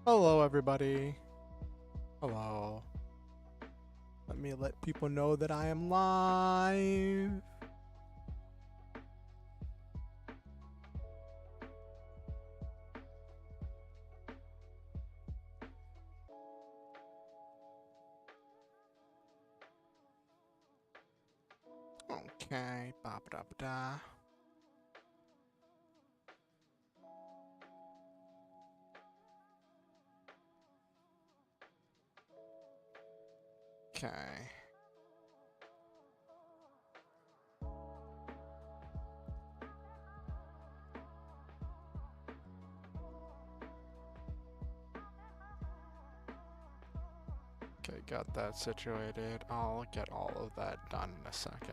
Hello, everybody. Hello. Let me let people know that I am live. Okay. Ba ba da ba da. Okay. Okay, got that situated. I'll get all of that done in a second.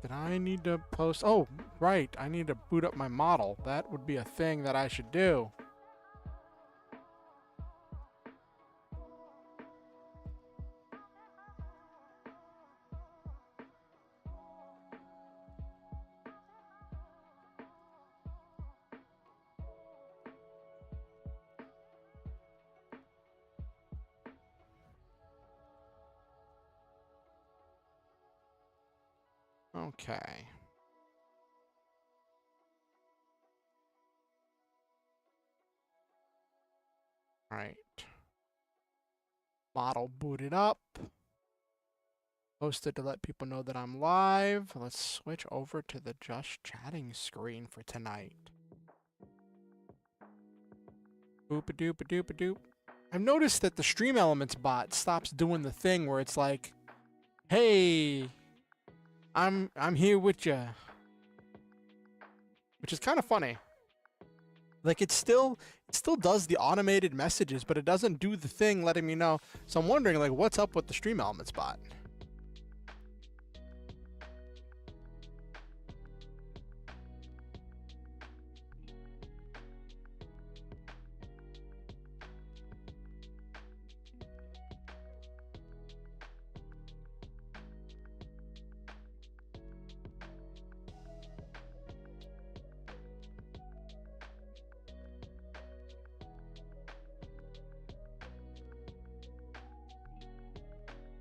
Did I need to post? Oh, right. I need to boot up my model. That would be a thing that I should do. Okay. All right. Model booted up. Posted to let people know that I'm live. Let's switch over to the just chatting screen for tonight. Boop a doop a doop a doop. I've noticed that the Stream Elements bot stops doing the thing where it's like, "Hey, I'm here with ya," which is kind of funny. Like it still does the automated messages, but it doesn't do the thing letting me know. So I'm wondering like what's up with the Stream Elements bot.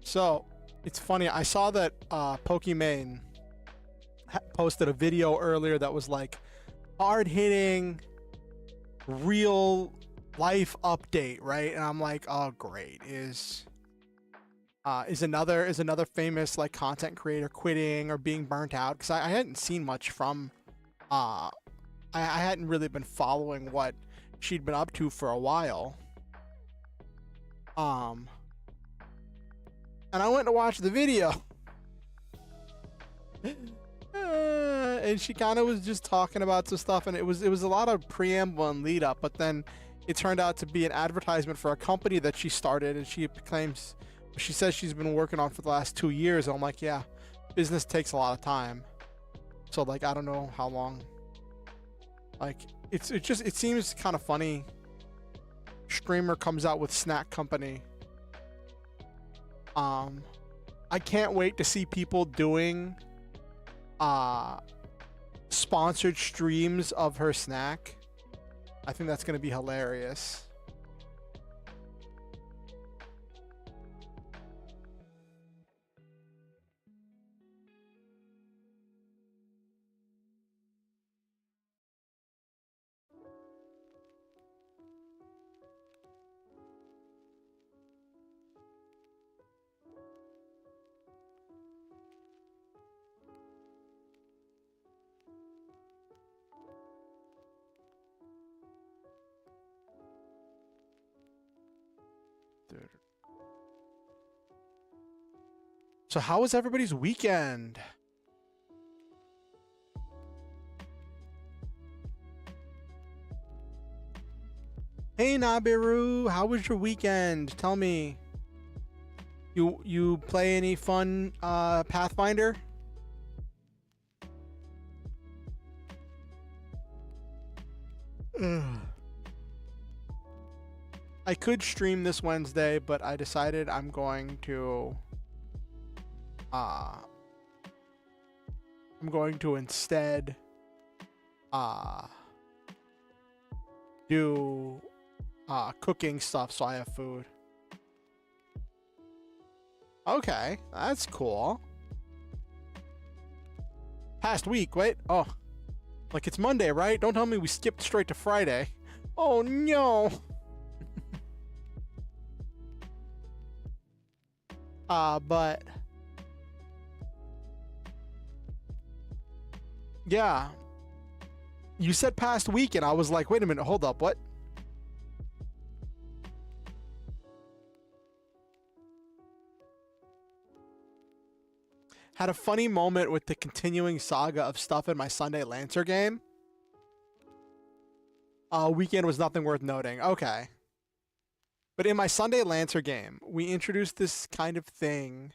So it's funny. I saw that Pokimane posted a video earlier that was like hard hitting, real life update, right? And I'm like, oh great, is another famous like content creator quitting or being burnt out? Because I hadn't seen much from I hadn't really been following what she'd been up to for a while. And I went to watch the video. And she kind of was just talking about some stuff, and it was a lot of preamble and lead up, but then it turned out to be an advertisement for a company that she started, and she says she's been working on for the last 2 years. And I'm like, yeah, business takes a lot of time. So like, I don't know how long. Like, it seems kind of funny. Streamer comes out with snack company. I can't wait to see people doing sponsored streams of her snack. I think that's gonna be hilarious. Dude. So how was everybody's weekend? Hey Nabiru, how was your weekend? Tell me. You play any fun Pathfinder? Ugh. I could stream this Wednesday, but I decided I'm going to instead do cooking stuff so I have food. Okay, that's cool. Past week, wait. Oh, like it's Monday, right? Don't tell me we skipped straight to Friday. Oh no. But yeah, you said past week, and I was like, wait a minute, hold up, what? Had a funny moment with the continuing saga of stuff in my Sunday Lancer game. Weekend was nothing worth noting. Okay. But in my Sunday Lancer game, we introduced this kind of thing,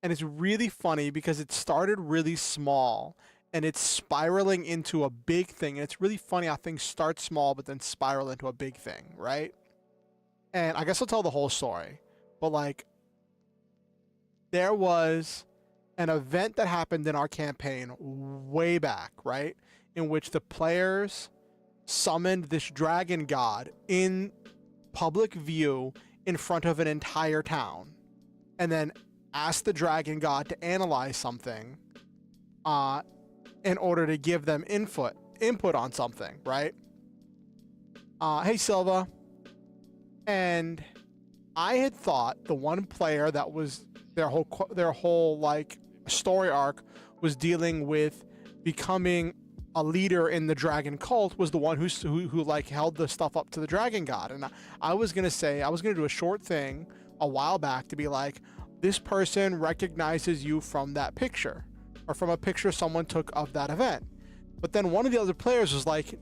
and it's really funny because it started really small, and it's spiraling into a big thing. And it's really funny how things start small, but then spiral into a big thing, right? And I guess I'll tell the whole story. But like, there was an event that happened in our campaign way back, right? In which the players summoned this dragon god in public view in front of an entire town, and then asked the dragon god to analyze something in order to give them input on something, right? Hey Silva. And I had thought the one player that was their whole like story arc was dealing with becoming a leader in the dragon cult was the one who like held the stuff up to the dragon god. And I was gonna do a short thing a while back to be like, this person recognizes you from that picture, or from a picture someone took of that event. But then one of the other players was like,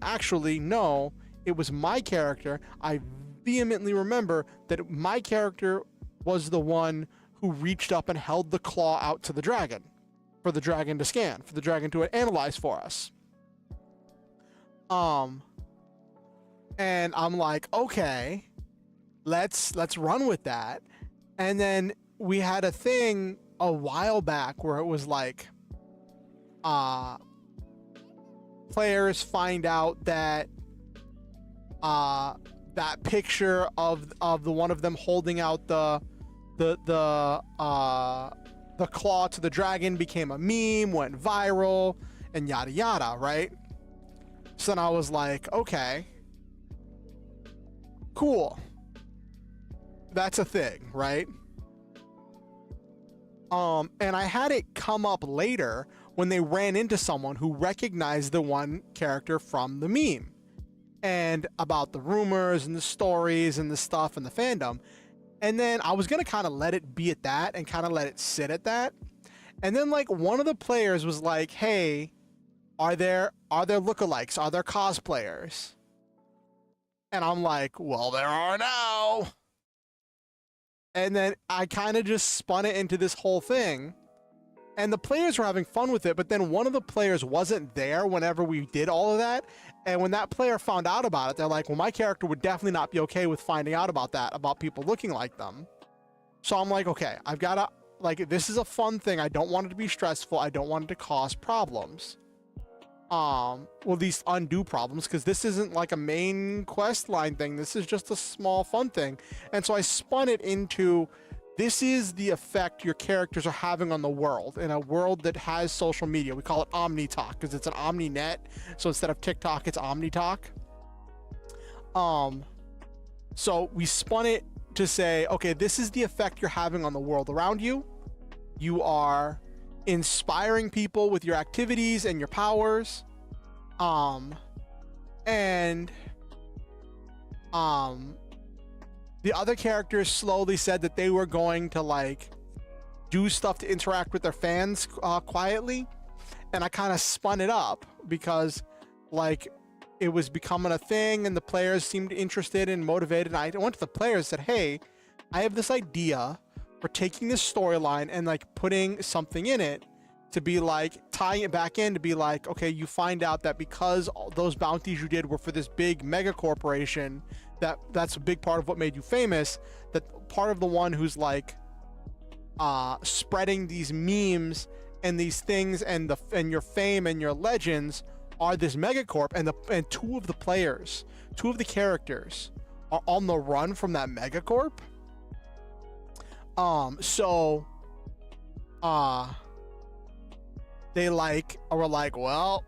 actually no, it was my character. I vehemently remember that my character was the one who reached up and held the claw out to the dragon, for the dragon to scan, for the dragon to analyze for us. And I'm like, okay, let's run with that. And then we had a thing a while back where it was like, players find out that that picture of the one of them holding out the claw to the dragon became a meme, went viral, and yada yada, right? So then I was like, okay, cool, that's a thing, right? And I had it come up later when they ran into someone who recognized the one character from the meme, and about the rumors and the stories and the stuff and the fandom. And then I was gonna kind of let it be at that and kind of let it sit at that. And then like one of the players was like, hey, are there lookalikes? Are there cosplayers? And I'm like, well, there are now. And then I kind of just spun it into this whole thing. And the players were having fun with it, but then one of the players wasn't there whenever we did all of that. And when that player found out about it, they're like, well, my character would definitely not be okay with finding out about that, about people looking like them. So I'm like, okay, I've got to, like, this is a fun thing. I don't want it to be stressful. I don't want it to cause problems. Well, these undue problems, because this isn't like a main quest line thing. This is just a small fun thing. And so I spun it into, this is the effect your characters are having on the world, in a world that has social media. We call it OmniTalk because it's an OmniNet. So instead of TikTok, it's OmniTalk. So we spun it to say, okay, this is the effect you're having on the world around you. You are inspiring people with your activities and your powers. The other characters slowly said that they were going to like do stuff to interact with their fans quietly. And I kind of spun it up because like it was becoming a thing and the players seemed interested and motivated. And I went to the players and said, hey, I have this idea for taking this storyline and like putting something in it to be like tying it back in to be like, okay, you find out that because those bounties you did were for this big mega corporation, that's a big part of what made you famous, that part of the one who's like spreading these memes and these things and your fame and your legends are this megacorp, and two of the characters are on the run from that megacorp. So they were like, well,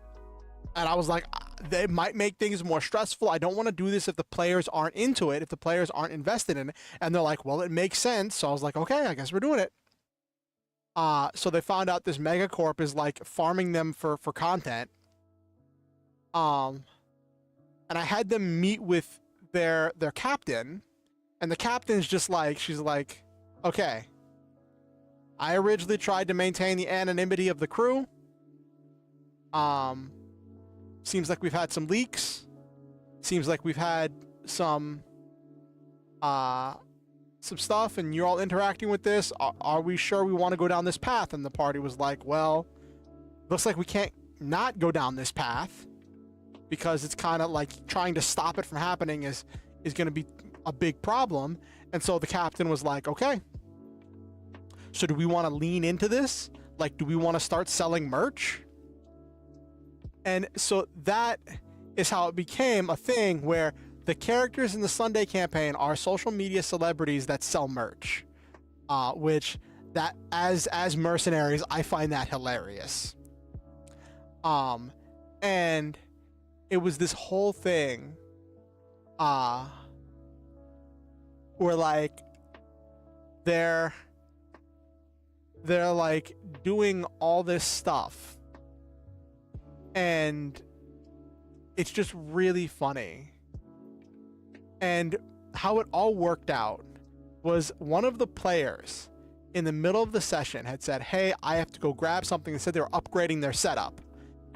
and I was like, they might make things more stressful. I don't want to do this if the players aren't into it, if the players aren't invested in it. And they're like, well, it makes sense. So I was like, okay, I guess we're doing it. So they found out this megacorp is like farming them for content. And I had them meet with their captain, and the captain's just like, she's like, okay, I originally tried to maintain the anonymity of the crew. Seems like we've had some leaks. Seems like we've had some stuff, and you're all interacting with this. Are we sure we want to go down this path? And the party was like, well, looks like we can't not go down this path, because it's kind of like trying to stop it from happening is going to be a big problem. And so the captain was like, okay, so do we want to lean into this? Like, do we want to start selling merch? And so that is how it became a thing where the characters in the Sunday campaign are social media celebrities that sell merch, which that as mercenaries, I find that hilarious. And it was this whole thing, where like they're like doing all this stuff, and it's just really funny. And how it all worked out was one of the players in the middle of the session had said, hey, I have to go grab something. They said they were upgrading their setup.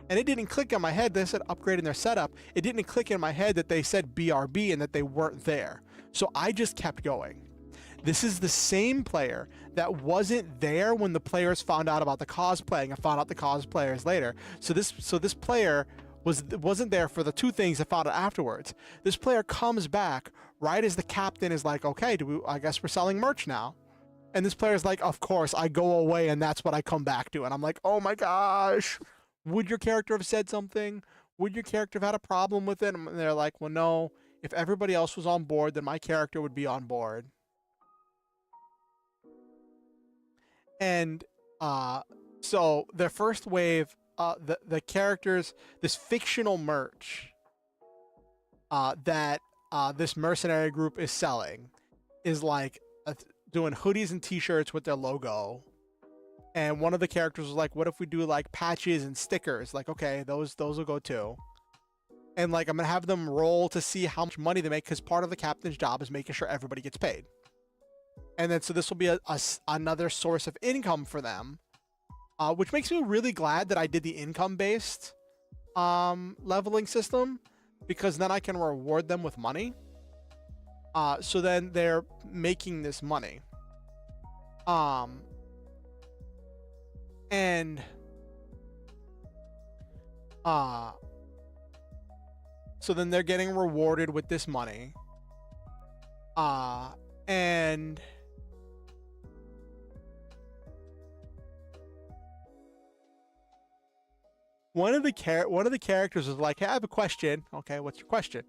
And it didn't click in my head. They said upgrading their setup. It didn't click in my head that they said BRB and that they weren't there. So I just kept going. This is the same player that wasn't there when the players found out about the cosplaying and found out the cosplayers later. So this player wasn't there for the two things that found out afterwards. This player comes back right as the captain is like, okay, I guess we're selling merch now. And this player's like, of course, I go away and that's what I come back to. And I'm like, oh my gosh, would your character have said something? Would your character have had a problem with it? And they're like, well, no, if everybody else was on board, then my character would be on board. And so their first wave, the characters, this fictional merch that this mercenary group is selling is like doing hoodies and t-shirts with their logo. And one of the characters was like, what if we do like patches and stickers? Like, okay, those will go too. And like, I'm gonna have them roll to see how much money they make, because part of the captain's job is making sure everybody gets paid. And then so this will be another source of income for them, which makes me really glad that I did the income-based leveling system, because then I can reward them with money. So then they're making this money. And so then they're getting rewarded with this money. And one of the characters was like, hey, I have a question. Okay, what's your question?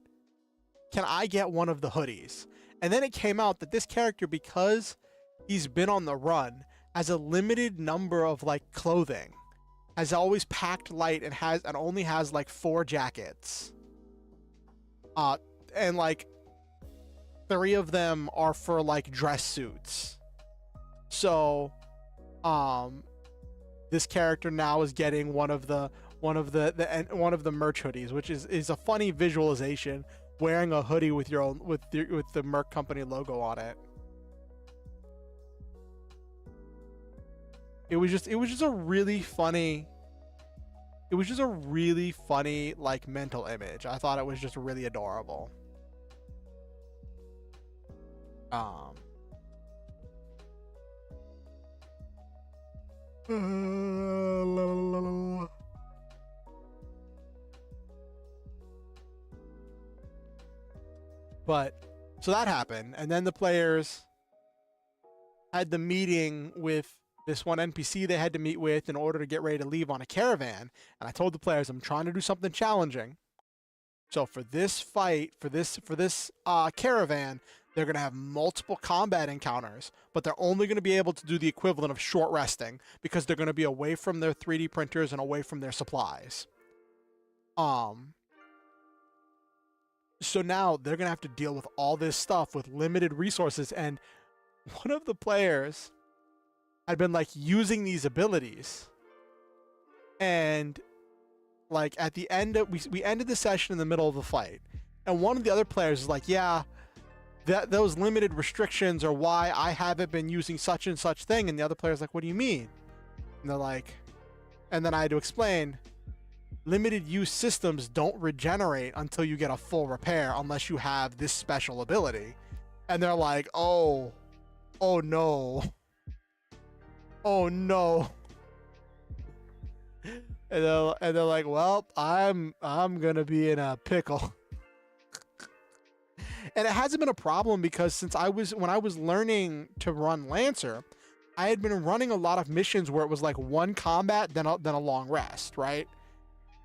Can I get one of the hoodies? And then it came out that this character, because he's been on the run, has a limited number of like clothing, has always packed light, and only has like 4 jackets. And like 3 of them are for like dress suits. So this character now is getting one of the merch hoodies, which is a funny visualization, wearing a hoodie with the Merc Company logo on it. It was just a really funny like mental image. I thought it was just really adorable. But so that happened, and then the players had the meeting with this one NPC they had to meet with in order to get ready to leave on a caravan. And I told the players, I'm trying to do something challenging. So for this fight, for this caravan, they're going to have multiple combat encounters, but they're only going to be able to do the equivalent of short resting because they're going to be away from their 3D printers and away from their supplies. So now they're going to have to deal with all this stuff with limited resources. And one of the players had been like using these abilities, and like at the end of, we ended the session in the middle of the fight, and one of the other players is like, yeah, those limited restrictions are why I haven't been using such and such thing. And the other player's like, what do you mean? And they're like, and then I had to explain, limited use systems don't regenerate until you get a full repair unless you have this special ability. And they're like, oh no, oh no. And they're like, well, I'm gonna be in a pickle. And it hasn't been a problem because when I was learning to run Lancer, I had been running a lot of missions where it was like one combat, then a long rest, right?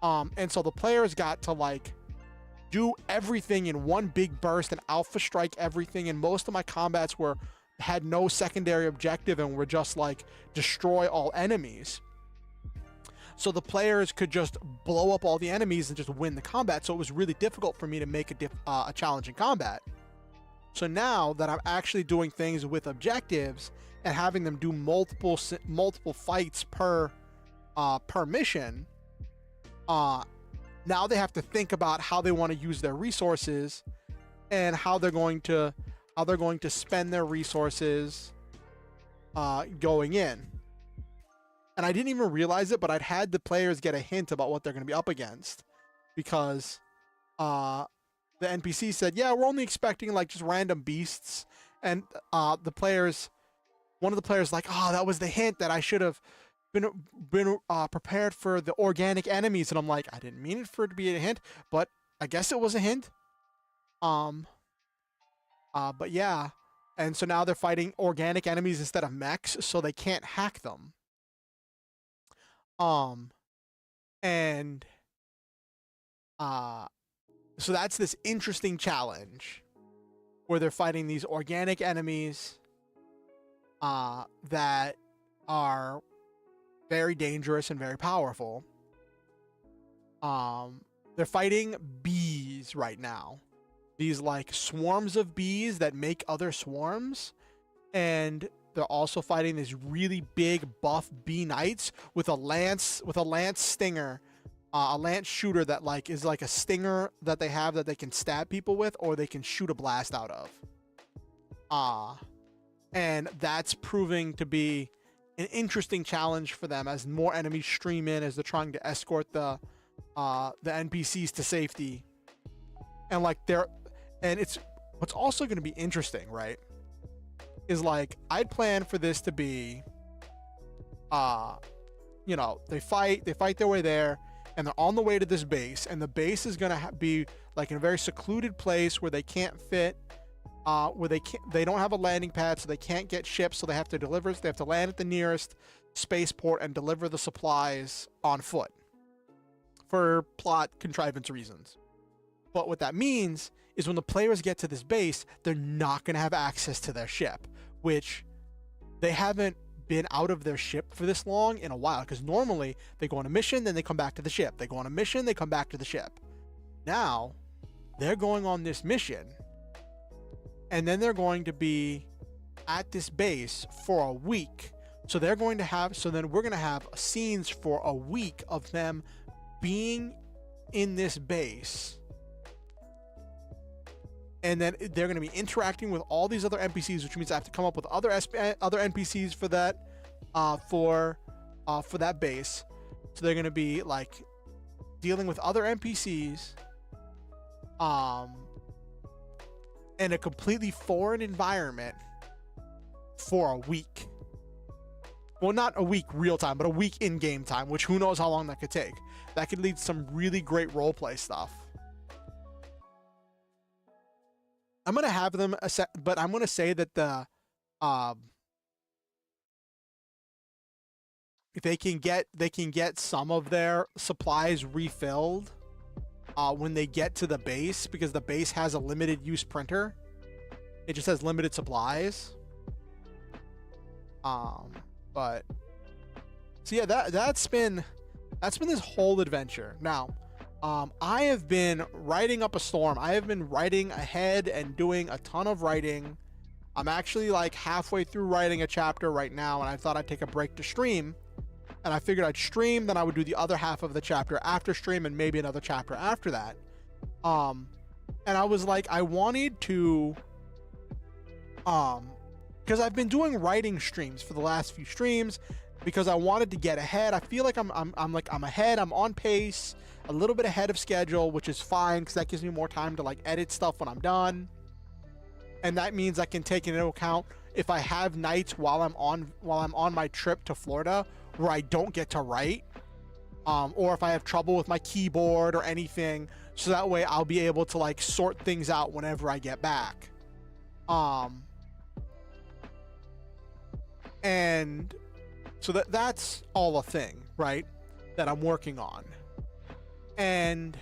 And so the players got to like do everything in one big burst and alpha strike everything. And most of my combats had no secondary objective and were just like destroy all enemies. So the players could just blow up all the enemies and just win the combat. So it was really difficult for me to make a challenging combat. So now that I'm actually doing things with objectives and having them do multiple fights per mission, now they have to think about how they want to use their resources and how they're going to spend their resources going in. And I didn't even realize it, but I'd had the players get a hint about what they're going to be up against, because the NPC said, yeah, we're only expecting like just random beasts. And one of the players like, oh, that was the hint that I should have been prepared for the organic enemies. And I'm like, I didn't mean it for it to be a hint, but I guess it was a hint. But yeah. And so now they're fighting organic enemies instead of mechs, so they can't hack them. And so that's this interesting challenge where they're fighting these organic enemies that are very dangerous and very powerful. They're fighting bees right now. These like swarms of bees that make other swarms, and they're also fighting these really big buff bee knights with a lance stinger, a lance shooter that like is like a stinger that they have that they can stab people with, or they can shoot a blast out of. And that's proving to be an interesting challenge for them as more enemies stream in as they're trying to escort the NPCs to safety. And like it's what's also going to be interesting, right? Is like I'd planned for this to be, they fight their way there, and they're on the way to this base, and the base is gonna be like in a very secluded place where they can't fit, where they don't have a landing pad, so they can't get ships, so they have to land at the nearest spaceport and deliver the supplies on foot for plot contrivance reasons. But what that means is when the players get to this base, they're not going to have access to their ship, which they haven't been out of their ship for this long in a while, because normally they go on a mission, then they come back to the ship. They go on a mission, they come back to the ship. Now, they're going on this mission, and then they're going to be at this base for a week. So then we're going to have scenes for a week of them being in this base. And then they're going to be interacting with all these other NPCs, which means I have to come up with other NPCs for that, for that base. So they're going to be like dealing with other NPCs, in a completely foreign environment for a week. Well, not a week real time, but a week in game time, which who knows how long that could take. That could lead to some really great roleplay stuff. I'm going to have them, but I'm going to say that they can get some of their supplies refilled when they get to the base, because the base has a limited use printer. It just has limited supplies. But so yeah, that's been this whole adventure. Now, I have been writing up a storm. I have been writing ahead and doing a ton of writing. I'm actually like halfway through writing a chapter right now, and I thought I'd take a break to stream. And I figured I'd stream, then I would do the other half of the chapter after stream, and maybe another chapter after that. And I was like, I wanted to, because I've been doing writing streams for the last few streams, because I wanted to get ahead. I feel like I'm ahead. I'm on pace, a little bit ahead of schedule, which is fine because that gives me more time to like edit stuff when I'm done. And that means I can take into account if I have nights while I'm on my trip to Florida where I don't get to write, or if I have trouble with my keyboard or anything, so that way I'll be able to like sort things out whenever I get back. And so that's all a thing, right, that I'm working on. And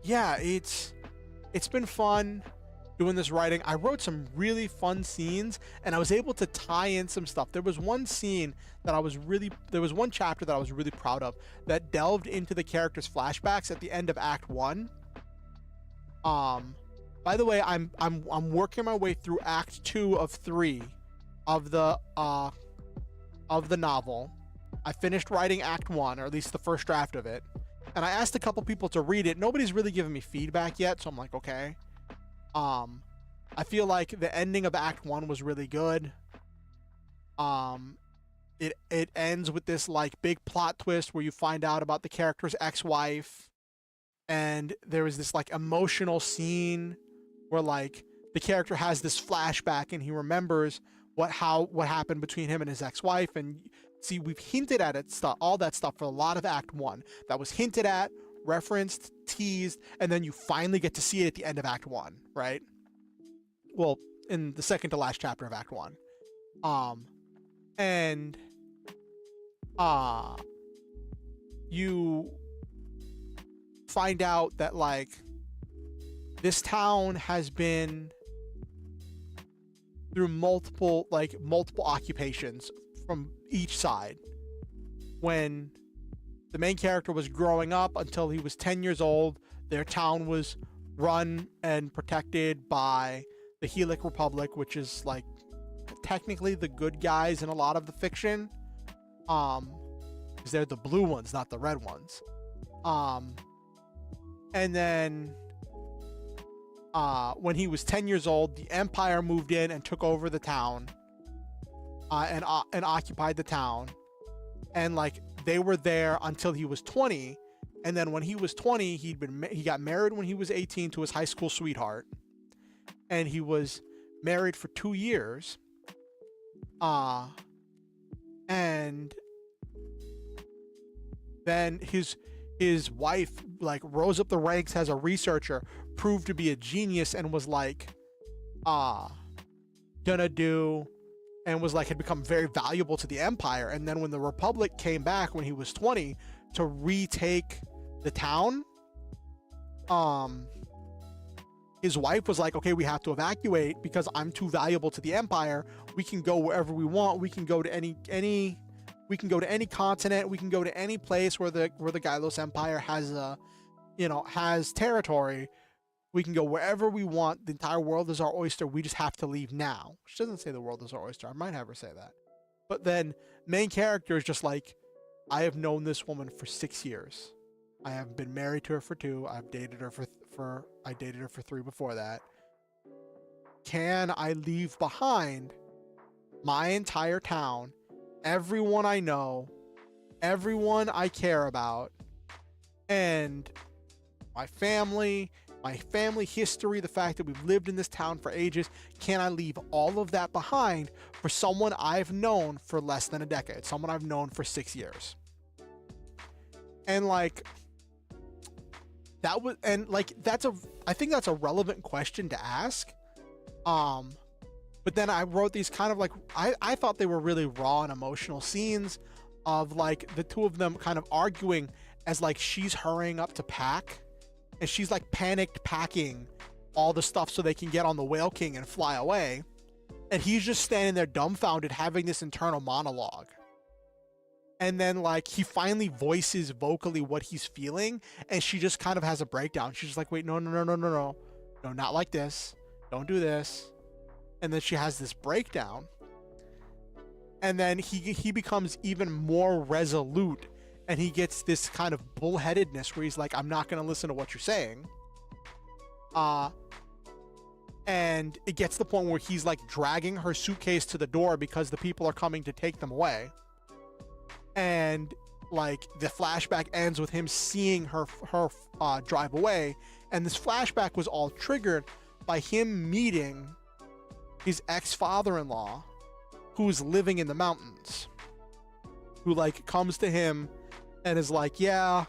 yeah, it's been fun doing this writing. I wrote some really fun scenes, and I was able to tie in some stuff. There was one scene that there was one chapter that I was really proud of that delved into the characters' flashbacks at the end of Act 1. By the way, I'm working my way through Act 2 of 3 of the novel. I finished writing Act 1, or at least the first draft of it, and I asked a couple people to read it. Nobody's really given me feedback yet, so I'm like, okay. I feel like the ending of Act 1 was really good. It ends with this like big plot twist where you find out about the character's ex-wife, and there was this like emotional scene where like the character has this flashback and he remembers what happened between him and his ex-wife. And see, we've hinted at it, all that stuff for a lot of Act 1 that was hinted at, referenced, teased, and then you finally get to see it at the end of Act 1, right? Well, in the second to last chapter of Act 1. And you find out that like this town has been through multiple occupations from each side. When the main character was growing up until he was 10 years old, their town was run and protected by the Helic Republic, which is like technically the good guys in a lot of the fiction, because they're the blue ones, not the red ones. And then when he was 10 years old, the Empire moved in and took over the town, and occupied the town, and like they were there until he was 20. And then when he was 20, he got married when he was 18 to his high school sweetheart, and he was married for 2 years. And then his wife like rose up the ranks as a researcher, proved to be a genius, and was like gonna do, and was like had become very valuable to the Empire. And then when the Republic came back when he was 20 to retake the town, his wife was like, okay, we have to evacuate because I'm too valuable to the Empire. We can go wherever we want. We can go to any continent. We can go to any place where the Gylos Empire has territory. We can go wherever we want. The entire world is our oyster. We just have to leave now. She doesn't say the world is our oyster. I might have her say that. But then main character is just like, I have known this woman for 6 years. I have been married to her for 2. I've dated her I dated her for 3 before that. Can I leave behind my entire town, everyone I know, everyone I care about, and my family history, the fact that we've lived in this town for ages? Can I leave all of that behind for someone I've known for less than a decade, someone I've known for 6 years? And like that was, and like I think that's a relevant question to ask, But then I wrote these kind of like I thought they were really raw and emotional scenes of like the two of them kind of arguing as like she's hurrying up to pack and she's like panicked packing all the stuff so they can get on the Whale King and fly away. And he's just standing there dumbfounded having this internal monologue. And then like he finally voices vocally what he's feeling and she just kind of has a breakdown. She's just like, wait, no, not like this, don't do this. And then she has this breakdown and then he becomes even more resolute and he gets this kind of bullheadedness where he's like, I'm not going to listen to what you're saying. And it gets to the point where he's like dragging her suitcase to the door because the people are coming to take them away. And like the flashback ends with him seeing her drive away. And this flashback was all triggered by him meeting his ex-father-in-law who's living in the mountains, who like comes to him and is like, yeah,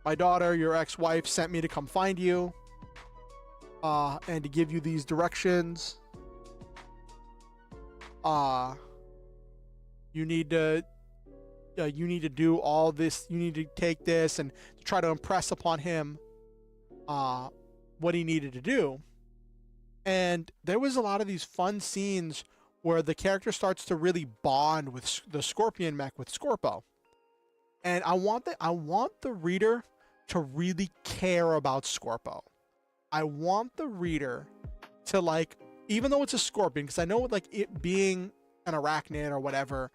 my daughter, your ex-wife, sent me to come find you and to give you these directions. You need to do all this. You need to take this and to try to impress upon him what he needed to do. And there was a lot of these fun scenes where the character starts to really bond with the Scorpion mech with Scorpo. And I want the reader to really care about Scorpo. I want the reader to like, even though it's a scorpion, because I know like it being an arachnid or whatever,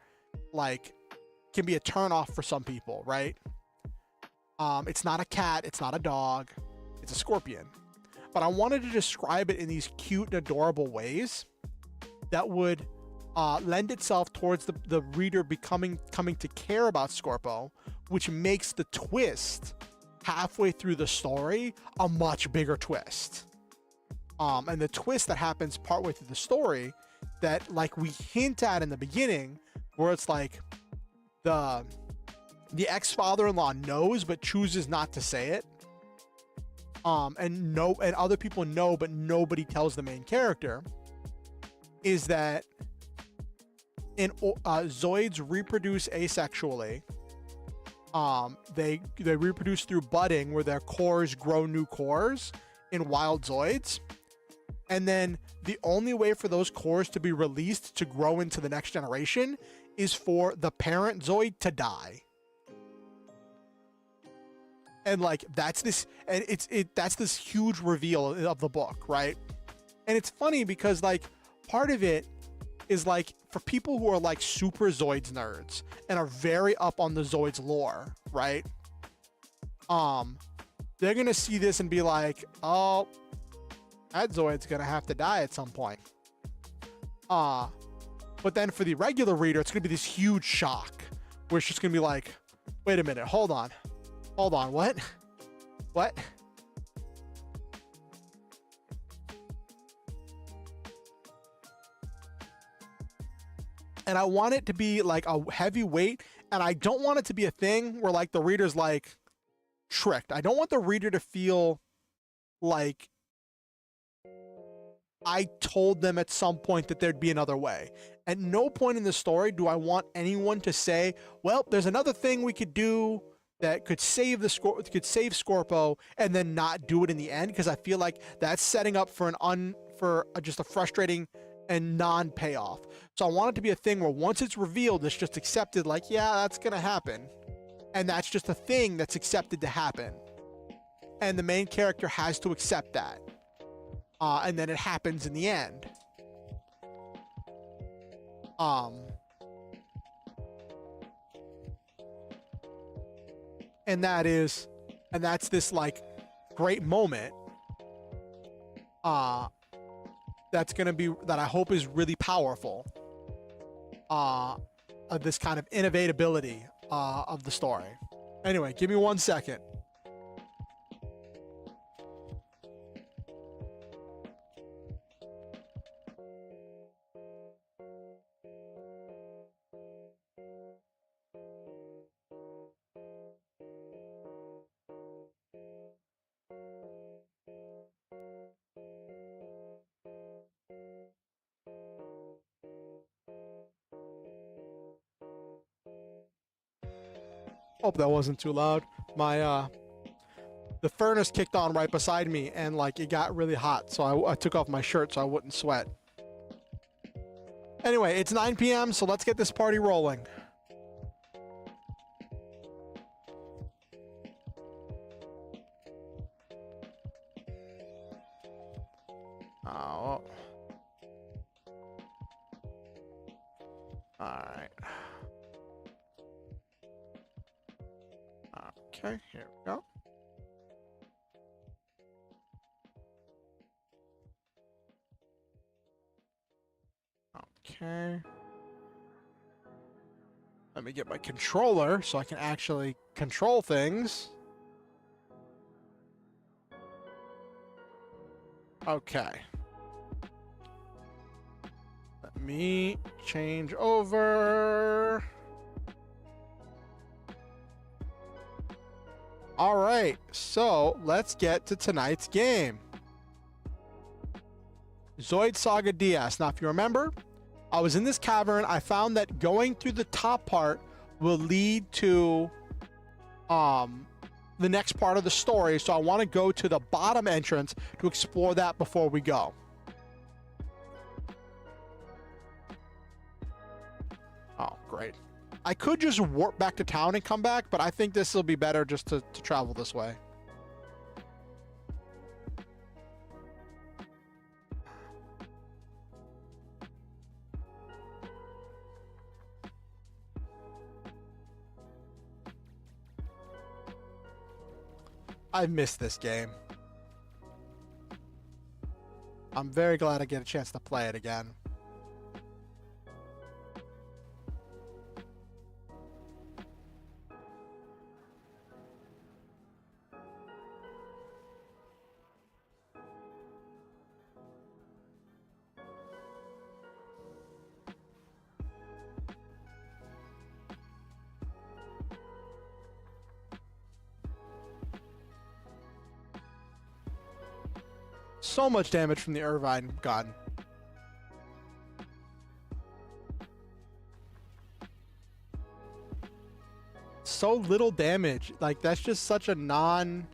like can be a turnoff for some people, right? It's not a cat, it's not a dog, it's a scorpion. But I wanted to describe it in these cute and adorable ways that would lend itself towards the reader coming to care about Scorpo, which makes the twist halfway through the story a much bigger twist. And the twist that happens partway through the story that like we hint at in the beginning, where it's like the ex-father-in-law knows but chooses not to say it. And other people know, but nobody tells the main character, is that Zoids reproduce asexually. They reproduce through budding, where their cores grow new cores in wild Zoids. And then the only way for those cores to be released to grow into the next generation is for the parent Zoid to die. And like that's this huge reveal of the book, right? And it's funny because like part of it is like for people who are like super Zoids nerds and are very up on the Zoids lore, right? They're gonna see this and be like, oh, that Zoid's gonna have to die at some point. But then for the regular reader, it's gonna be this huge shock where it's just gonna be like, wait a minute, hold on, what? And I want it to be like a heavy weight, and I don't want it to be a thing where like the reader's like tricked. I don't want the reader to feel like I told them at some point that there'd be another way. At no point in the story do I want anyone to say, well, there's another thing we could do that could save Scorpo, and then not do it in the end, because I feel like that's setting up for just a frustrating and non-payoff. So I want it to be a thing where once it's revealed, it's just accepted, like, yeah, that's gonna happen, and that's just a thing that's accepted to happen, and the main character has to accept that, and then it happens in the end. And that's this like great moment that's gonna be, that I hope is really powerful, of this kind of innovatability of the story. Anyway, give me 1 second. Hope that wasn't too loud. My the furnace kicked on right beside me, and like it got really hot, so I took off my shirt so I wouldn't sweat. Anyway, it's 9 p.m., so let's get this party rolling. Oh. Alright. Okay, here we go. Okay. Let me get my controller so I can actually control things. Okay. Let me change over. All right, so let's get to tonight's game. Zoids Saga DS. Now, if you remember, I was in this cavern. I found that going through the top part will lead to the next part of the story. So I want to go to the bottom entrance to explore that before we go. Oh, great. I could just warp back to town and come back, but I think this will be better just to travel this way. I missed this game. I'm very glad I get a chance to play it again. So much damage from the Irvine gun. So little damage. Like, that's just such a non...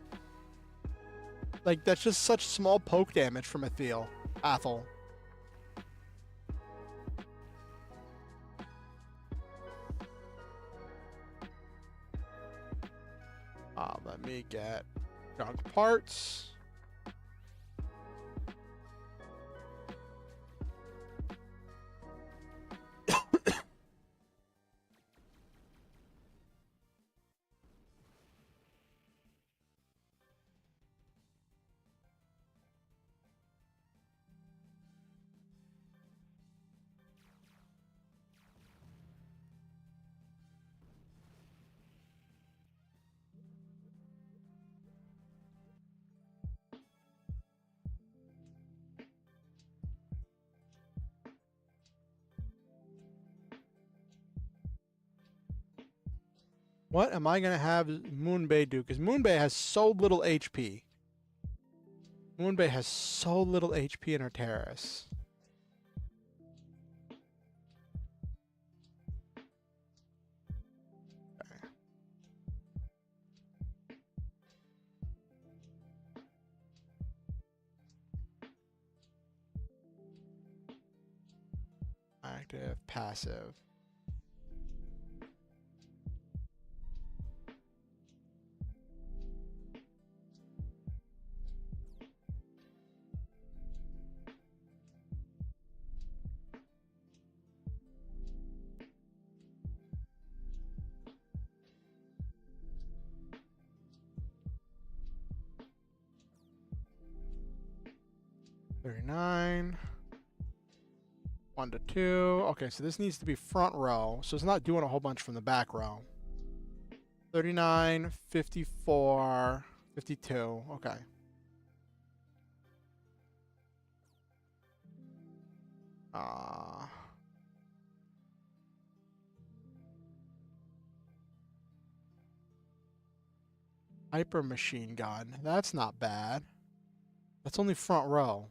Like, that's just such small poke damage from Athel. Let me get junk parts. What am I going to have Moonbay do? Because Moonbay has so little HP. Moonbay has so little HP in her terrace. Okay. Active, passive. $39. 1 to 2. Okay, so this needs to be front row. So it's not doing a whole bunch from the back row. 39, 54, 52. Okay. Hyper machine gun. That's not bad. That's only front row.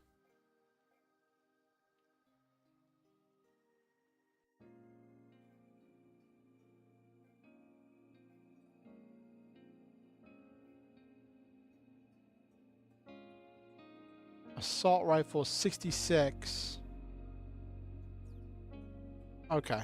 Assault rifle 66. Okay.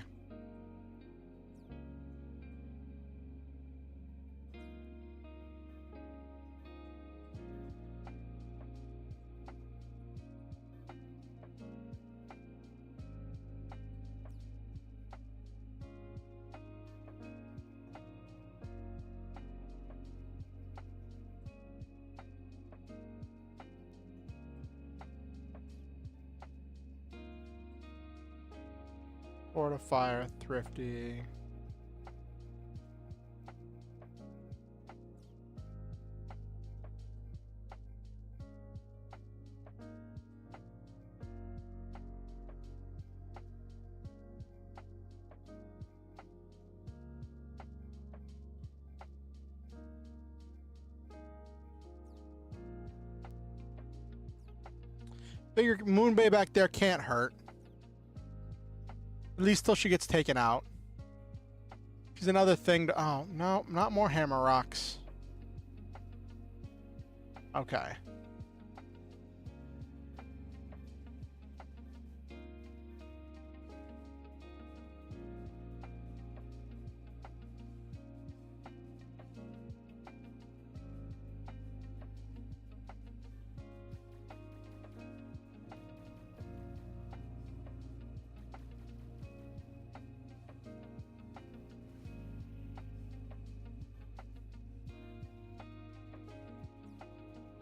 Fortifier, thrifty. Figure Moonbay back there can't hurt. At least till she gets taken out. She's another thing to... Oh, no, not more hammer rocks. Okay.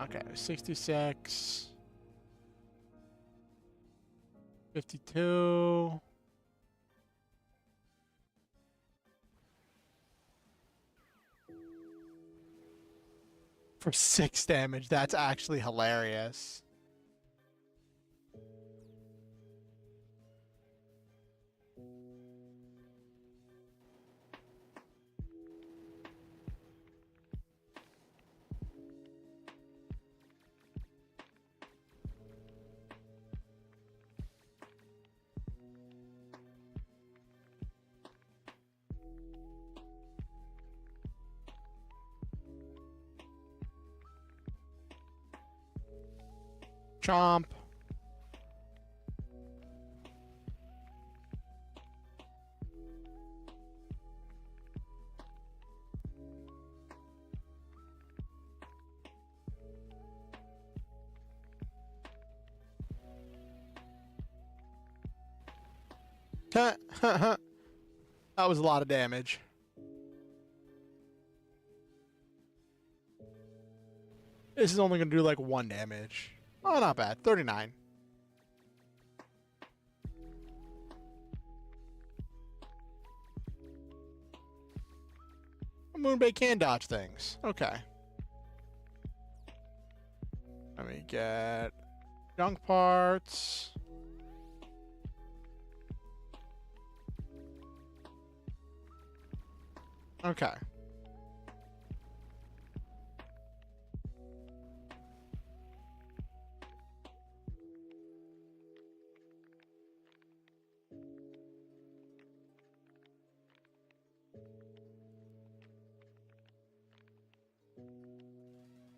Okay, 66. 52. For 6 damage, that's actually hilarious. Chomp. That was a lot of damage. This is only going to do like 1 damage. Oh, not bad. 39. Moonbay can dodge things. Okay. Let me get junk parts. Okay.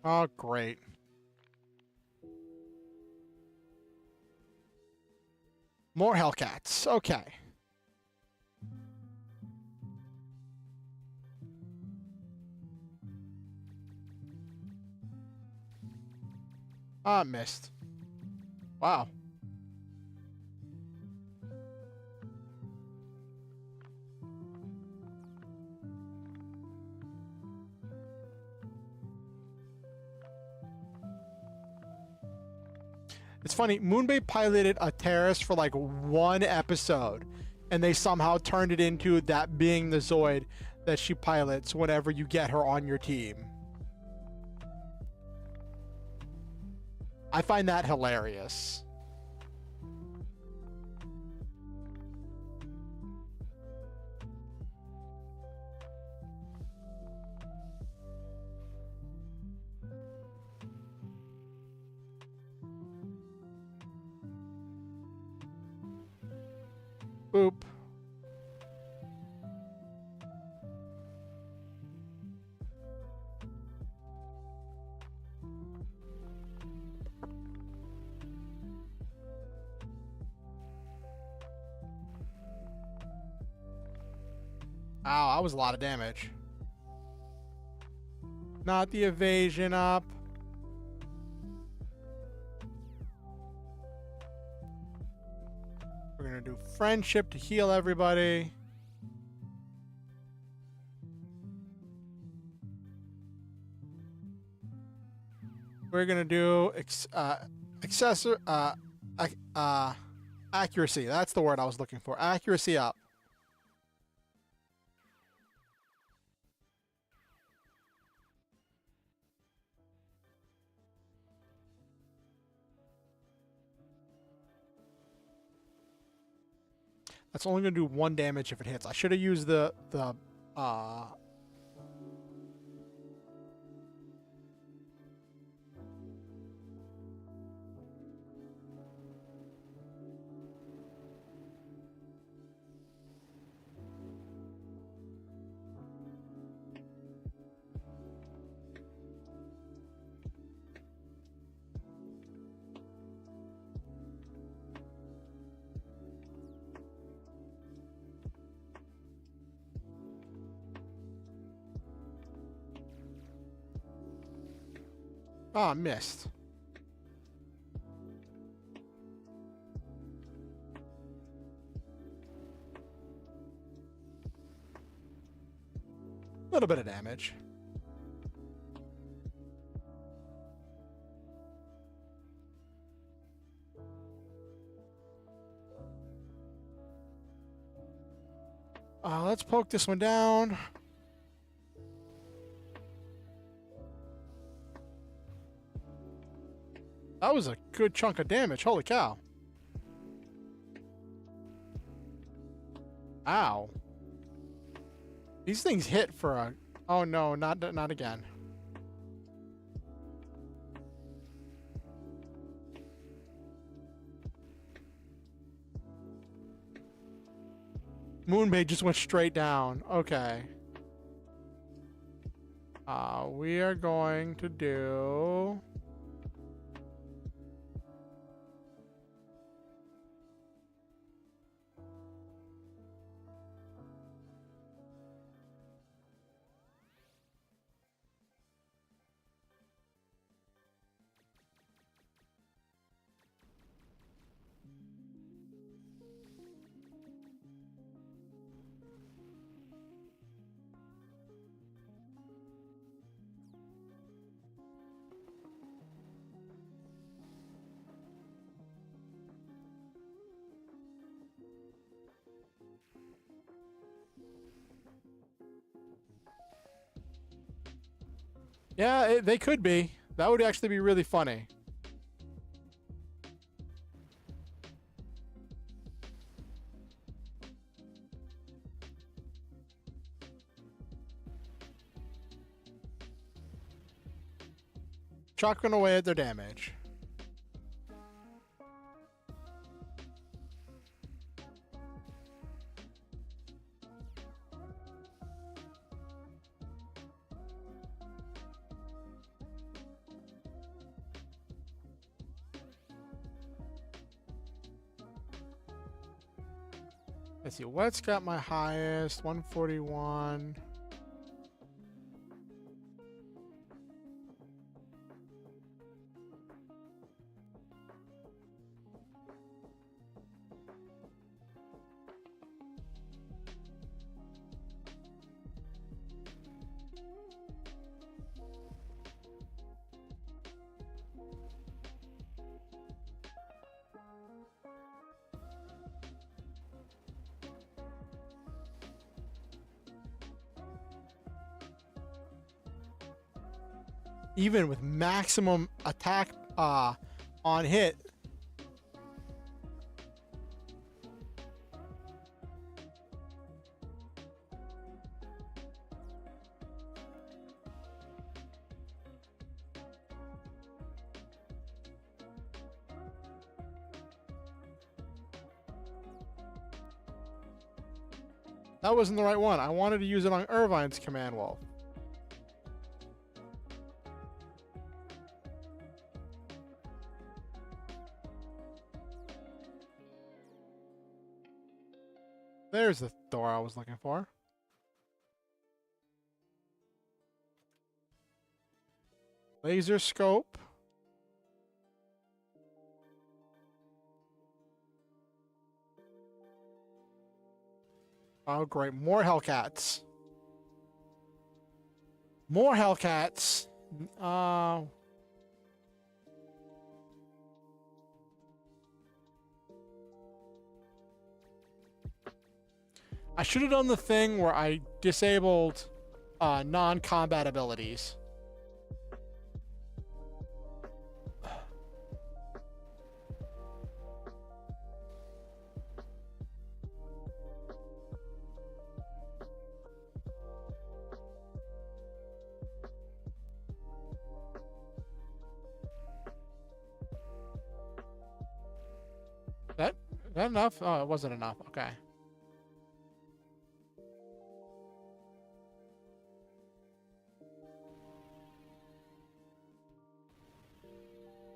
Oh, great. More Hellcats. Okay. Ah, missed. Wow. It's funny, Moonbay piloted a terrorist for like 1 episode, and they somehow turned it into that being the Zoid that she pilots whenever you get her on your team. I find that hilarious. Boop. Ow, that was a lot of damage. Not the evasion up. We're gonna do friendship to heal everybody. We're gonna do accuracy. That's the word I was looking for. Accuracy up. That's only gonna do 1 damage if it hits. I should have used the missed. A little bit of damage. Let's poke this one down. That was a good chunk of damage. Holy cow. Ow. These things hit for a... Oh no, not again. Moonbait just went straight down. Okay. We are going to do... Yeah, they could be. That would actually be really funny. Chucking away at their damage. Let's see, what's got my highest? 141. Even with maximum attack on hit. That wasn't the right one. I wanted to use it on Irvine's command wolf. There's the door I was looking for. Laser scope. Oh, great. More Hellcats. More Hellcats. I should have done the thing where I disabled non-combat abilities. That enough? Oh, it wasn't enough. Okay.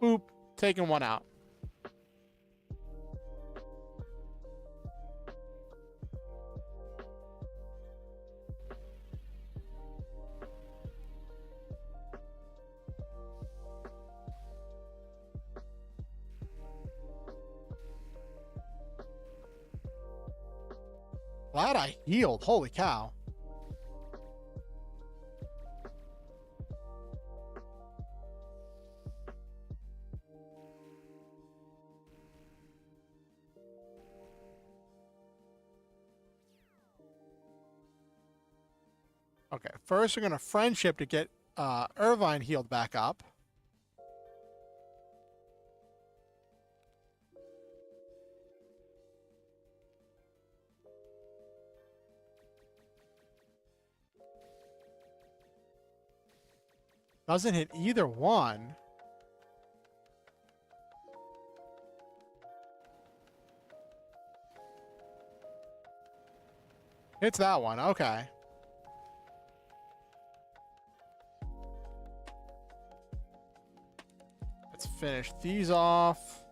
Boop. Taking one out. Glad I healed. Holy cow. Okay, first we're gonna friendship to get Irvine healed back up. Doesn't hit either one. Hits that one, okay. Let's finish these off.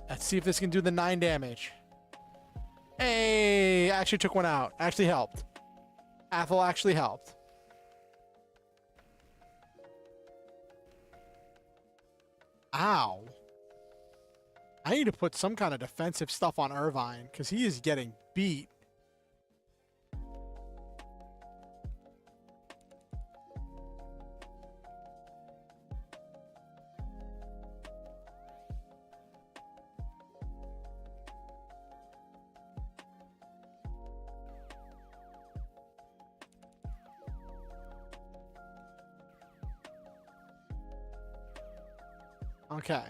Let's see if this can do the 9 damage. Hey, actually took one out. Actually helped. Athel actually helped. Ow. I need to put some kind of defensive stuff on Irvine, because he is getting beat. Okay.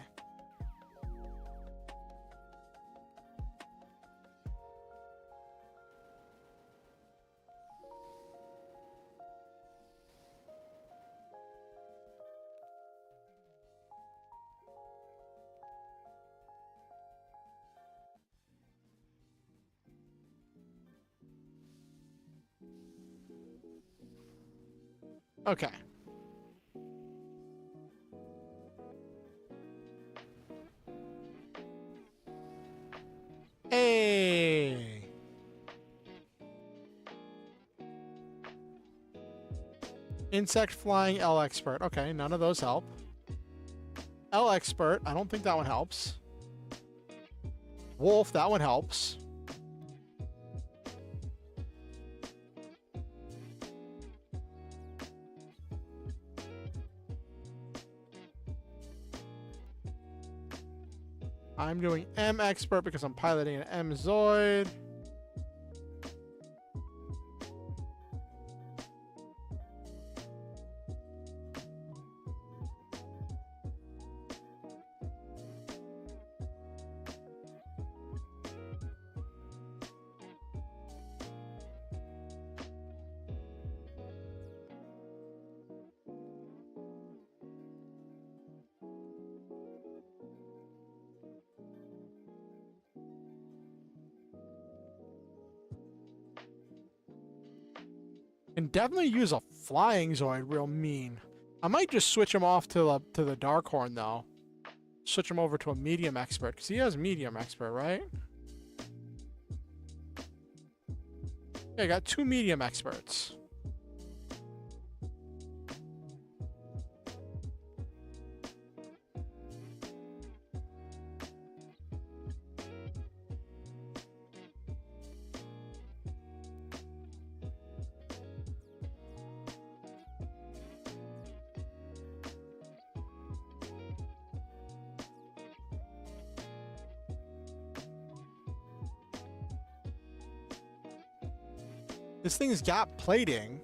Okay. Hey. Insect flying L expert. Okay, none of those help. L expert. I don't think that one helps. Wolf. That one helps. I'm doing M expert because I'm piloting an M Zoid. Can definitely use a flying Zoid real mean. I might just switch him off to the Darkhorn though. Switch him over to a medium expert because he has medium expert, right? Yeah, I got 2 medium experts. This thing's got plating.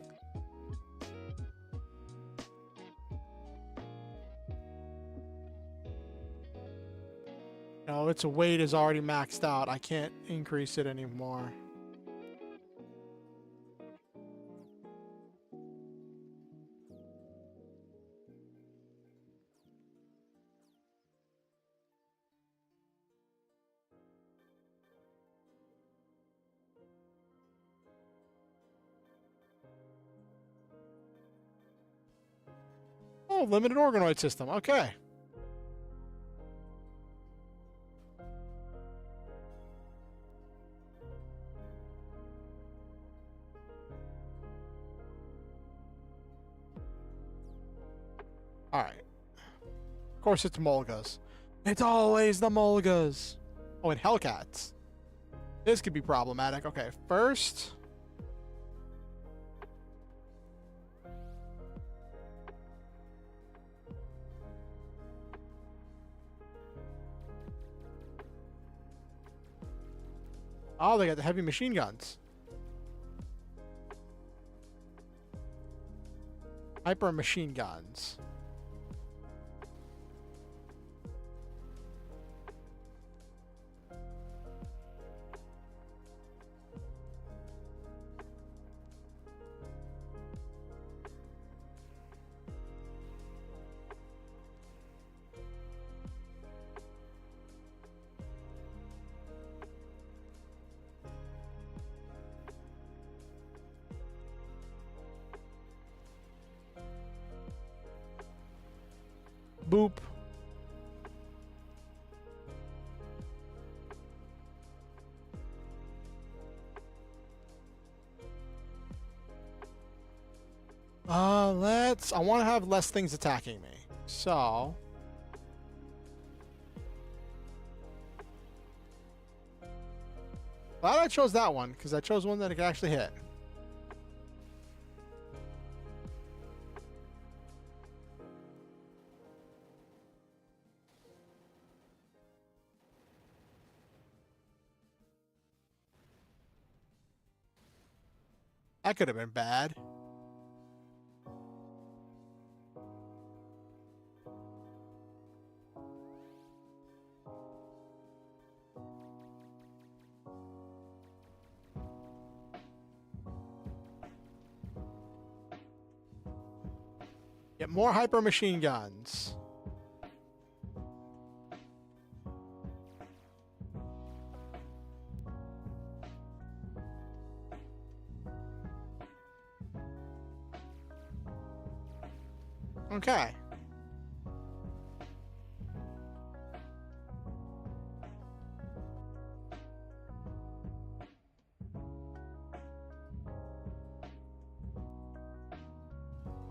No, its weight is already maxed out. I can't increase it anymore. Oh, limited organoid system. Okay. All right. Of course, it's Mulgas. It's always the Mulgas. Oh, and Hellcats. This could be problematic. Okay, first. Oh, they got the heavy machine guns. Hyper machine guns. Boop. I want to have less things attacking me. So. Glad I chose that one, because I chose one that I could actually hit. That could have been bad. Get more hyper machine guns. Okay.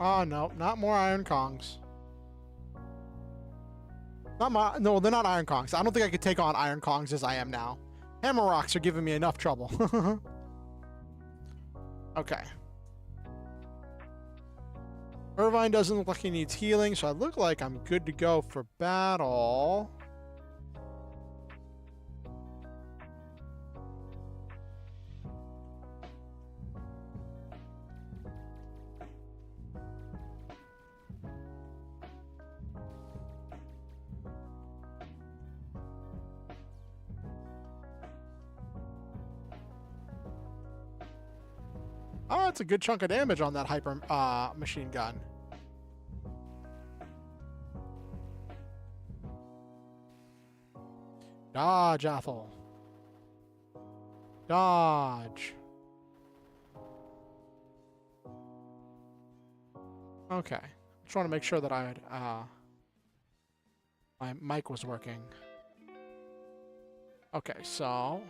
Oh, no, not more Iron Kongs. No, they're not Iron Kongs. I don't think I could take on Iron Kongs as I am now. Hammer Rocks are giving me enough trouble. Okay. Irvine doesn't look like he needs healing, so I look like I'm good to go for battle. Oh, that's a good chunk of damage on that hyper machine gun. Dodge, Athel. Dodge. Okay. Just want to make sure that I had, my mic was working. Okay, so...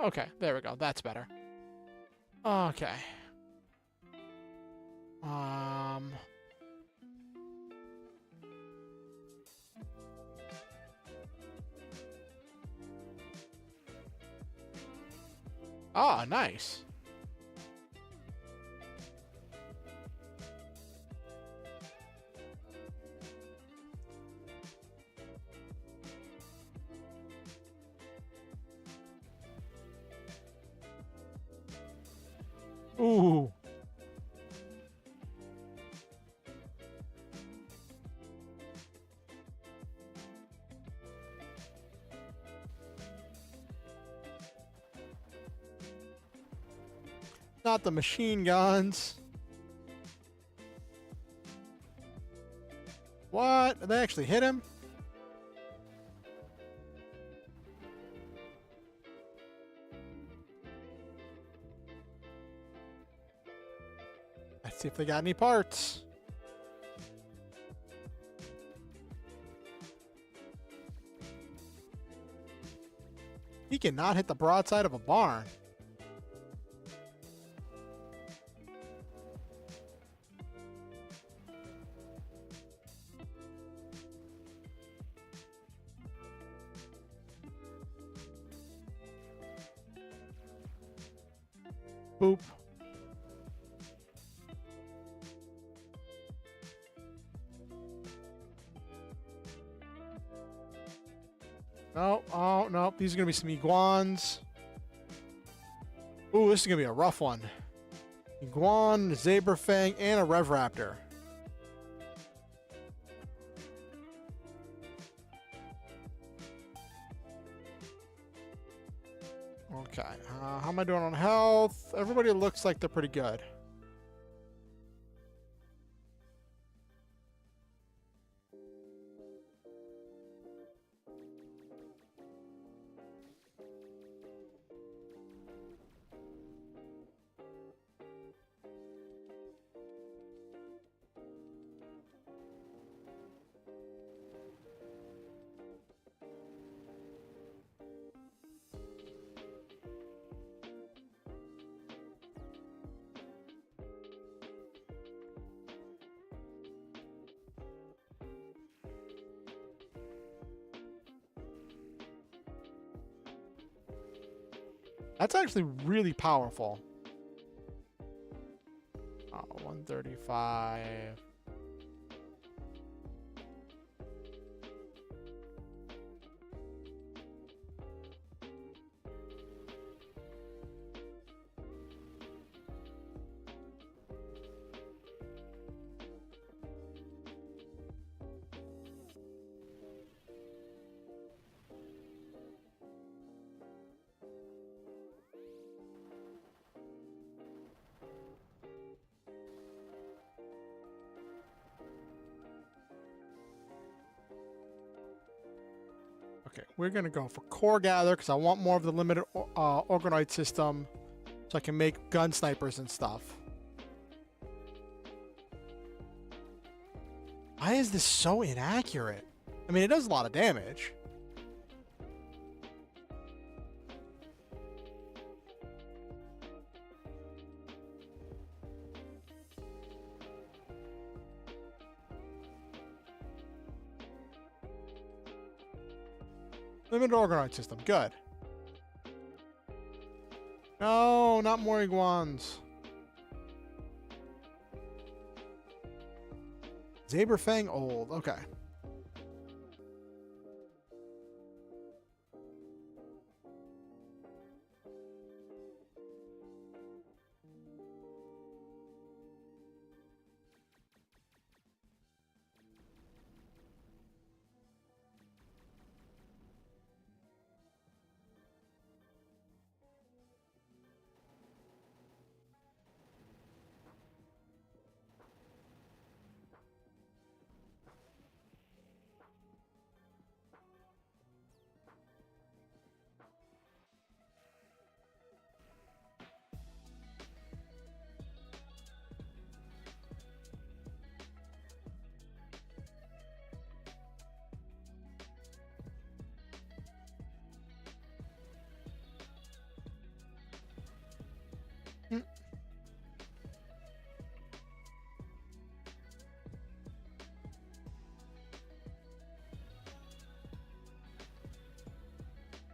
Okay, there we go. That's better. Okay. Oh, nice. Ooh. Not the machine guns. What? Did they actually hit him? Let's see if they got any parts. He cannot hit the broadside of a barn. Boop. No, oh, no. These are going to be some iguans. Ooh, this is going to be a rough one. Iguan, Zaberfang, and a Rev Raptor. Okay, how am I doing on health? Everybody looks like they're pretty good. That's actually really powerful. Oh, 135. Okay, we're going to go for Core Gather because I want more of the limited organoid system so I can make gun snipers and stuff. Why is this so inaccurate? I mean, it does a lot of damage. Limited organoid system. Good. No, not more iguans. Zaberfang old. Okay.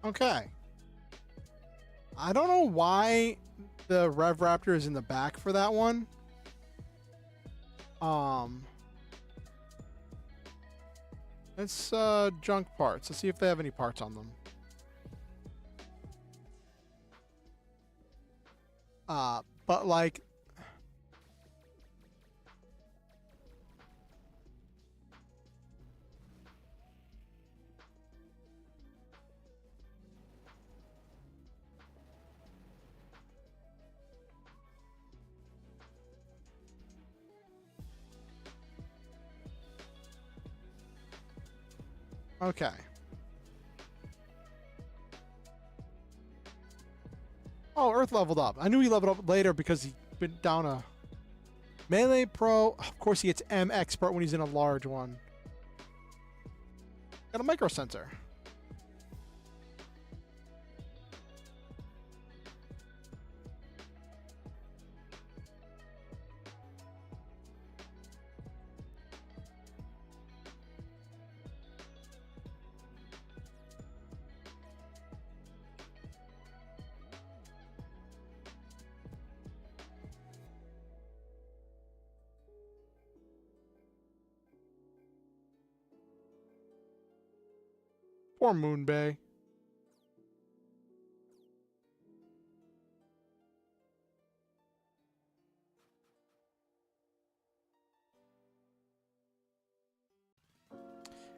Okay. I don't know why the Rev Raptor is in the back for that one. It's junk parts. Let's see if they have any parts on them. But like, okay. Oh, Earth leveled up. I knew he leveled up later because he went down a melee pro. Of course, he gets M expert when he's in a large one. Got a micro sensor. Poor Moon Bay. Of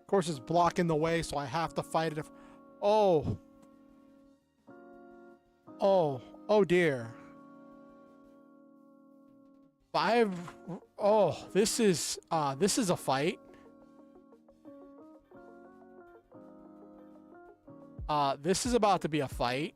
course, it's blocking the way, so I have to fight it. Oh. Oh. Oh dear. Oh, this is a fight. This is about to be a fight.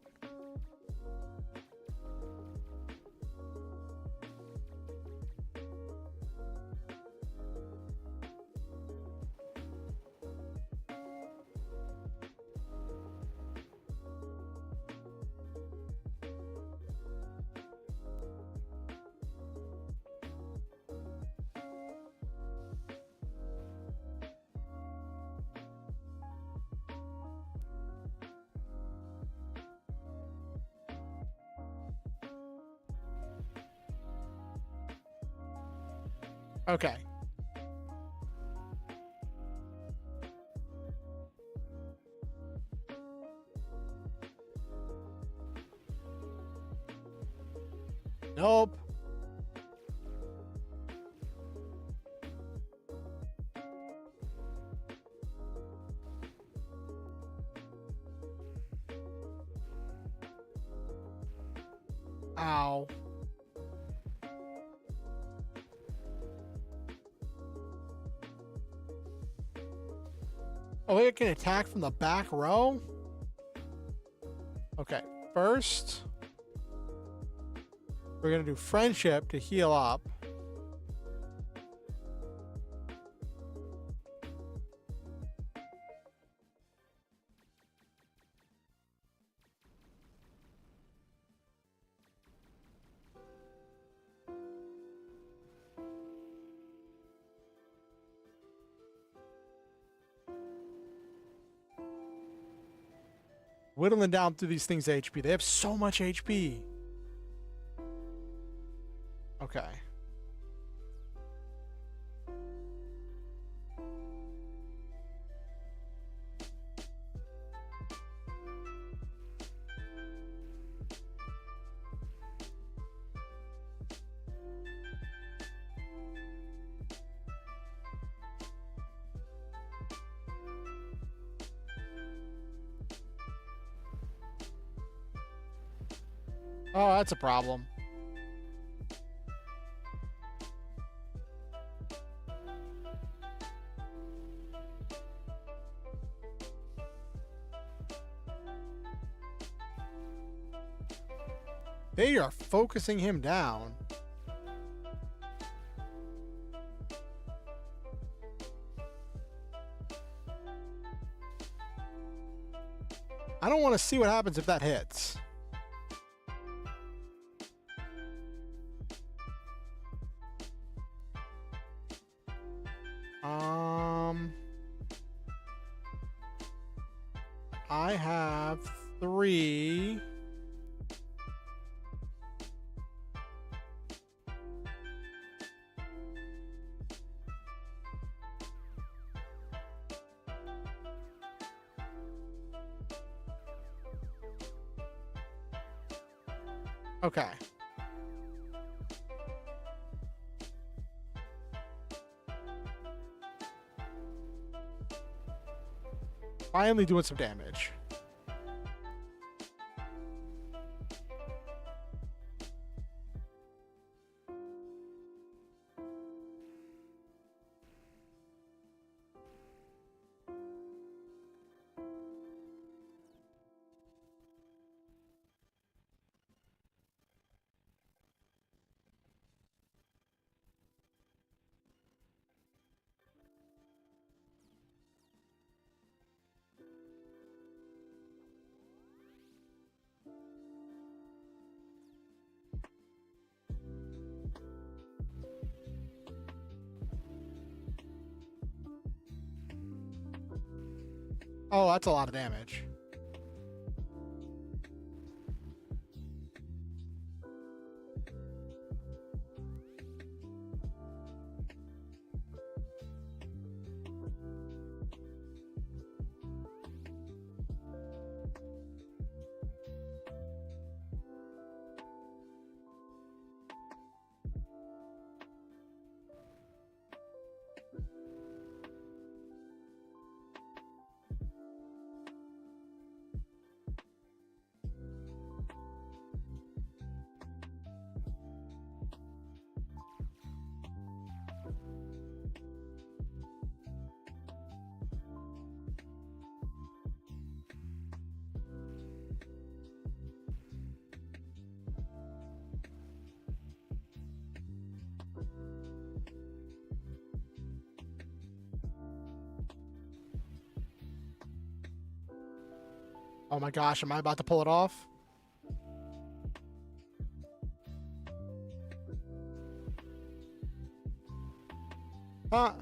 Okay. Nope. Ow. Oh, it can attack from the back row? Okay, first, we're gonna do friendship to heal up. Whittling down through these things' HP. They have so much HP. Okay. Oh, that's a problem. They are focusing him down. I don't want to see what happens if that hits. I have 3. Okay. Finally doing some damage. Oh, that's a lot of damage. Oh my gosh, am I about to pull it off? Huh?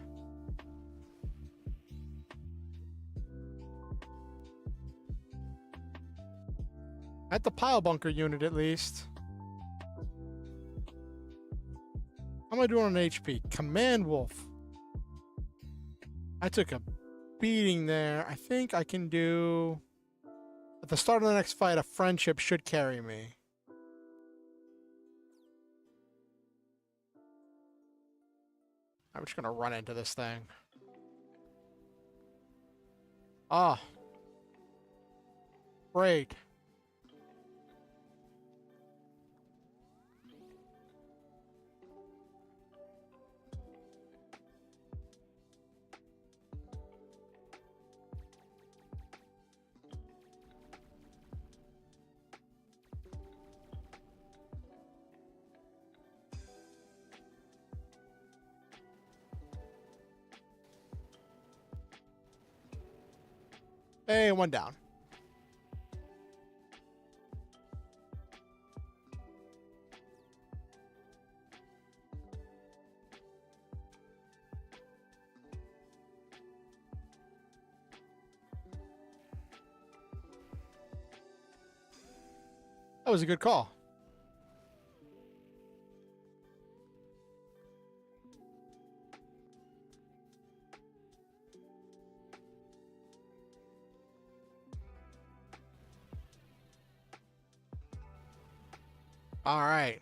At the pile bunker unit, at least. How am I doing on HP? Command Wolf. I took a beating there. I think I can do... At the start of the next fight, a friendship should carry me. I'm just gonna run into this thing. Ah. Great. Hey, one down. That was a good call. All right.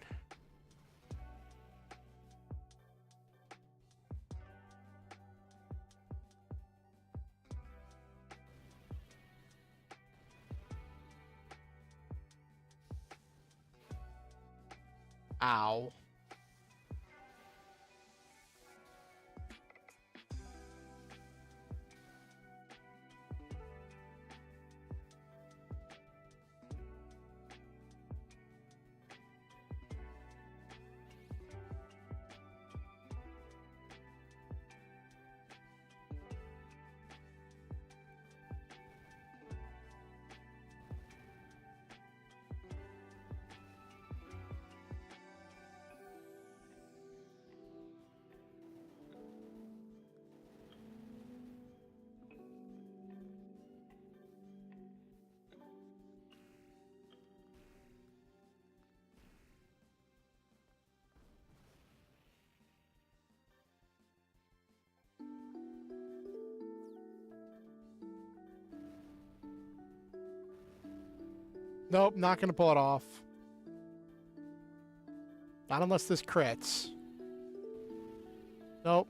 Ow. Nope, not gonna pull it off. Not unless this crits. Nope.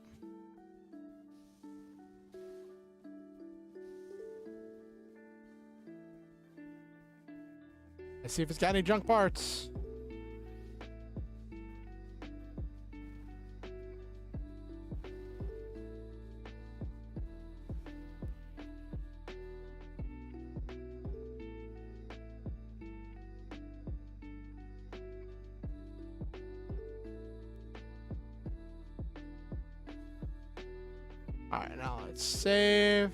Let's see if it's got any junk parts. Alright, now let's save.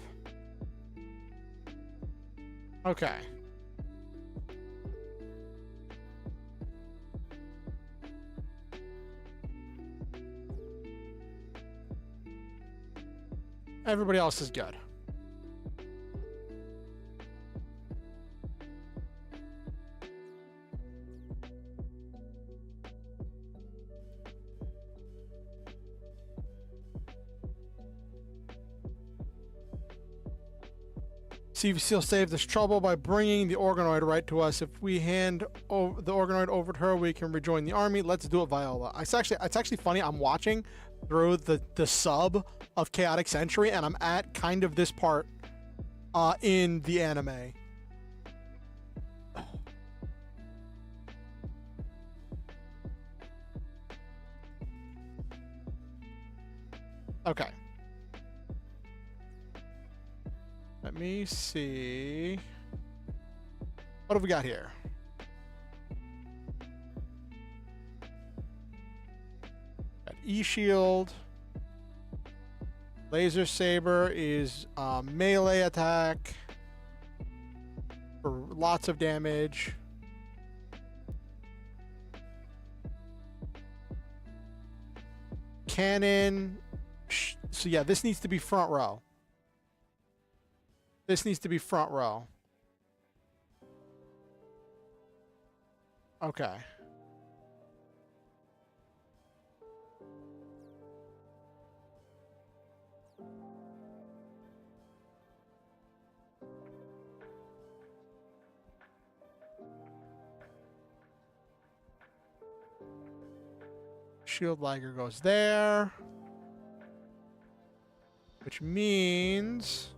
Okay. Everybody else is good. See if she'll save this trouble by bringing the organoid right to us. If we hand the organoid over to her, we can rejoin the army. Let's do it, Viola. It's actually funny. I'm watching through the sub of Chaotic Century, and I'm at kind of this part in the anime. Okay. Let me see. What have we got here? Got E-Shield. Laser Saber is melee attack for lots of damage. Cannon. So yeah, this needs to be front row. This needs to be front row. Okay. Shield Liger goes there. Which means...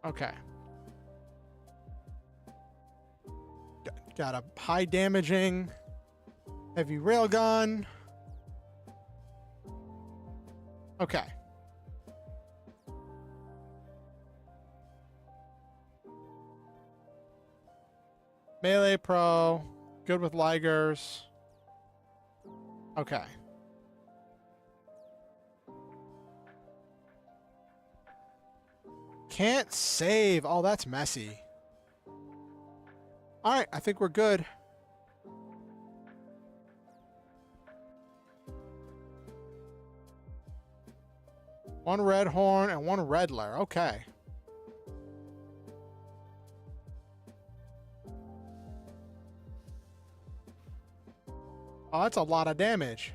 Okay. Got a high damaging heavy railgun. Okay. Melee pro. Good with Ligers. Okay. Can't save. Oh, that's messy. All right, I think we're good. One red horn and one redler. Okay. Oh, that's a lot of damage.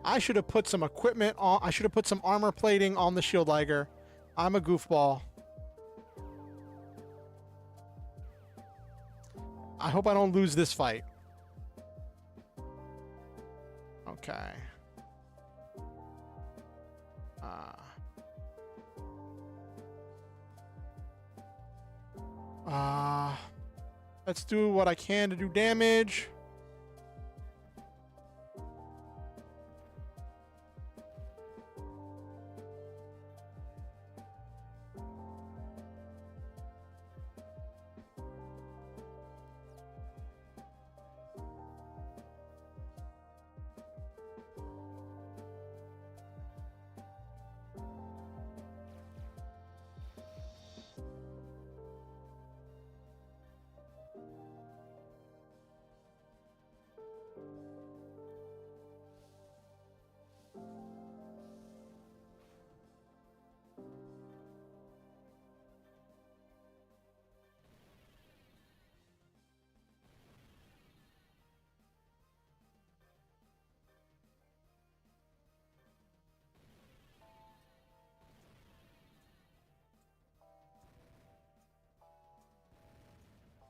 I should have put some equipment on. I should have put some armor plating on the shield liger. I'm a goofball. I hope I don't lose this fight. Okay. Let's do what I can to do damage.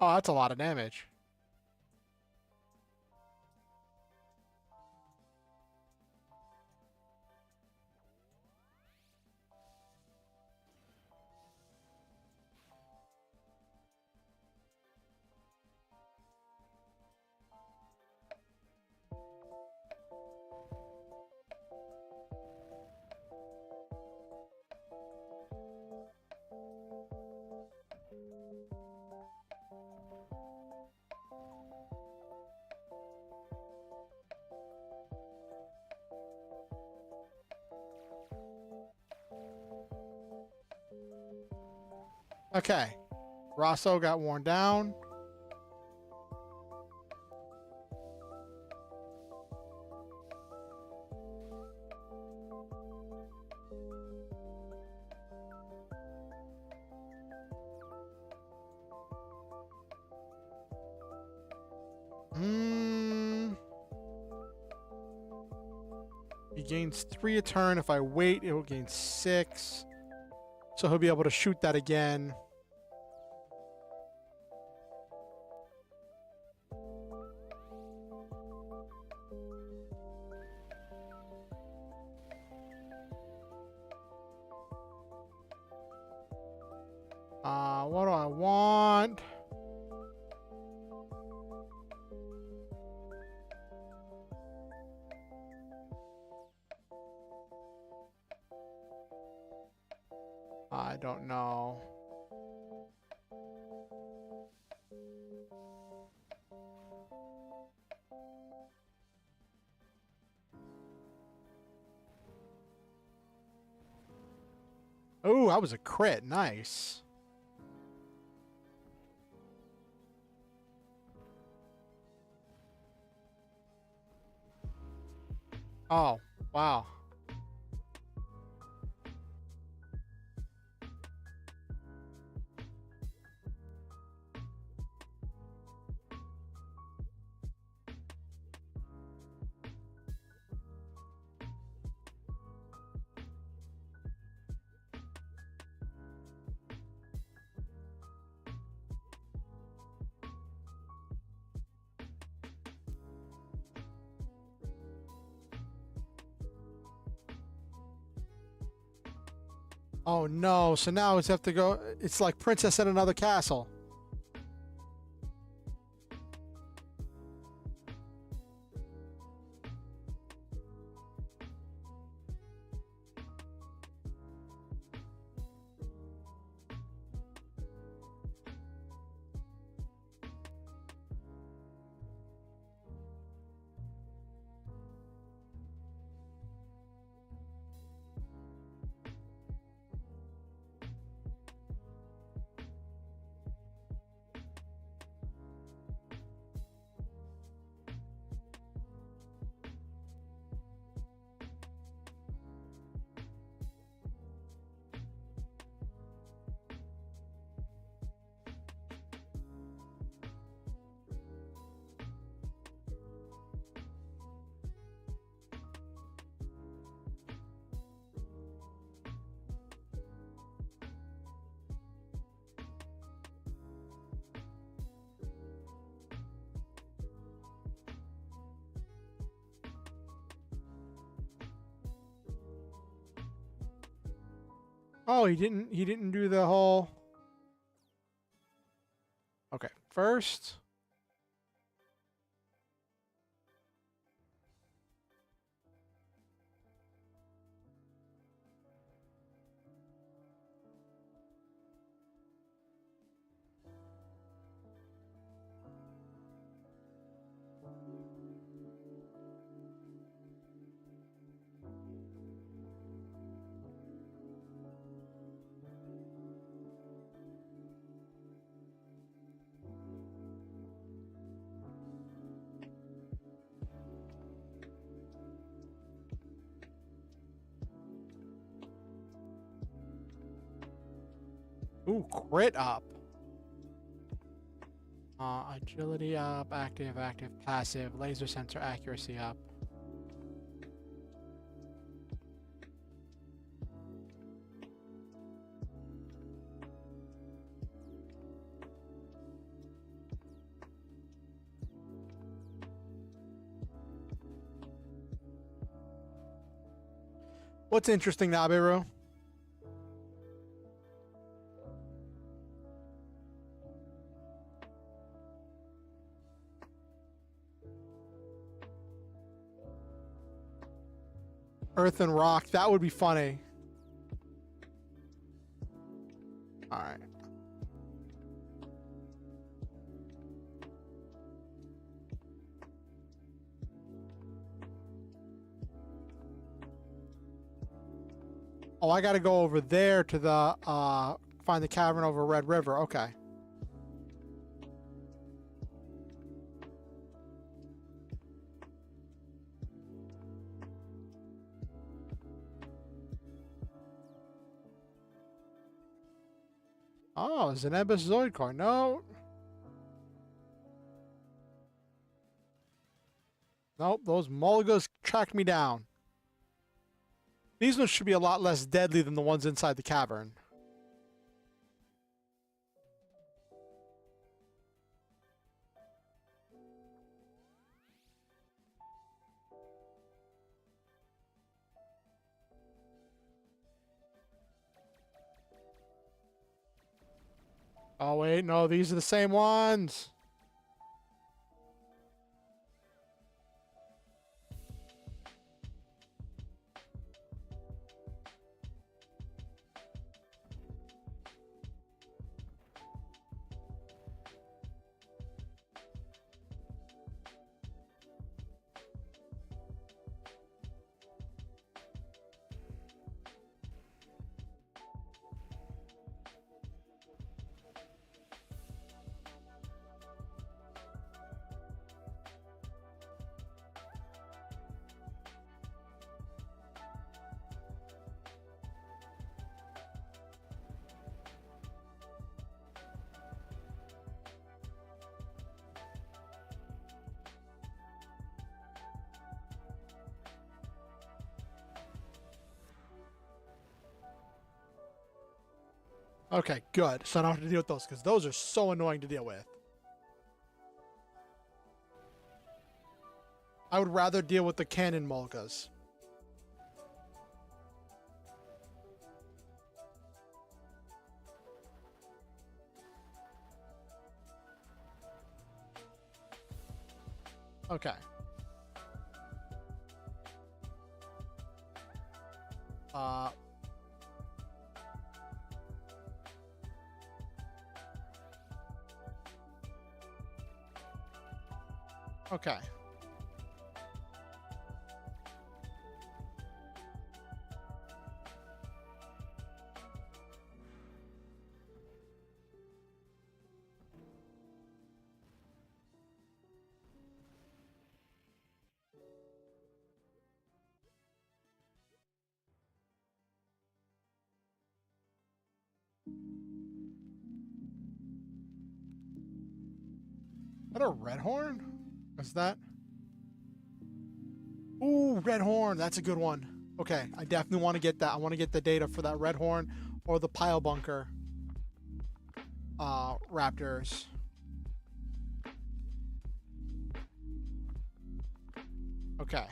Oh, that's a lot of damage. Okay. Rosso got worn down. He gains 3 a turn. If I wait, it will gain 6. So he'll be able to shoot that again. What do I want? I don't know. Oh, that was a crit. Nice. Oh, wow. Oh no, so now it's have to go. It's like Princess at Another Castle. Oh, he didn't do the whole. Okay, first. Ooh, crit up. Agility up, active, passive, laser sensor accuracy up. What's interesting, Nabiru? Earth and rock. That would be funny. All right. Oh, I got to go over there to the find the cavern over Red River. Okay. Oh, Zenebus Zoid core. No. Nope, those Mulgas tracked me down. These ones should be a lot less deadly than the ones inside the cavern. Oh, wait, no, these are the same ones. Okay, good. So I don't have to deal with those, because those are so annoying to deal with. I would rather deal with the cannon Mulgas. Okay. Okay. Is that a red horn? What's that? Ooh, red horn. That's a good one. Okay, I definitely want to get that. I want to get the data for that red horn or the pile bunker raptors. Okay.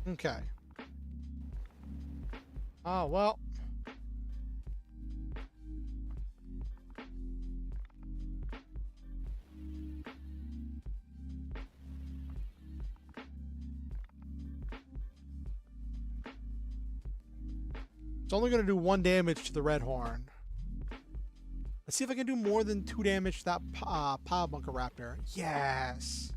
Okay. Oh, well. It's only going to do 1 damage to the red horn. Let's see if I can do more than 2 damage to that Pile Bunker Raptor. Yes.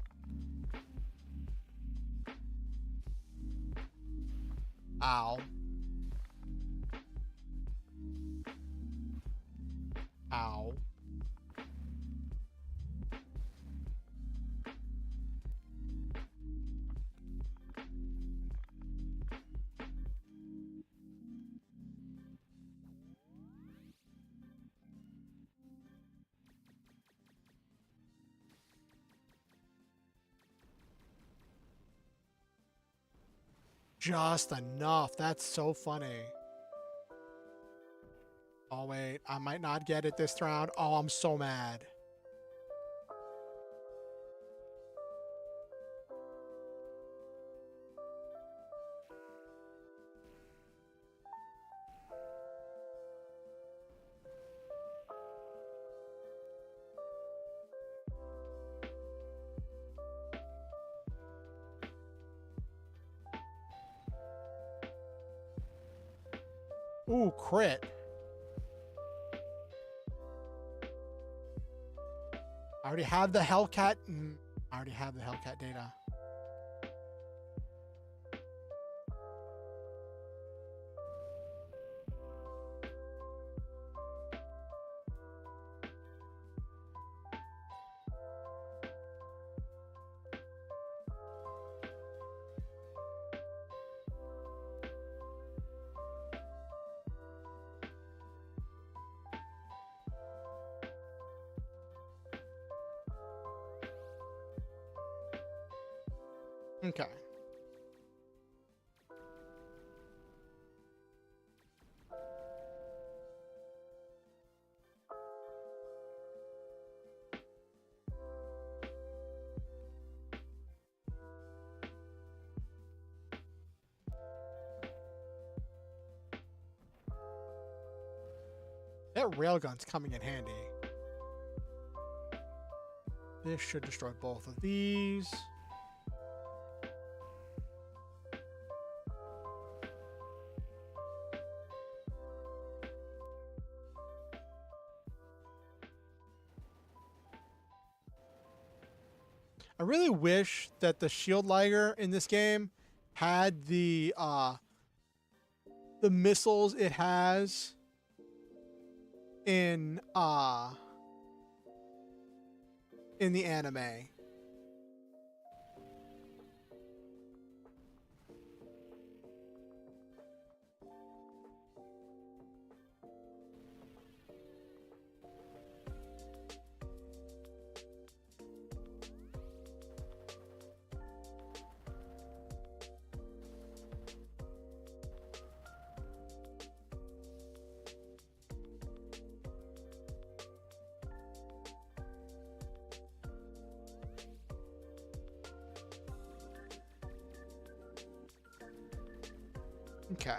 Ow. Ow. Just enough. That's so funny. Oh, wait. I might not get it this round. Oh, I'm so mad. Ooh, crit. I already have the Hellcat. I already have the Hellcat data. Okay. That railgun's coming in handy. This should destroy both of these. I really wish that the Shield Liger in this game had the missiles it has in the anime. Okay.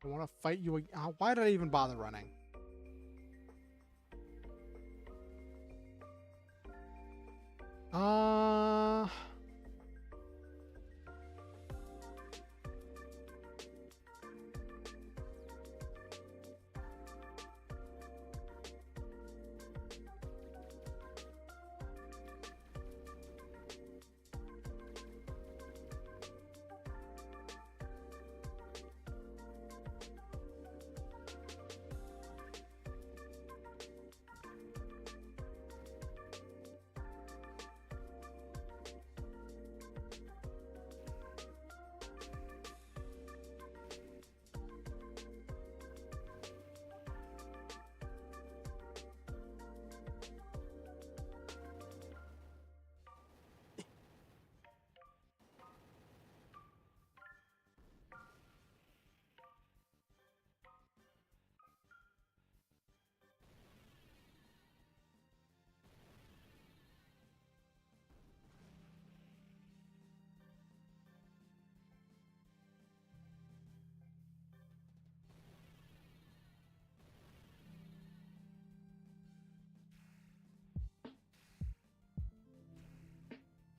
I want to fight you. Why did I even bother running?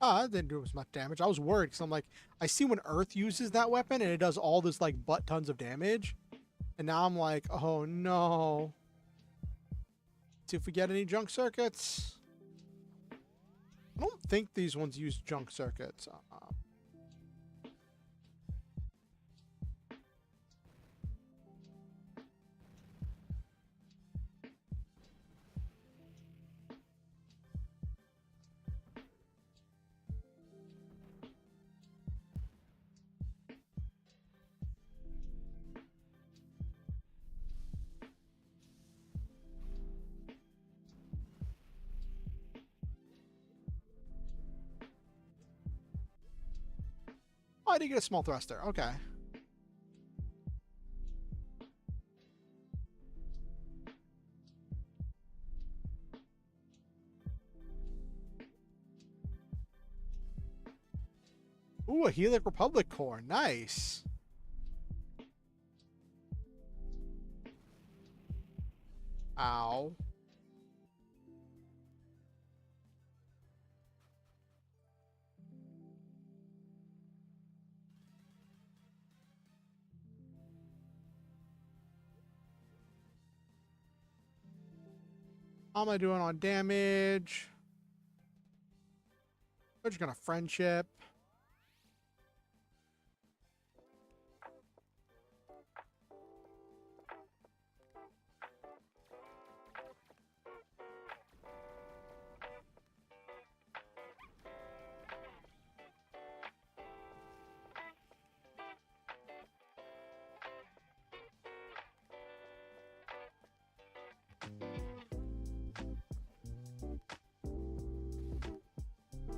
Ah, that didn't do as much damage. I was worried because I'm like, I see when Earth uses that weapon and it does all this like butt tons of damage. And now I'm like, oh no. See if we get any junk circuits. I don't think these ones use junk circuits. Oh, I did get a small thruster. Okay. Ooh, a Helic Republic core. Nice. Ow. How am I doing on damage? We're just gonna friendship.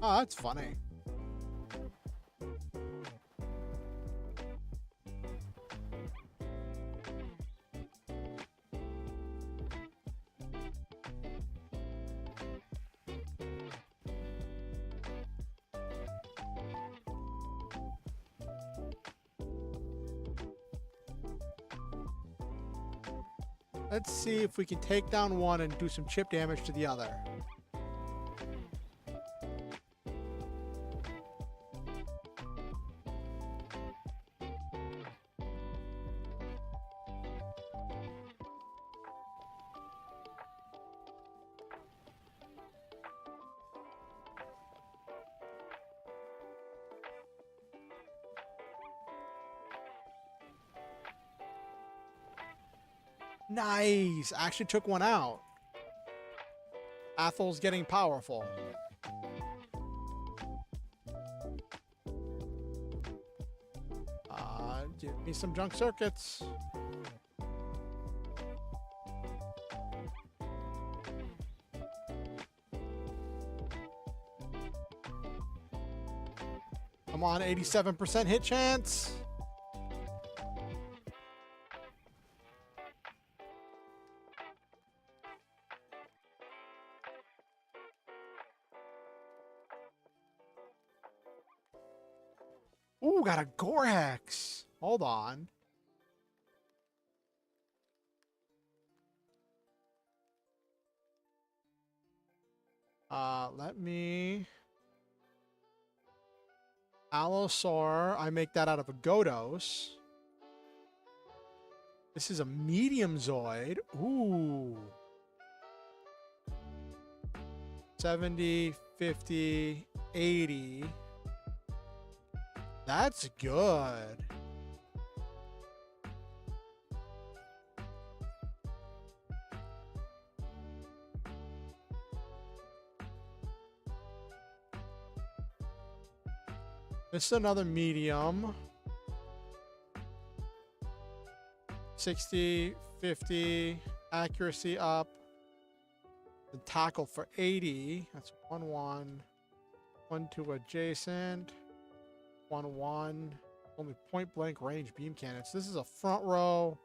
Oh, that's funny. Let's see if we can take down one and do some chip damage to the other. Nice! Actually took one out. Athel's getting powerful. Give me some junk circuits. I'm on 87% hit chance. Ooh, got a Gorhex. Hold on. Let me... Allosaur. I make that out of a Godos. This is a medium Zoid. Ooh. 70, 50, 80. That's good. This is another medium. 60, 50, accuracy up. The tackle for 80. That's 1, 1. 1, 2 adjacent. 1, 1. Only point blank range beam cannons. This is a front row.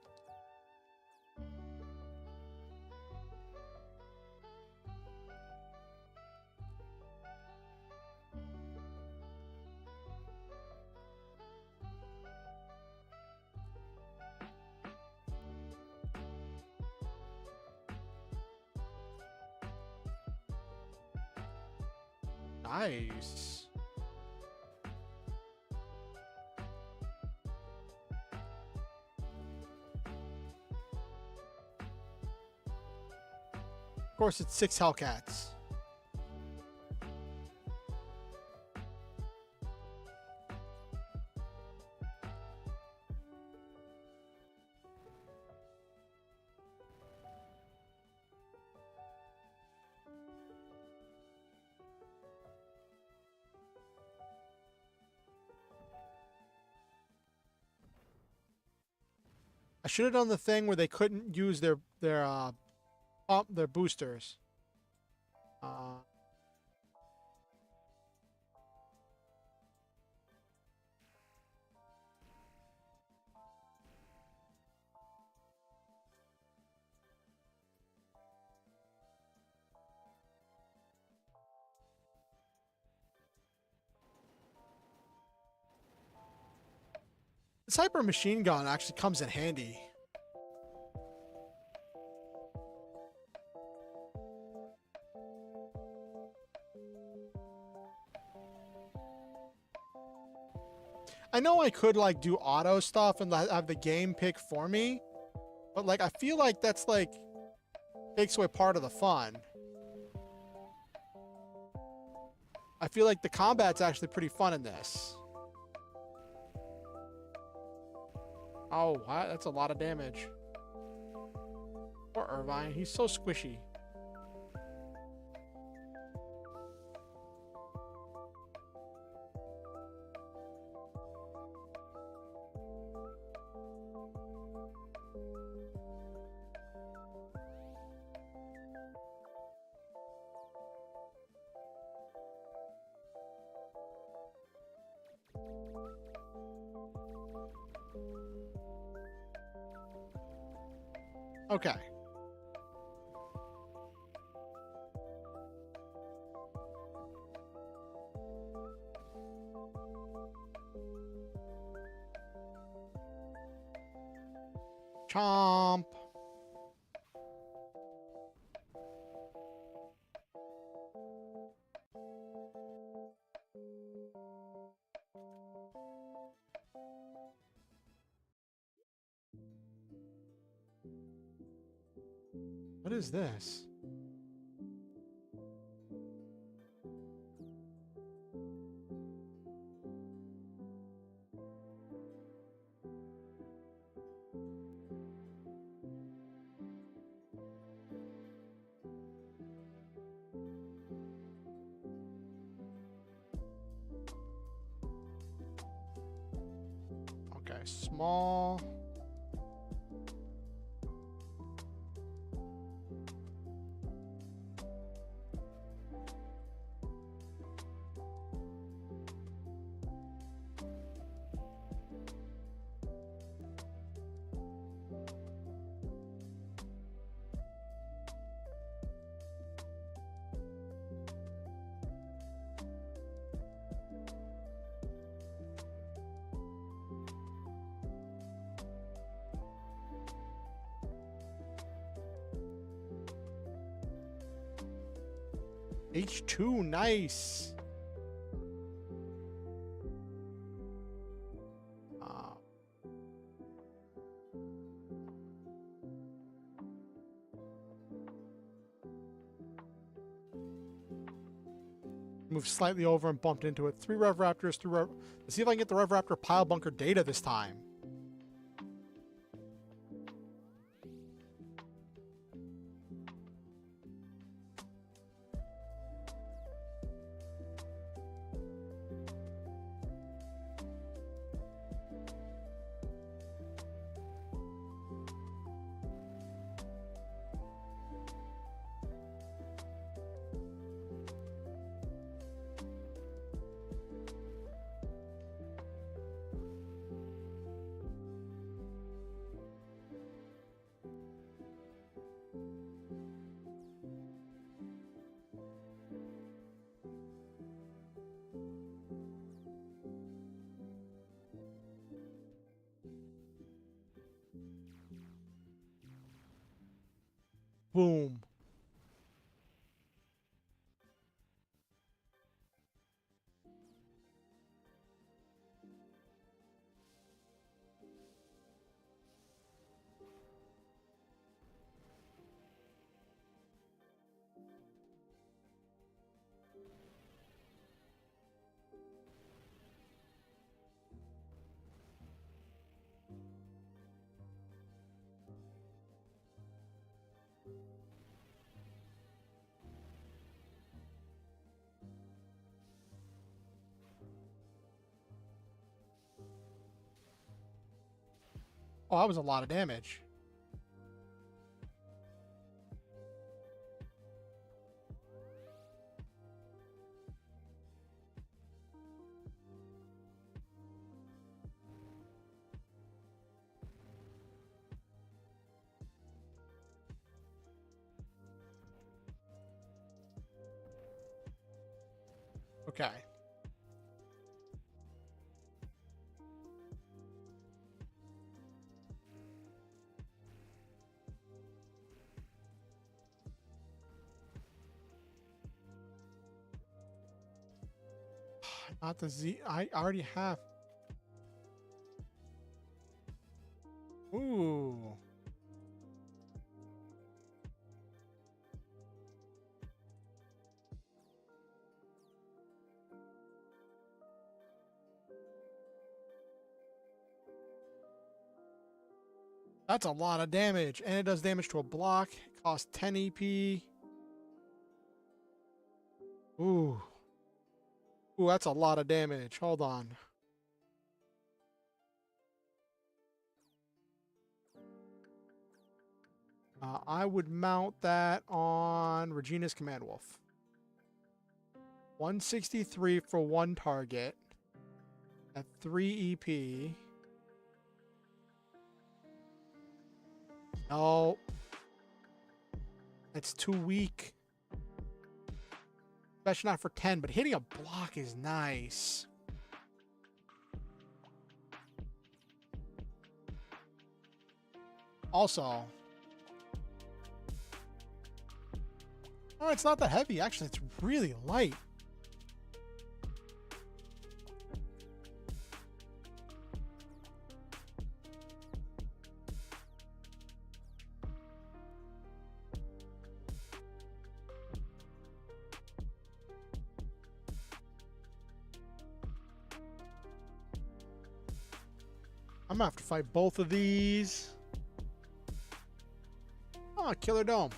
Nice. course, it's 6 Hellcats. I should have done the thing where they couldn't use their boosters. This hyper machine gun actually comes in handy. I know I could like do auto stuff and have the game pick for me, but like I feel like that's like takes away part of the fun. I feel like the combat's actually pretty fun in this. Oh, what? That's a lot of damage. Poor Irvine, he's so squishy. Okay. Chomp. What is this? Okay, small. H2, nice. Moved slightly over and bumped into it. 3 Rev Raptors, 3 Rev... Let's see if I can get the Rev Raptor pile bunker data this time. Boom. Oh, that was a lot of damage. Okay. Not the Z. I already have. Ooh. That's a lot of damage. And it does damage to a block. It costs 10 EP. Ooh. Ooh, that's a lot of damage. Hold on. I would mount that on Regina's Command Wolf. 163 for one target. At 3 EP. No. That's too weak. Especially not for 10, but hitting a block is nice. Also, oh, it's not that heavy. Actually, it's really light. I'm gonna have to fight both of these. Oh, Killer Dome.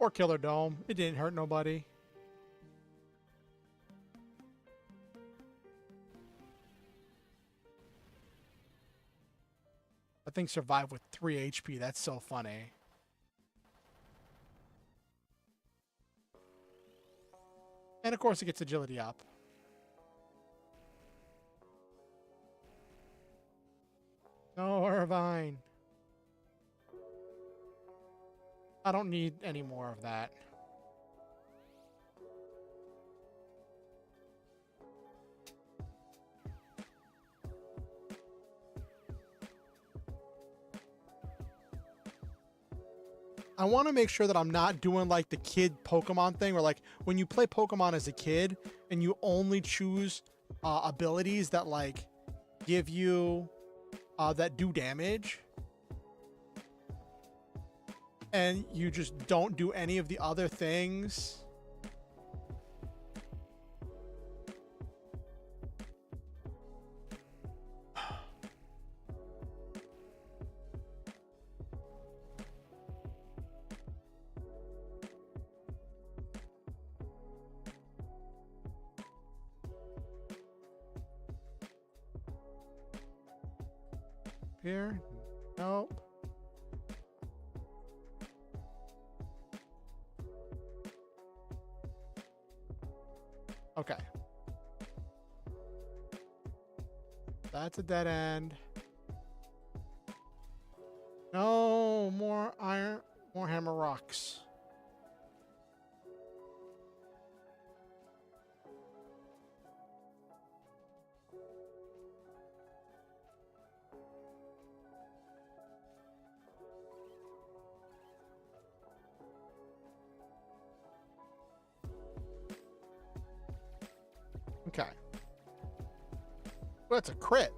Or Killer Dome. It didn't hurt nobody. I think survived with 3 HP. That's so funny. And of course it gets agility up. No, Irvine. I don't need any more of that. I want to make sure that I'm not doing like the kid Pokemon thing where like when you play Pokemon as a kid and you only choose abilities that like give you that do damage and you just don't do any of the other things. Here? Nope. Okay. That's a dead end. No more iron, more hammer rocks. Okay. Well, that's a crit.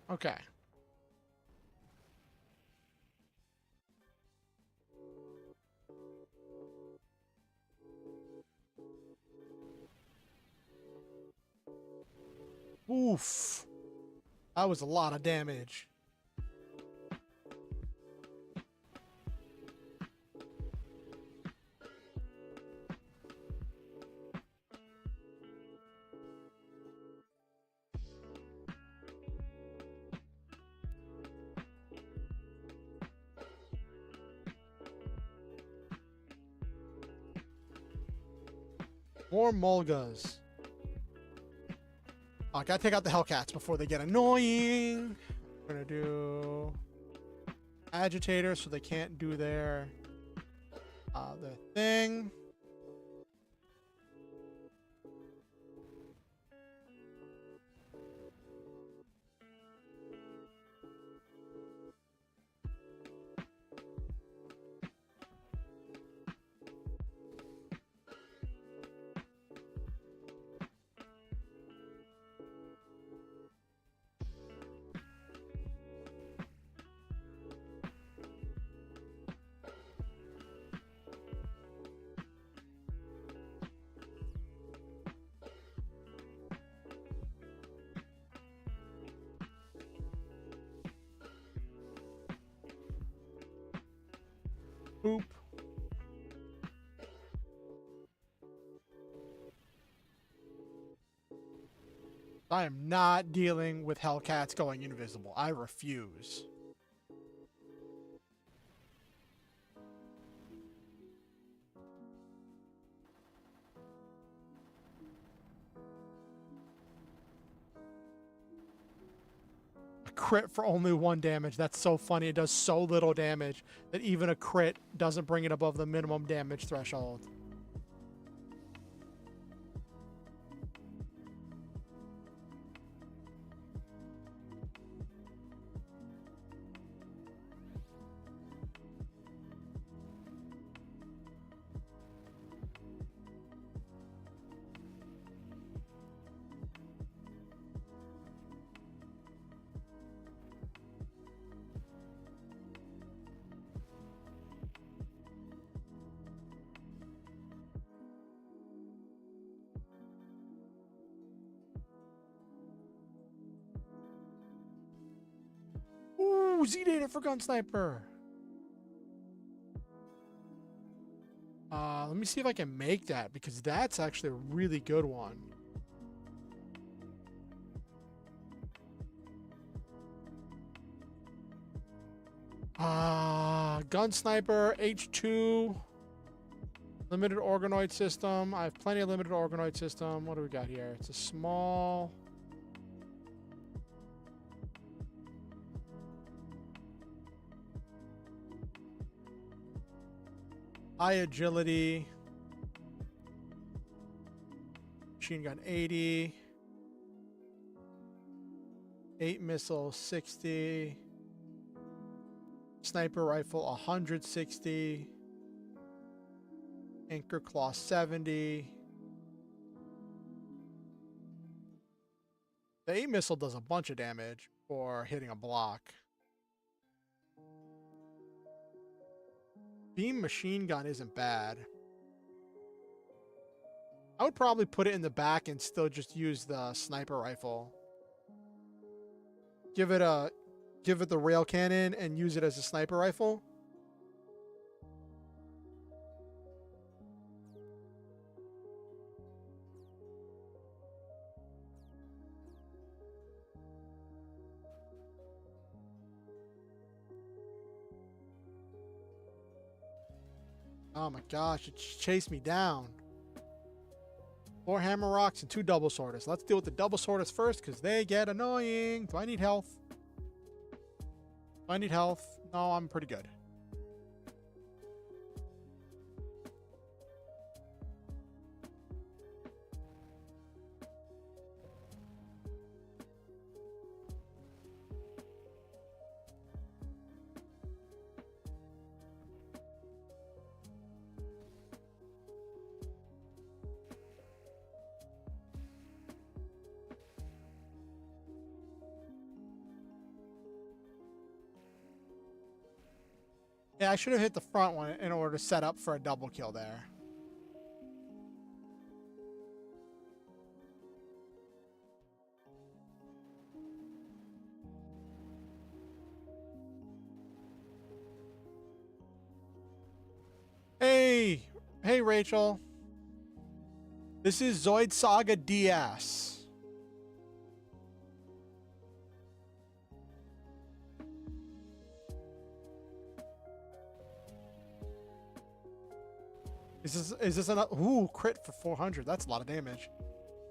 Okay. Oof. That was a lot of damage. More Mulgas. Oh, I gotta take out the Hellcats before they get annoying. We're gonna do agitators so they can't do their thing. Boop. I am not dealing with Hellcats going invisible. I refuse. A crit for only 1 damage. That's so funny. It does so little damage that even a crit doesn't bring it above the minimum damage threshold. Ooh, Z-Data for Gun Sniper. Let me see if I can make that, because that's actually a really good one. Gun Sniper, H2, limited organoid system. I have plenty of limited organoid system. What do we got here? It's a small... high agility. Machine gun 80. 8 missiles 60. Sniper rifle 160. Anchor claw 70. The A missile does a bunch of damage for hitting a block. Beam machine gun isn't bad. I would probably put it in the back and still just use the sniper rifle. Give it the rail cannon and use it as a sniper rifle. Oh my gosh, it chased me down. 4 hammer rocks and 2 double swords. Let's deal with the double swords first because they get annoying. Do I need health? Do I need health? No, I'm pretty good. Yeah, I should have hit the front one in order to set up for a double kill there. Hey Rachel. This is Zoid Saga DS. Is this another? Ooh, crit for 400. That's a lot of damage.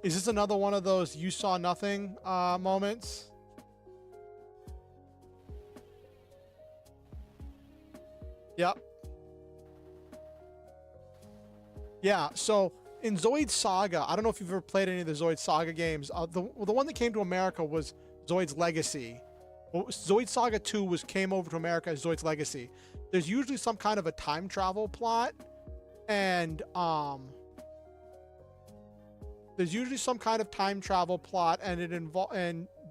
Is this another one of those you saw nothing moments? Yep. Yeah, so in Zoids Saga, I don't know if you've ever played any of the Zoids Saga games. The one that came to America was Zoids Legacy. Well, Zoids Saga 2 came over to America as Zoids Legacy. There's usually some kind of a time travel plot. And there's usually some kind of time travel plot and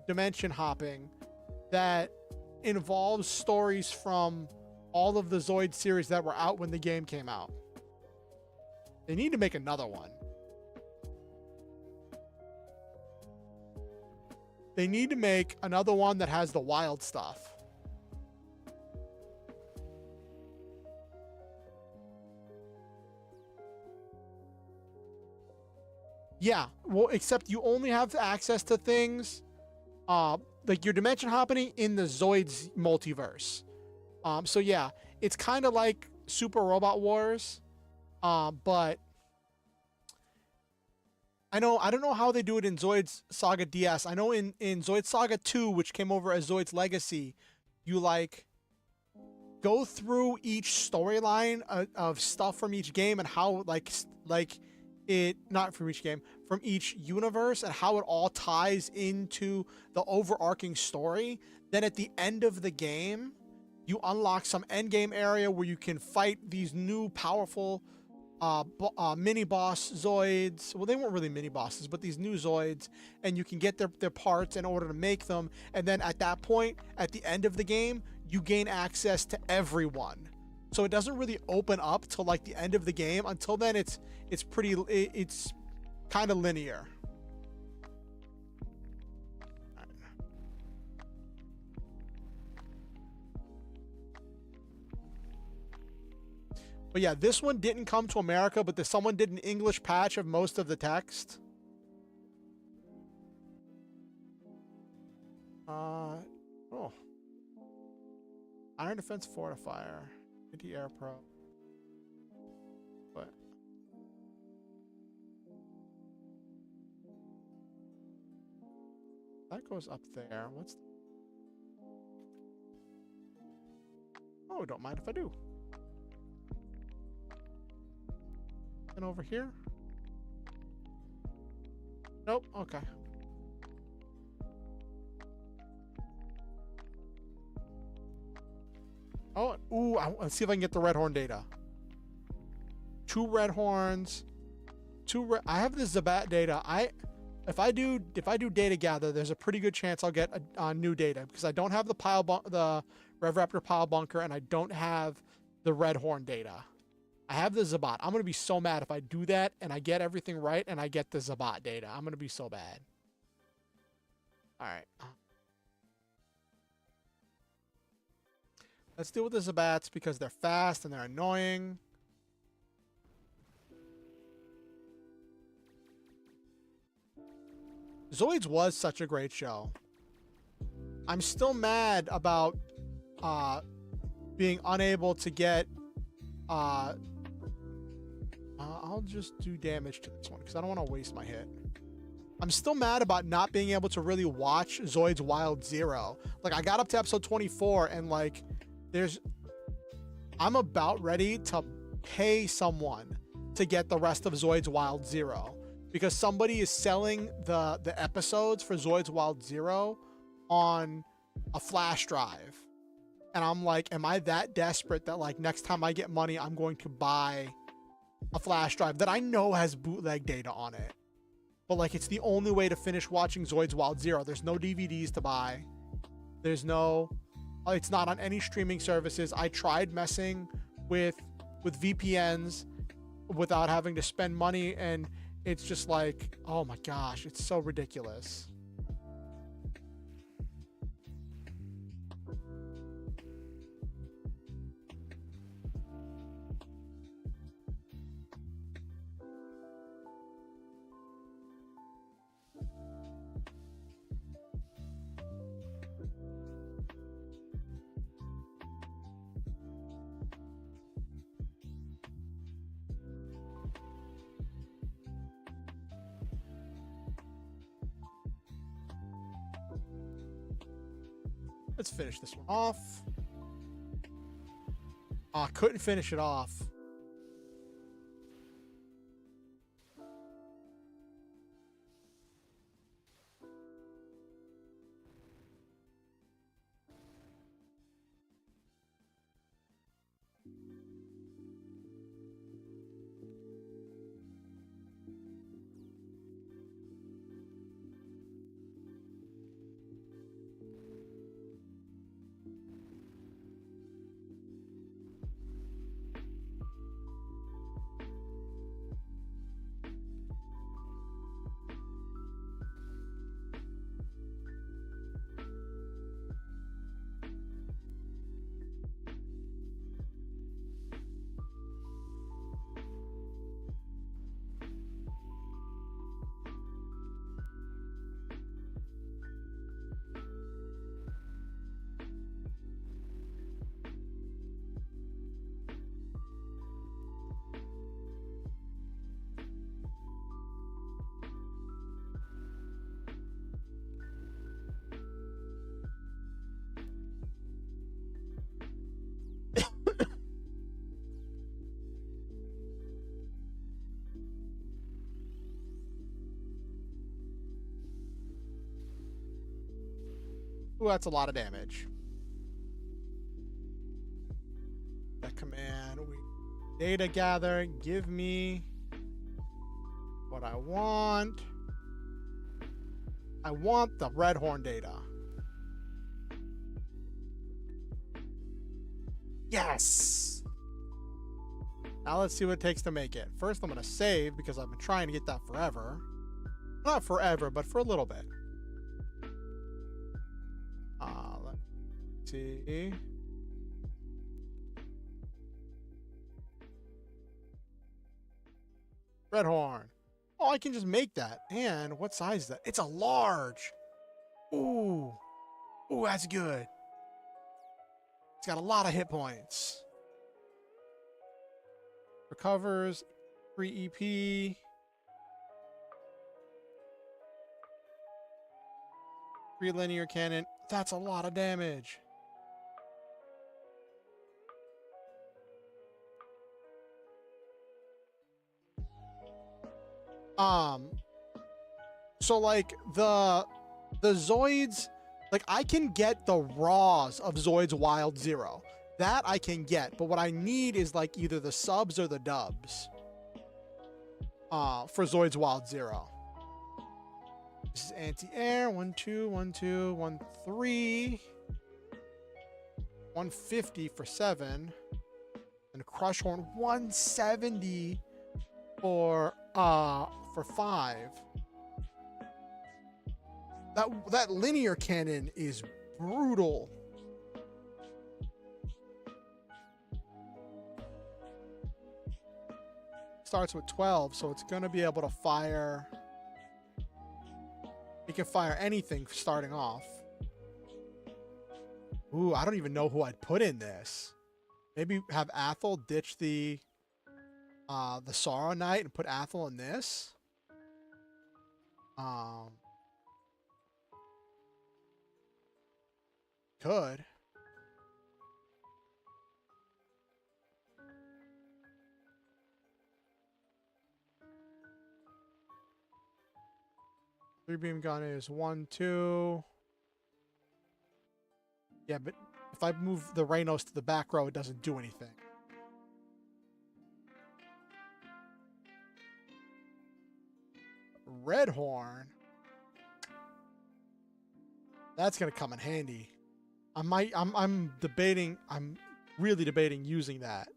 dimension hopping that involves stories from all of the Zoid series that were out when the game came out. They need to make another one. They need to make another one that has the wild stuff. Yeah, well, except you only have access to things like your dimension hopping in the Zoids multiverse. So yeah, it's kind of like Super Robot Wars, but I don't know how they do it in Zoids Saga DS. I know in Zoids Saga 2, which came over as Zoids Legacy, you like go through each storyline of stuff from each game and how like it, not from each game, from each universe, and how it all ties into the overarching story. Then at the end of the game, you unlock some end game area where you can fight these new powerful mini boss Zoids. Well, they weren't really mini bosses, but these new Zoids, and you can get their parts in order to make them. And then at that point, at the end of the game, you gain access to everyone. So it doesn't really open up till like the end of the game. Until then, it's kind of linear. But yeah, this one didn't come to America, but someone did an English patch of most of the text. Oh. Iron Defense Fortifier. Anti-Air Pro. What? That goes up there. What's... Oh, don't mind if I do. And over here? Nope, okay. Oh, ooh, let's see if I can get the red horn data. 2 red horns. I have the Zabat data. if I do data gather, there's a pretty good chance I'll get new data because I don't have the Rev Raptor pile bunker and I don't have the Red Horn data. I have the Zabat. I'm gonna be so mad if I do that and I get everything right and I get the Zabat data. I'm gonna be so bad. All right. Let's deal with the Zabats because they're fast and they're annoying. Zoids was such a great show. I'm still mad about being unable to get I'll just do damage to this one because I don't want to waste my hit. I'm still mad about not being able to really watch Zoids Wild Zero. Like I got up to episode 24 and like I'm about ready to pay someone to get the rest of Zoids Wild Zero because somebody is selling the episodes for Zoids Wild Zero on a flash drive. And I'm like, am I that desperate that like next time I get money, I'm going to buy a flash drive that I know has bootleg data on it? But like, it's the only way to finish watching Zoids Wild Zero. There's no DVDs to buy. There's no, it's not on any streaming services. I tried messing with VPNs without having to spend money. And it's just like, oh my gosh, it's so ridiculous. Let's finish this one off. I couldn't finish it off. Ooh, that's a lot of damage. That command, data gather, give me what I want. I want the Red Horn data. Yes! Now let's see what it takes to make it. First, I'm going to save because I've been trying to get that forever. Not forever, but for a little bit. Let's see. Red Horn. Oh, I can just make that. And what size is that? It's a large. Ooh. Ooh, that's good. It's got a lot of hit points. Recovers. Free EP. Free linear cannon. That's a lot of damage. So like the Zoids, like I can get the raws of Zoids Wild Zero. That I can get, but what I need is like either the subs or the dubs. For Zoids Wild Zero. This is anti-air. 1, 2, 1, 2, 1, 3. 150 for 7. And a crush horn. 170 for 5. That linear cannon is brutal. Starts with 12, so it's gonna be able to fire. It can fire anything starting off. Ooh, I don't even know who I'd put in this. Maybe have Athel ditch the Sorrow Knight and put Athel in this. Could. Three beam gun is 1, 2. Yeah, but if I move the Reynos to the back row, it doesn't do anything. Red Horn. That's gonna come in handy. I'm debating. I'm really debating using that.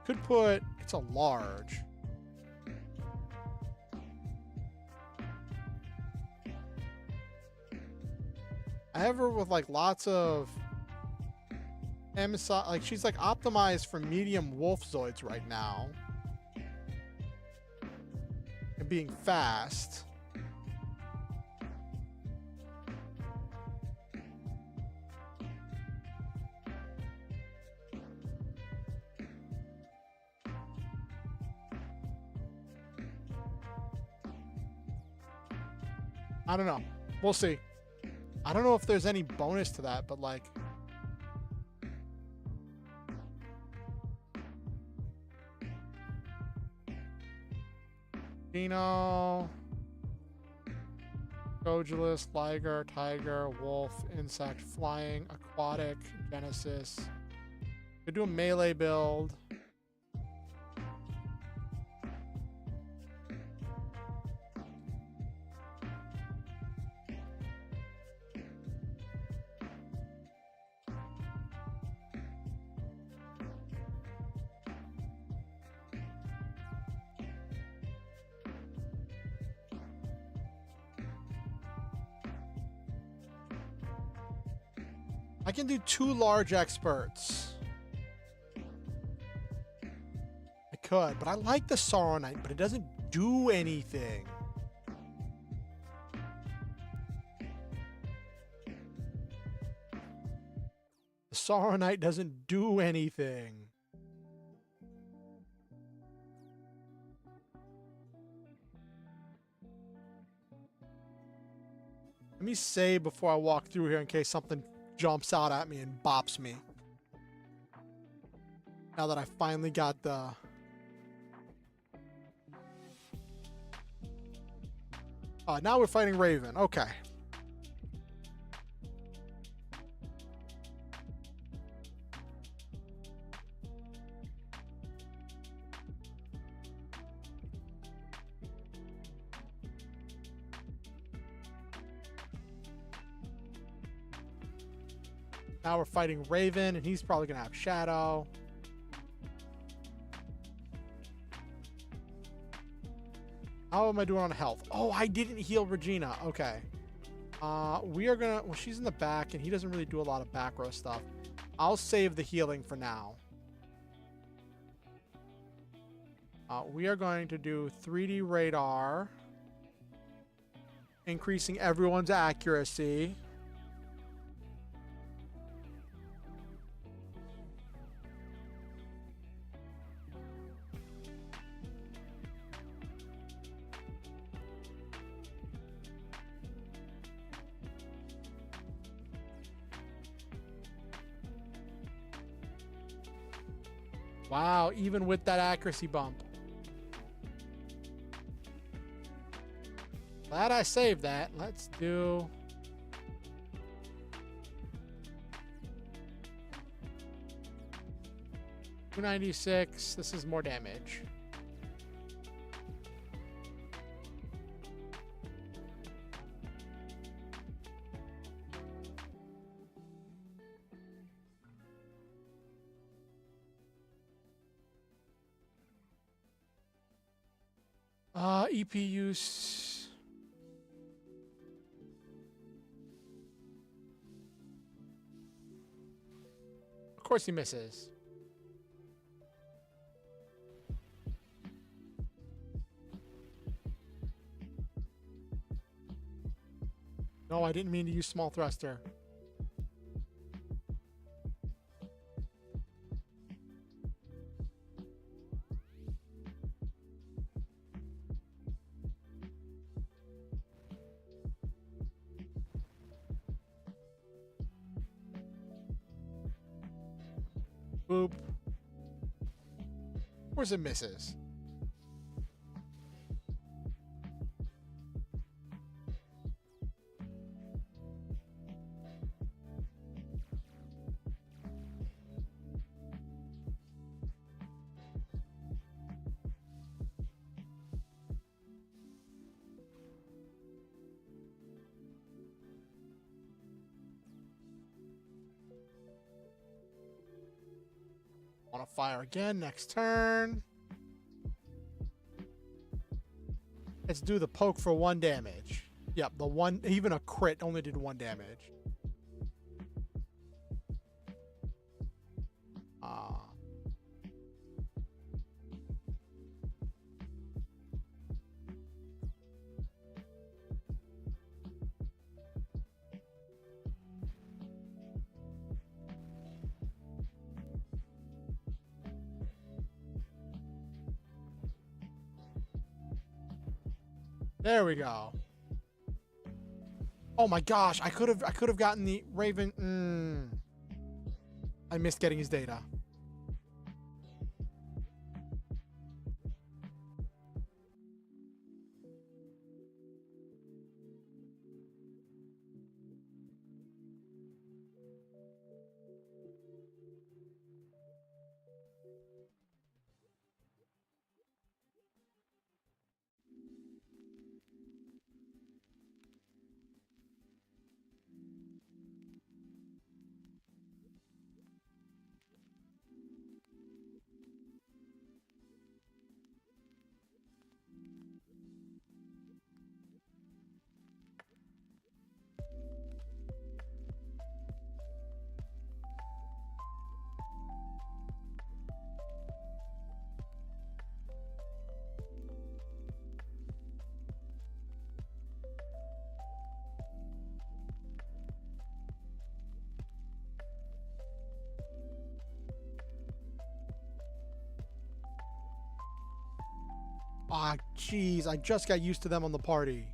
Could put. It's a large. I have her with like lots of MSI, like she's like optimized for medium wolf Zoids right now. And being fast. I don't know. We'll see. I don't know if there's any bonus to that, but like... Dino... Gogulus, Liger, Tiger, Wolf, Insect, Flying, Aquatic, Genesis. Could do a melee build. I can do 2 large experts. I could, but I like the Sorrow Knight, but it doesn't do anything. The Sorrow Knight doesn't do anything. Let me save before I walk through here in case something jumps out at me and bops me. Now that I finally got the... now we're fighting Raven. Okay. Now we're fighting Raven, and he's probably going to have Shadow. How am I doing on health? Oh, I didn't heal Regina. Okay. We are going to... Well, she's in the back, and he doesn't really do a lot of back row stuff. I'll save the healing for now. We are going to do 3D radar. Increasing everyone's accuracy. Wow, even with that accuracy bump. Glad I saved that. Let's do... $296. This is more damage. EP use. Of course he misses. No, I didn't mean to use small thruster. Boop. Where's it misses? Want to fire again next turn. Let's do the poke for 1 damage. Yep, the one, even a crit only did 1 damage. There we go. Oh my gosh, I could have gotten the Raven. I missed getting his data. Ah, jeez, I just got used to them on the party.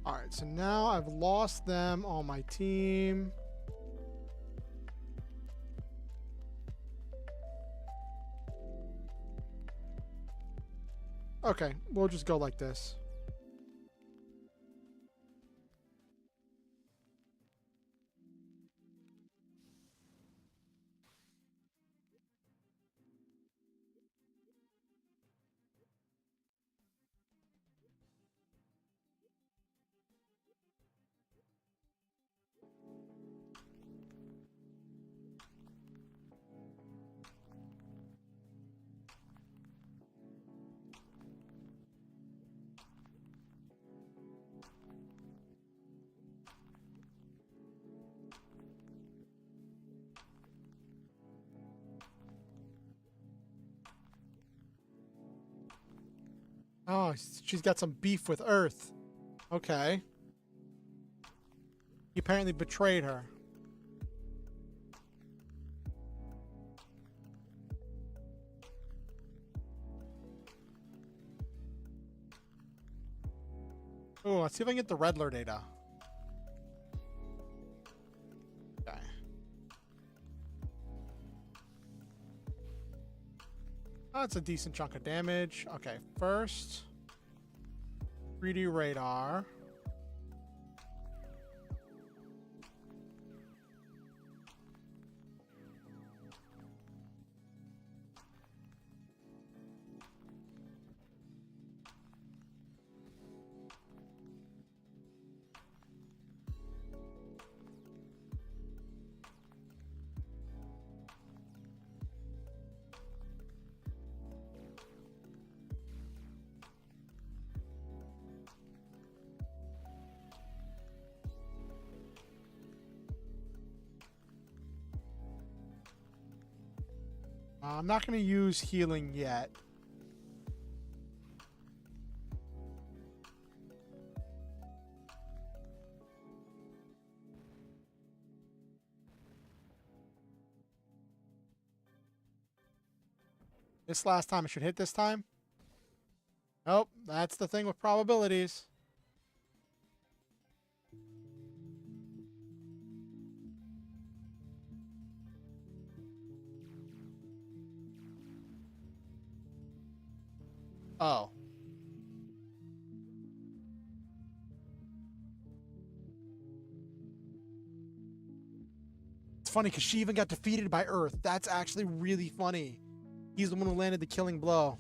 All right, so now I've lost them on my team. Okay, we'll just go like this. Oh, she's got some beef with Earth. Okay. He apparently betrayed her. Oh, let's see if I can get the Redler data. Okay. Oh, that's a decent chunk of damage. Okay, first 3D radar. I'm not going to use healing yet. This last time, I should hit this time. Nope, that's the thing with probabilities. Oh. It's funny because she even got defeated by Earth. That's actually really funny. He's the one who landed the killing blow.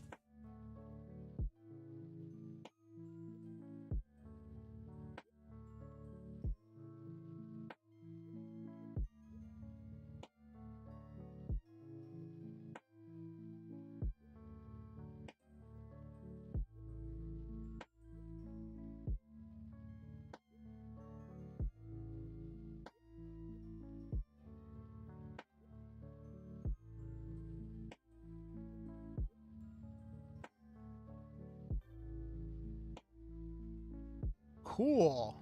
Cool.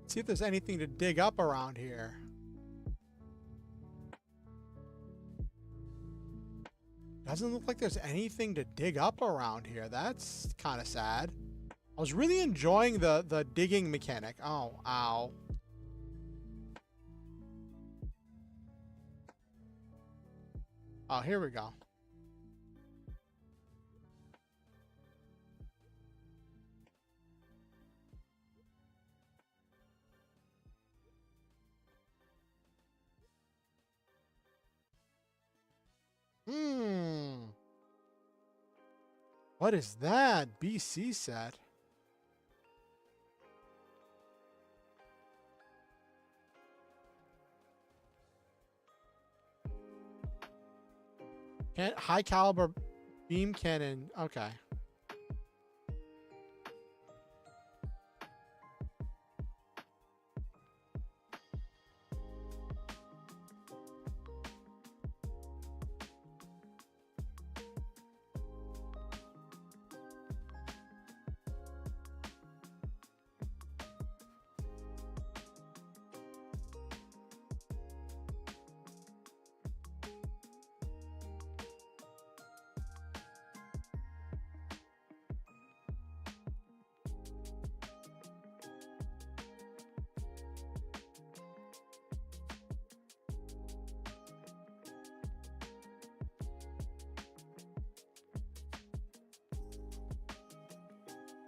See if there's anything to dig up around here. Doesn't look like there's anything to dig up around here. That's kind of sad. I was really enjoying the digging mechanic. Oh, ow. Oh, here we go. What is that? BC set. High caliber beam cannon. Okay.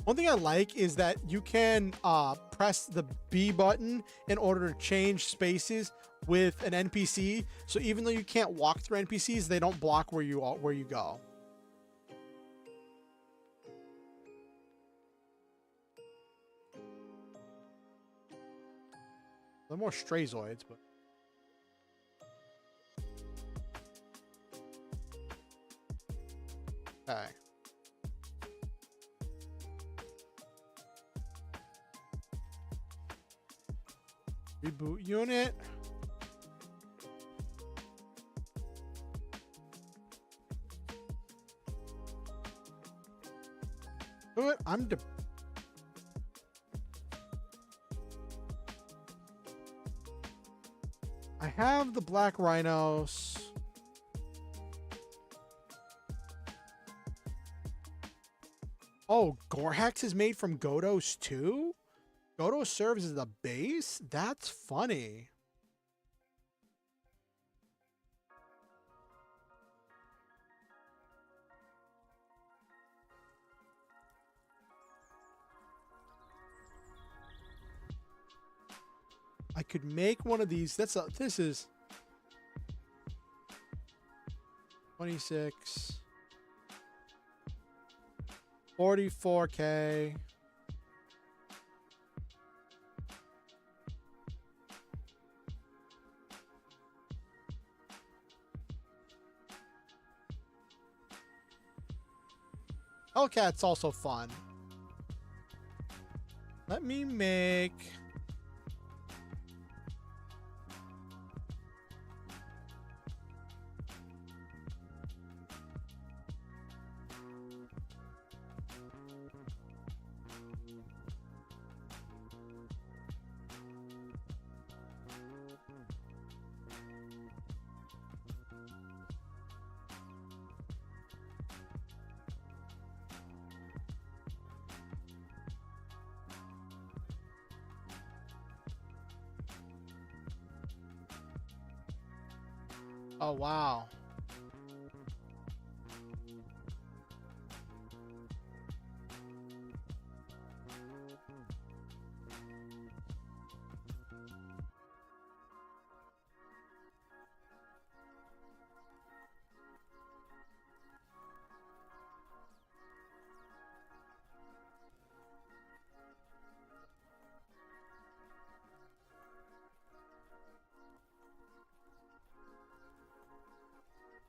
One thing I like is that you can press the B button in order to change spaces with an NPC. So even though you can't walk through NPCs, they don't block where you go. They're more stray Zoids, but Okay. Reboot unit. Do it. I have the black rhinos. Oh, Gorhex is made from Godos too? Godos serves as the base? That's funny. I could make one of these. This is 26, 44K. Hellcat's also fun. Let me make... Oh, wow.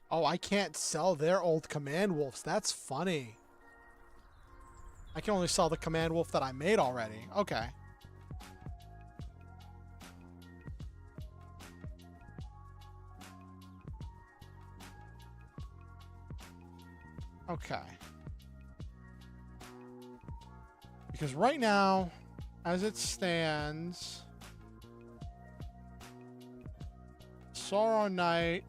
Oh, I can't sell their old command wolves. That's funny. I can only sell the command wolf that I made already. Okay. Okay. Because right now, as it stands, Sauron Knight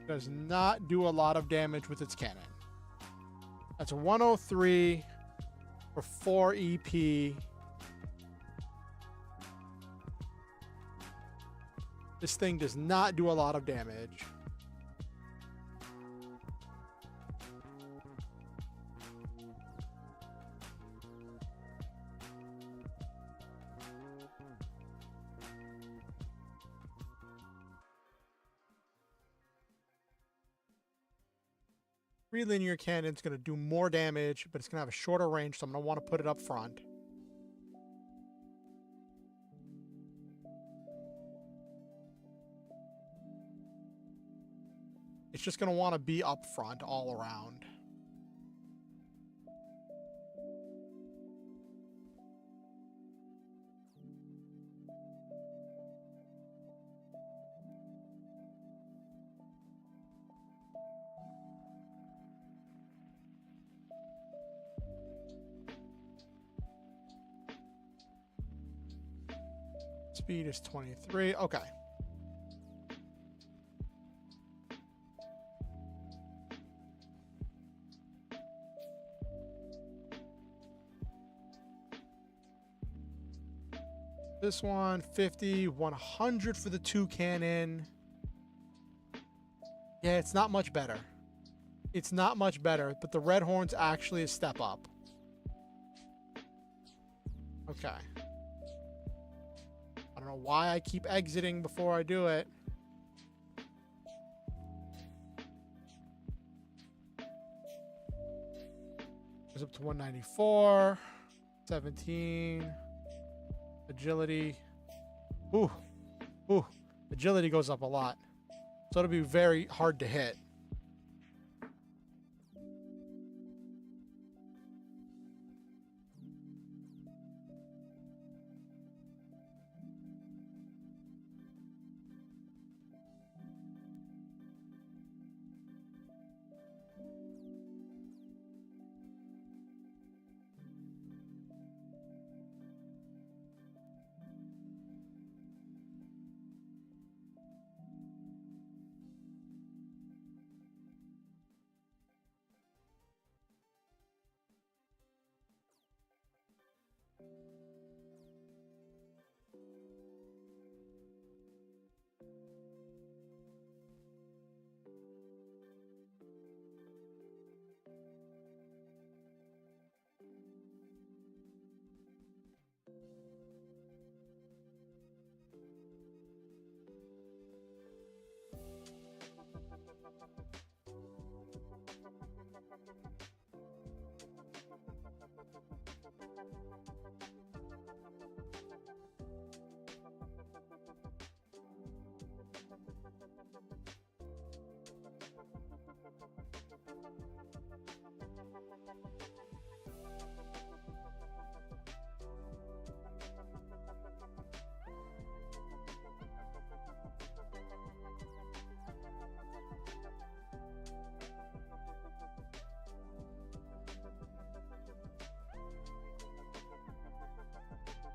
does not do a lot of damage with its cannon. That's 103 for 4 EP. This thing does not do a lot of damage. Linear cannon's going to do more damage, but it's going to have a shorter range, so I'm going to want to put it up front. It's just going to want to be up front all around. Speed is 23. Okay. This one, 50, 100 for the 2 cannon. Yeah, it's not much better. It's not much better, but the red horn's actually a step up. Okay. I don't know why I keep exiting before I do it. Goes up to 194, 17, agility. Ooh, agility goes up a lot. So it'll be very hard to hit.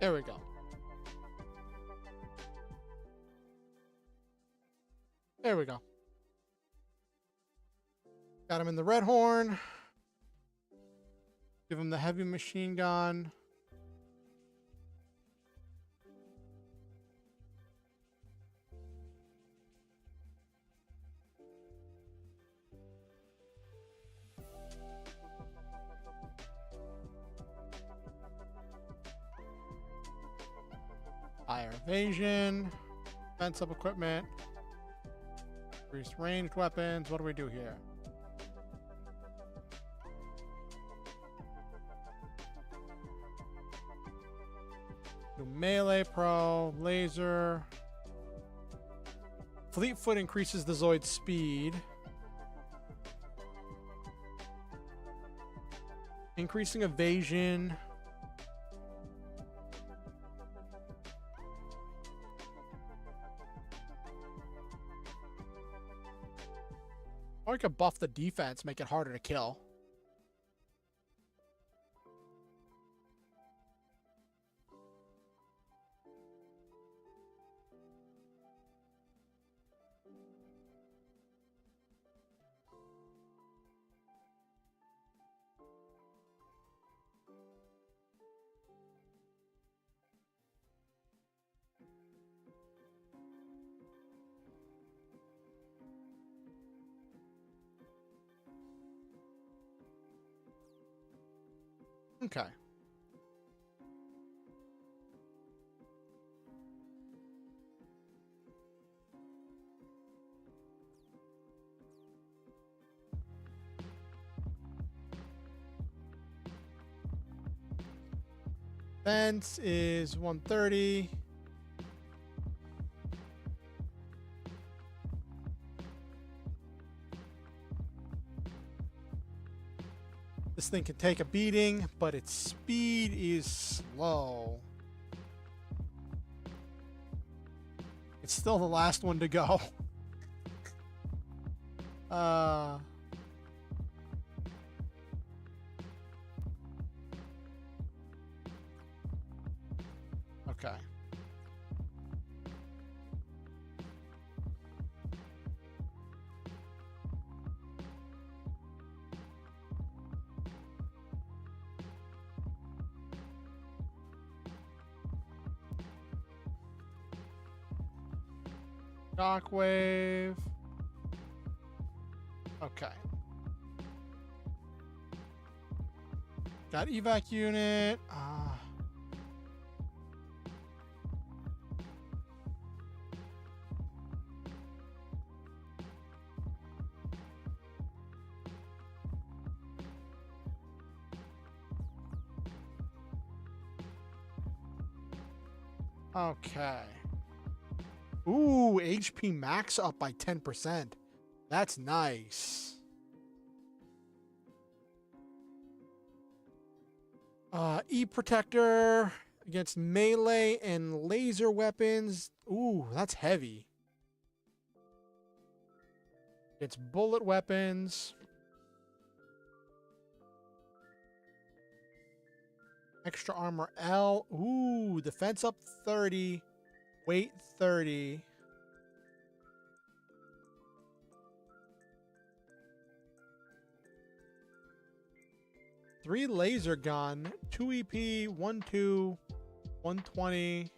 There we go. There we go. Got him in the red horn. Give him the heavy machine gun. Fire evasion. Defensive equipment. Increase ranged weapons. What do we do here? Do melee pro, laser. Fleet foot increases the Zoid's speed. Increasing evasion. Or I could buff the defense, make it harder to kill. Okay. Fence is 130. This thing can take a beating, but its speed is slow. It's still the last one to go. Okay. Shockwave. Okay. Got evac unit. Okay. Ooh, HP max up by 10%. That's nice. E protector against melee and laser weapons. Ooh, that's heavy. It's bullet weapons. Extra armor L. Ooh, defense up 30. Weight 30. Three laser gun, 2 EP, 1 2, 120.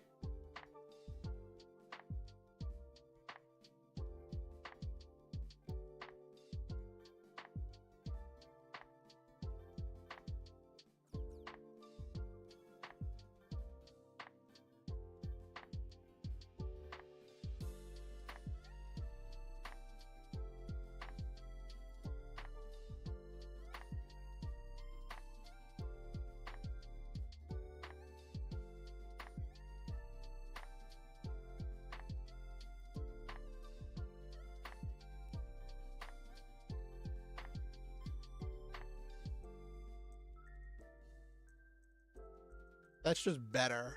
That's just better.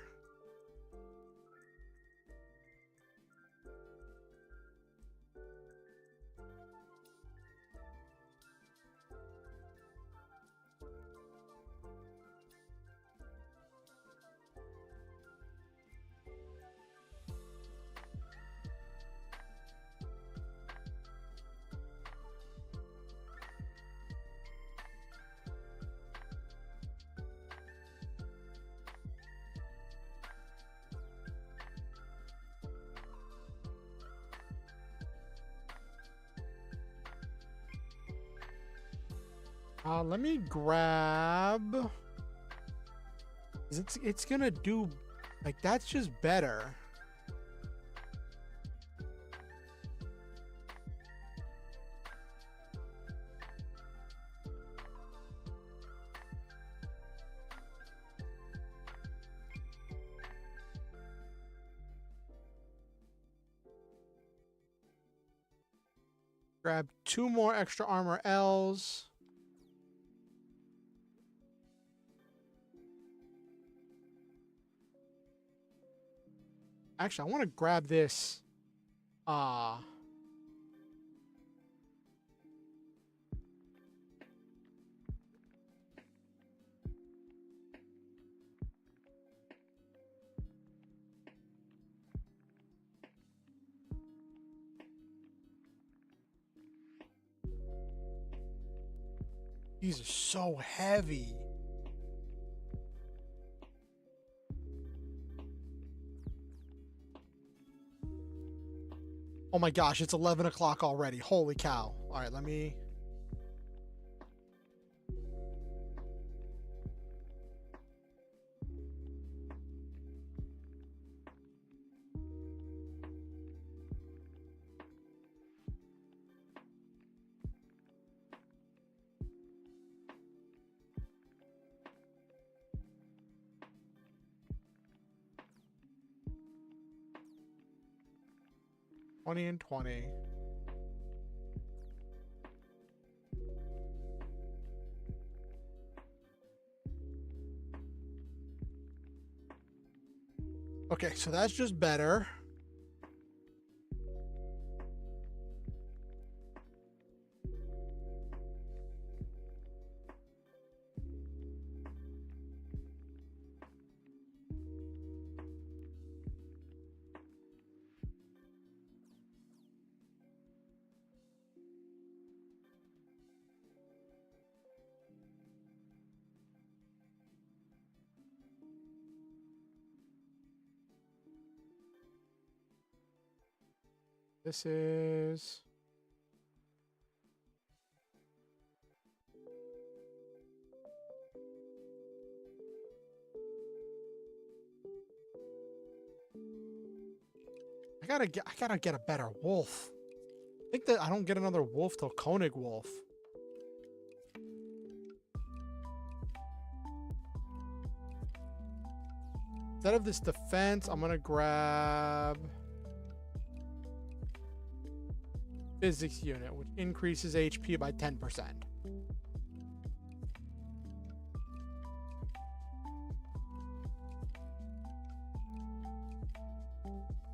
Let me grab. It's gonna do, like, that's just better. Grab 2 more extra armor L's. Actually, I want to grab this. These are so heavy. Oh my gosh, it's 11 o'clock already. Holy cow. All right, let me... $20 and $20. Okay, so that's just better. This is... I gotta get a better wolf. I think that I don't get another wolf till Koenig wolf. Instead of this defense, I'm gonna grab physics unit, which increases HP by 10%.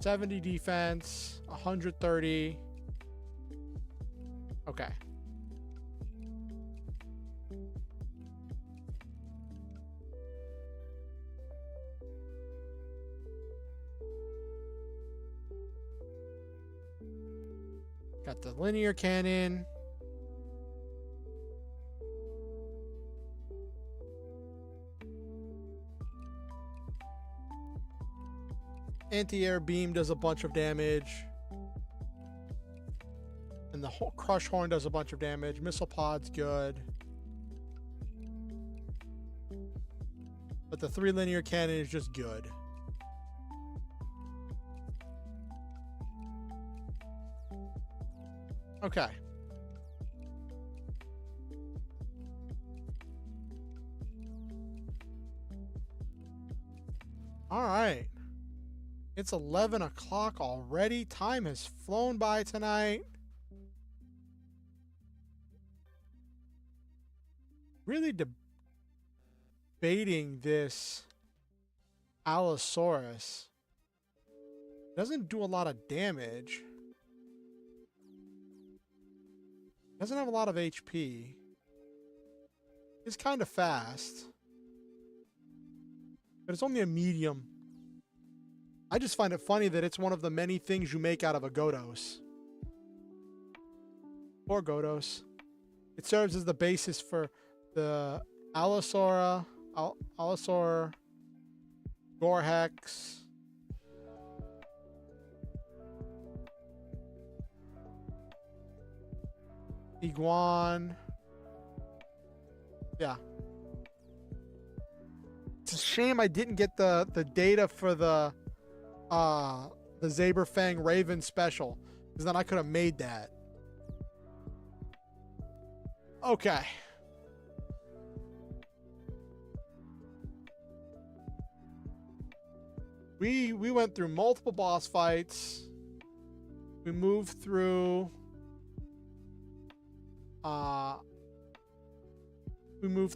$70 defense, 130. Okay. Got the linear cannon. Anti-air beam does a bunch of damage. And the crush horn does a bunch of damage. Missile pod's good. But the 3 linear cannon is just good. Okay. All right. It's 11 o'clock already. Time has flown by tonight. Really debating this Allosaurus. Doesn't do a lot of damage. Doesn't have a lot of HP. It's kind of fast. But it's only a medium. I just find it funny that it's one of the many things you make out of a Godos. Or Godos. It serves as the basis for the Allosaur, Gorhex, Iguan, Yeah. It's a shame I didn't get the data for the Saberfang Raven special, because then I could have made that. Okay. We went through multiple boss fights. We moved through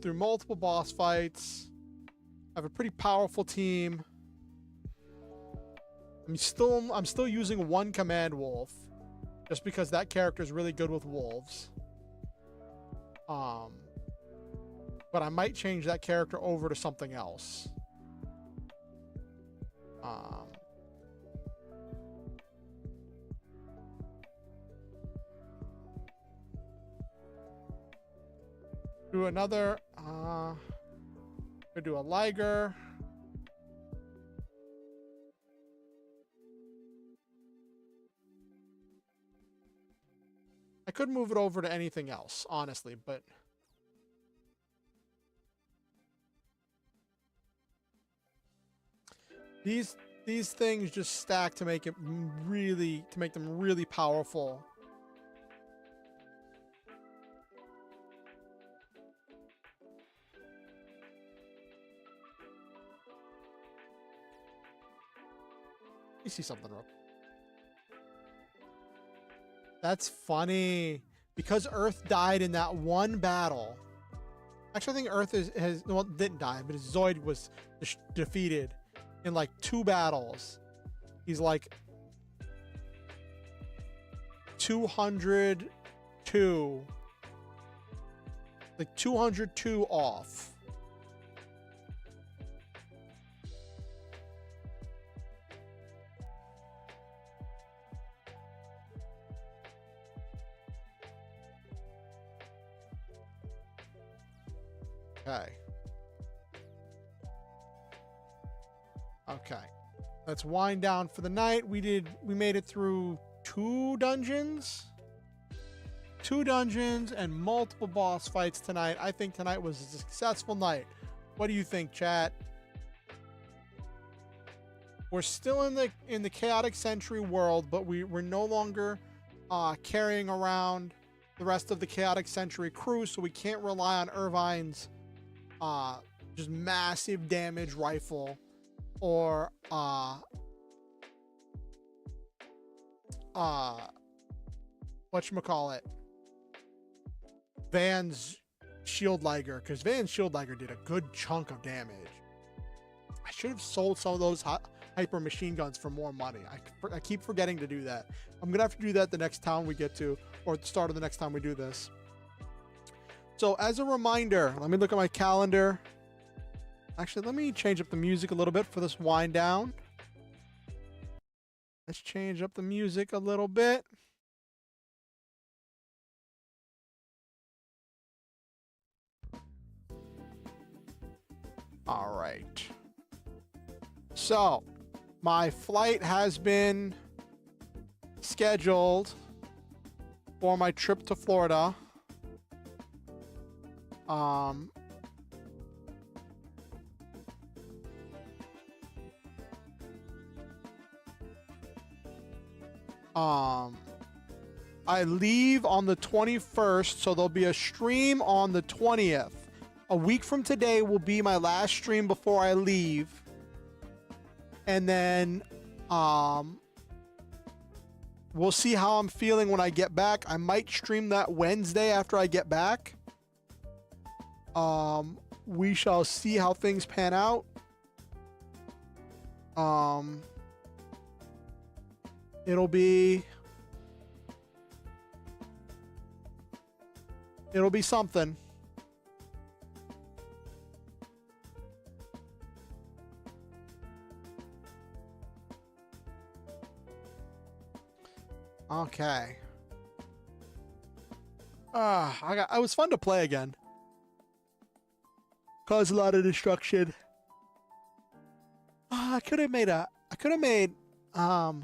multiple boss fights. I have a pretty powerful team. I'm still using one command wolf, just because that character is really good with wolves. But I might change that character over to something else. Do another. We'll do a Liger. I could move it over to anything else, honestly, but these things just stack to make them really powerful. Let me see something real quick. That's funny. Because Earth died in that one battle. Actually, I think Earth didn't die, but his Zoid was defeated in like 2 battles. He's like 202. Like 202 off. Okay. Okay. Let's wind down for the night. We made it through 2 dungeons. 2 dungeons and multiple boss fights tonight. I think tonight was a successful night. What do you think, chat? We're still in the chaotic century world, but we're no longer carrying around the rest of the chaotic century crew, so we can't rely on Irvine's just massive damage rifle or whatchamacallit, Van's shield liger, because Van's shield liger did a good chunk of damage. I should have sold some of those hyper machine guns for more money. I keep forgetting to do that. I'm gonna have to do that the next town we get to, or at the start of the next time we do this. So as a reminder, let me look at my calendar. Actually, let me change up the music a little bit for this wind down. Let's change up the music a little bit. All right. So, my flight has been scheduled for my trip to Florida. I leave on the 21st, so there'll be a stream on the 20th. A week from today will be my last stream before I leave. And then, we'll see how I'm feeling when I get back. I might stream that Wednesday after I get back. We shall see how things pan out. It'll be something. Okay. It was fun to play again. Caused a lot of destruction. I could have made, now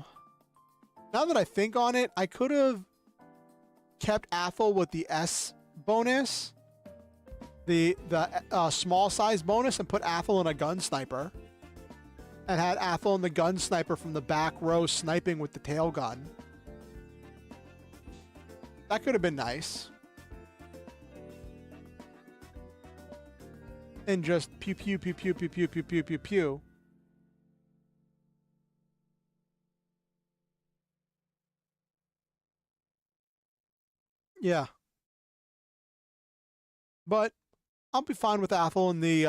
that I think on it, I could have kept Athel with the S bonus the small size bonus and put Athel in a gun sniper, and had Athel in the gun sniper from the back row sniping with the tail gun. That could have been nice. And just pew pew pew pew pew pew pew pew pew pew. Yeah. But I'll be fine with Athel in the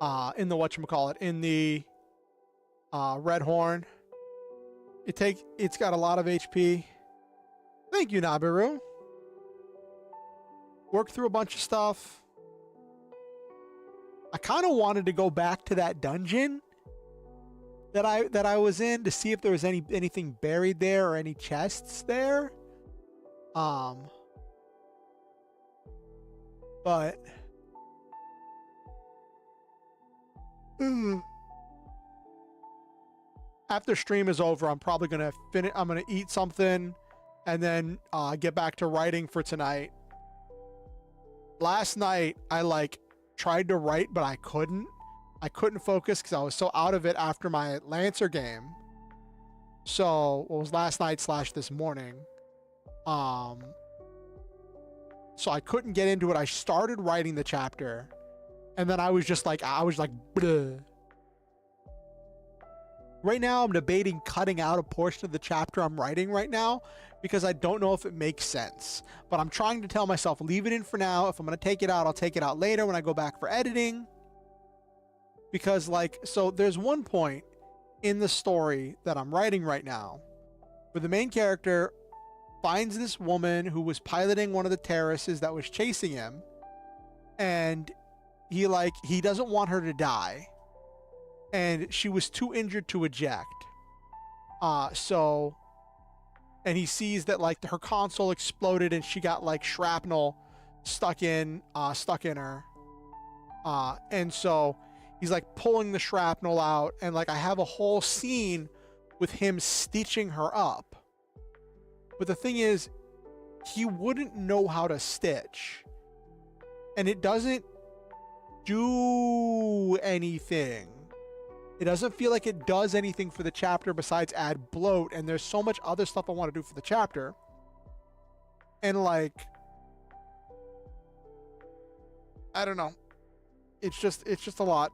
whatchamacallit, in the Red Horn. It's got a lot of HP. Thank you, Nabiru. Worked through a bunch of stuff. I kind of wanted to go back to that dungeon that I was in to see if there was anything buried there or any chests there. But after stream is over, I'm probably gonna finish. I'm gonna eat something, and then get back to writing for tonight. Last night, I tried to write, but I couldn't. I couldn't focus because I was so out of it after my Lancer game. So it was last night / this morning. So I couldn't get into it. I started writing the chapter, and then I was like, bleh. Right now, I'm debating cutting out a portion of the chapter I'm writing right now because I don't know if it makes sense. But I'm trying to tell myself, leave it in for now. If I'm going to take it out, I'll take it out later when I go back for editing. Because, so there's one point in the story that I'm writing right now where the main character finds this woman who was piloting one of the terraces that was chasing him, and he doesn't want her to die, and she was too injured to eject. And he sees that her console exploded and she got shrapnel stuck in her. And so he's pulling the shrapnel out, and I have a whole scene with him stitching her up. But the thing is, he wouldn't know how to stitch. And it doesn't do anything. It doesn't feel like it does anything for the chapter besides add bloat. And there's so much other stuff I want to do for the chapter. And I don't know. It's just a lot.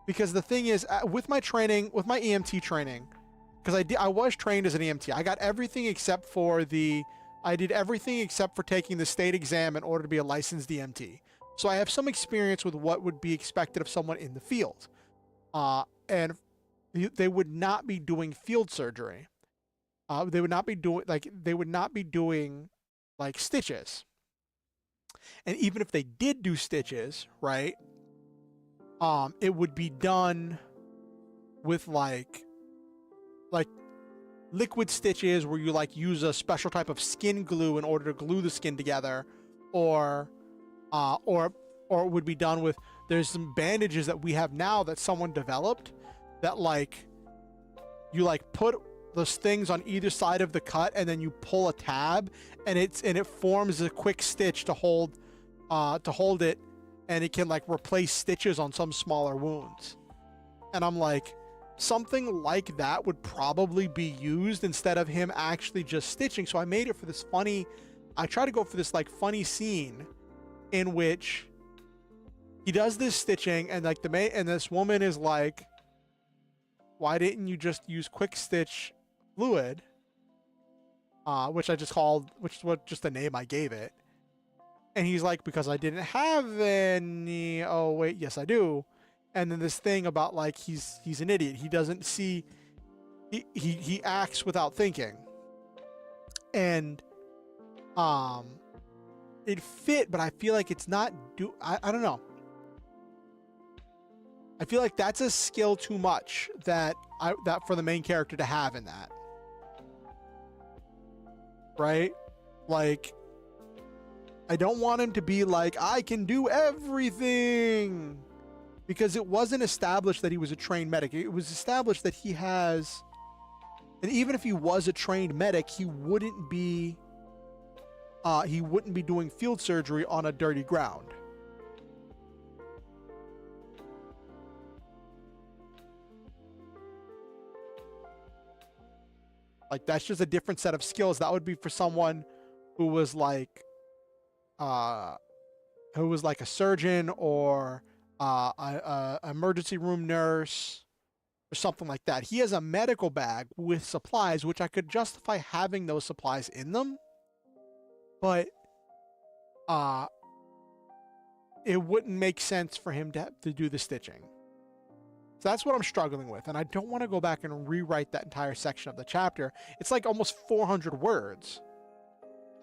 Because the thing is, with my training, with my EMT training, because I was trained as an EMT. I got everything except for I did everything except for taking the state exam in order to be a licensed EMT. So I have some experience with what would be expected of someone in the field. And they would not be doing field surgery. They would not be doing stitches. And even if they did do stitches, right? It would be done with liquid stitches where you use a special type of skin glue in order to glue the skin together, or it would be done with, there's some bandages that we have now that someone developed that you put those things on either side of the cut, and then you pull a tab, and it forms a quick stitch to hold it, and it can replace stitches on some smaller wounds. And I'm something like that would probably be used instead of him actually just stitching. So I made it for this I try to go for this funny scene in which he does this stitching, and and this woman is why didn't you just use quick stitch fluid? Which I just called, which is just the name I gave it. And he's because I didn't have any. Oh wait, yes I do. And then this thing about he's an idiot. He doesn't see. He acts without thinking. And it fit, but I feel it's not I don't know. I feel that's a skill too much that for the main character to have in that. Right? I don't want him to be I can do everything. Because it wasn't established that he was a trained medic. It was established that he has... And even if he was a trained medic, he wouldn't be he wouldn't be doing field surgery on a dirty ground. Like, that's just a different set of skills. That would be for someone who was like a surgeon or a emergency room nurse or something like that. He has a medical bag with supplies, which I could justify having those supplies in them, but it wouldn't make sense for him to do the stitching. So that's what I'm struggling with, and I don't want to go back and rewrite that entire section of the chapter. It's like almost 400 words.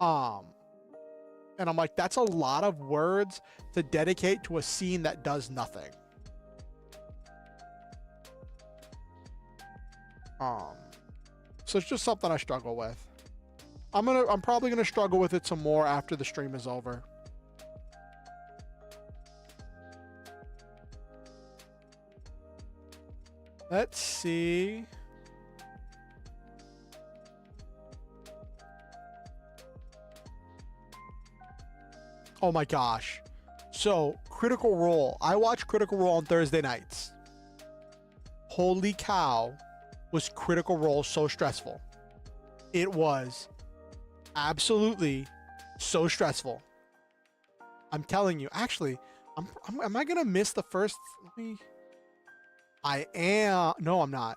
And I'm like, that's a lot of words to dedicate to a scene that does nothing. So it's just something I struggle with. I'm probably gonna struggle with it some more after the stream is over. Let's see. Oh my gosh. So, Critical Role. I watch Critical Role on Thursday nights. Holy cow, was Critical Role so stressful. It was absolutely so stressful. I'm telling you. Actually, am I gonna miss the first? I am. No, I'm not.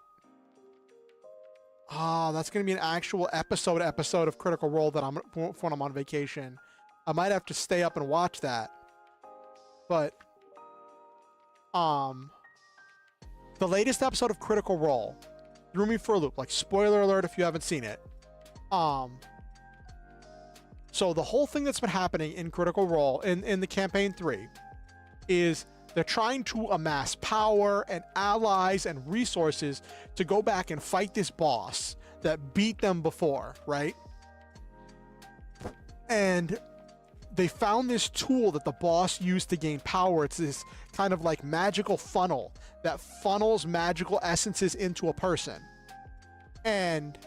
Ah, that's gonna be an actual episode of Critical Role that when I'm on vacation. I might have to stay up and watch that. But the latest episode of Critical Role threw me for a loop. Like, spoiler alert if you haven't seen it. So the whole thing that's been happening in Critical Role in the campaign 3 is they're trying to amass power and allies and resources to go back and fight this boss that beat them before, right? And they found this tool that the boss used to gain power. It's this kind of like magical funnel that funnels magical essences into a person. And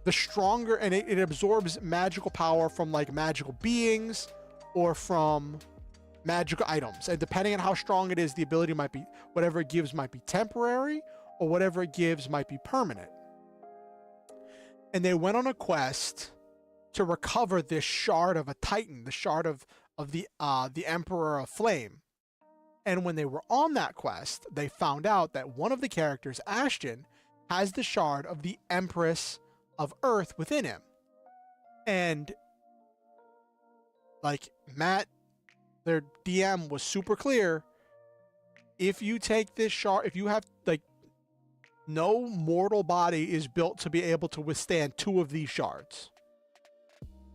the stronger, and it absorbs magical power from like magical beings or from magical items. And depending on how strong it is, the ability might be, whatever it gives might be temporary, or whatever it gives might be permanent. And they went on a quest to recover this shard of a Titan, the shard of the Emperor of Flame. And when they were on that quest, they found out that one of the characters, Ashton, has the shard of the Empress of Earth within him. And like Matt, their DM, was super clear. If you take this shard, if you have, like, no mortal body is built to be able to withstand 2 of these shards.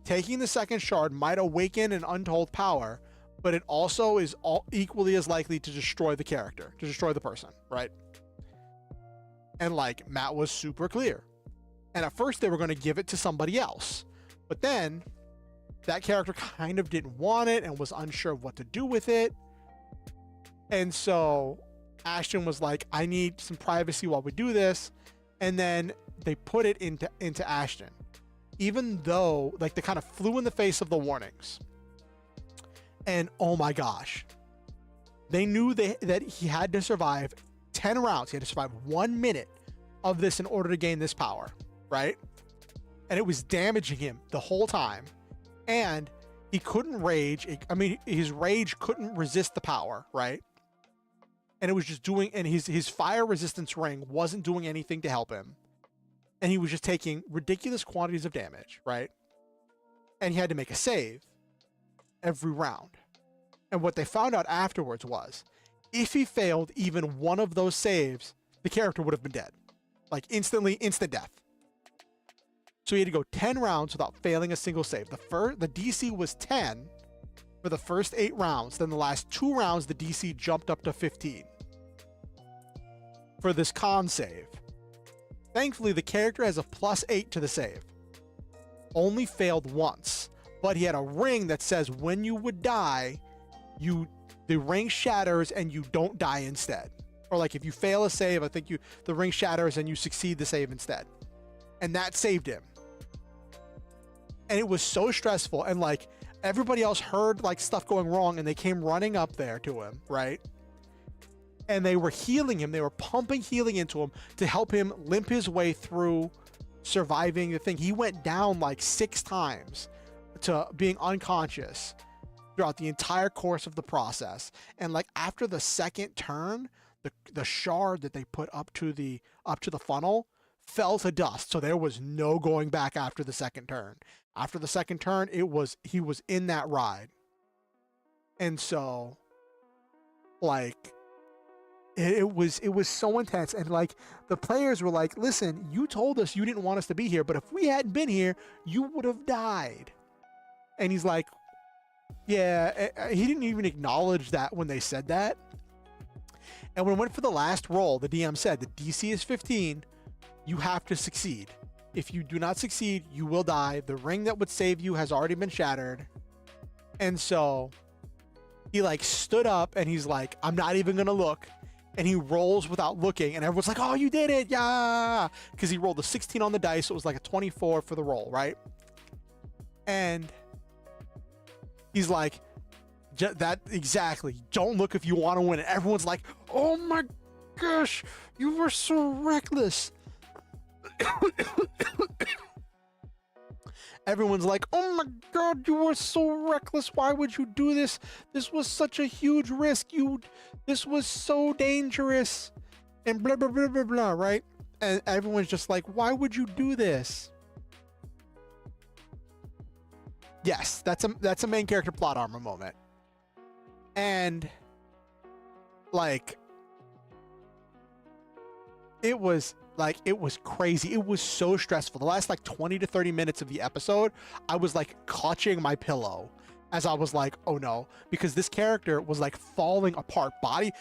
Taking the second shard might awaken an untold power, but it also is equally as likely to destroy the character, to destroy the person, right? And like, Matt was super clear. And at first they were going to give it to somebody else, but then that character kind of didn't want it and was unsure of what to do with it. And so Ashton was like, I need some privacy while we do this. And then they put it into Ashton. Even though, like, they kind of flew in the face of the warnings. And oh my gosh, they knew that he had to survive 10 rounds. He had to survive 1 minute of this in order to gain this power, right? And it was damaging him the whole time. And he couldn't rage. I mean, his rage couldn't resist the power, right? And it was just doing, and his fire resistance ring wasn't doing anything to help him. And he was just taking ridiculous quantities of damage, right? And he had to make a save every round. And what they found out afterwards was, if he failed even one of those saves, the character would have been dead. Like, instantly, instant death. So he had to go 10 rounds without failing a single save. The DC was 10 for the first 8 rounds. Then the last 2 rounds, the DC jumped up to 15 for this con save. Thankfully, the character has a +8 to the save. Only failed once, but he had a ring that says when you would die, the ring shatters and you don't die instead. Or like, if you fail a save, I think the ring shatters and you succeed the save instead. And that saved him. And it was so stressful, and like everybody else heard like stuff going wrong, and they came running up there to him, right? And they were healing him. They were pumping healing into him to help him limp his way through surviving the thing. He went down like 6 times to being unconscious throughout the entire course of the process. And like after the second turn, the shard that they put up to the funnel fell to dust. So there was no going back after the second turn. After the second turn, he was in that ride. And so like it was so intense, and like the players were like, listen, you told us you didn't want us to be here, but if we hadn't been here, you would have died. And he's like, yeah, he didn't even acknowledge that when they said that. And when we went for the last roll, the DM said the DC is 15, you have to succeed. If you do not succeed, you will die. The ring that would save you has already been shattered. And so he like stood up and he's like, I'm not even gonna look. And he rolls without looking, and everyone's like, oh, you did it, yeah, because he rolled a 16 on the dice, so it was like a 24 for the roll, right? And he's like, that exactly, don't look if you want to win. And everyone's like, oh my gosh, you were so reckless. Everyone's like, oh my god, you were so reckless. Why would you do this? This was such a huge risk. This was so dangerous. And blah, blah, blah, blah, blah, right? And everyone's just like, why would you do this? Yes, that's a main character plot armor moment. And like, it was crazy. It was so stressful. The last like 20 to 30 minutes of the episode, I was like clutching my pillow as I was like, oh no, because this character was like falling apart. They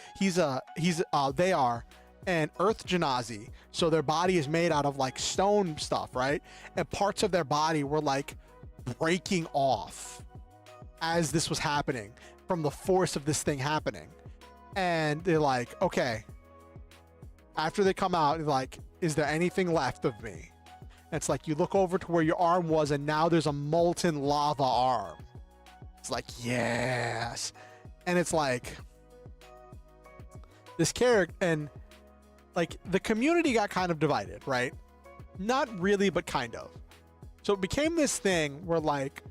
are an earth genasi, so their body is made out of like stone stuff, right? And parts of their body were like breaking off as this was happening from the force of this thing happening. And they're like, okay, after they come out, like, is there anything left of me? And it's like, you look over to where your arm was, and now there's a molten lava arm. It's like, yes. And it's like, this character, and like the community got kind of divided, right? Not really, but kind of. So it became this thing where like,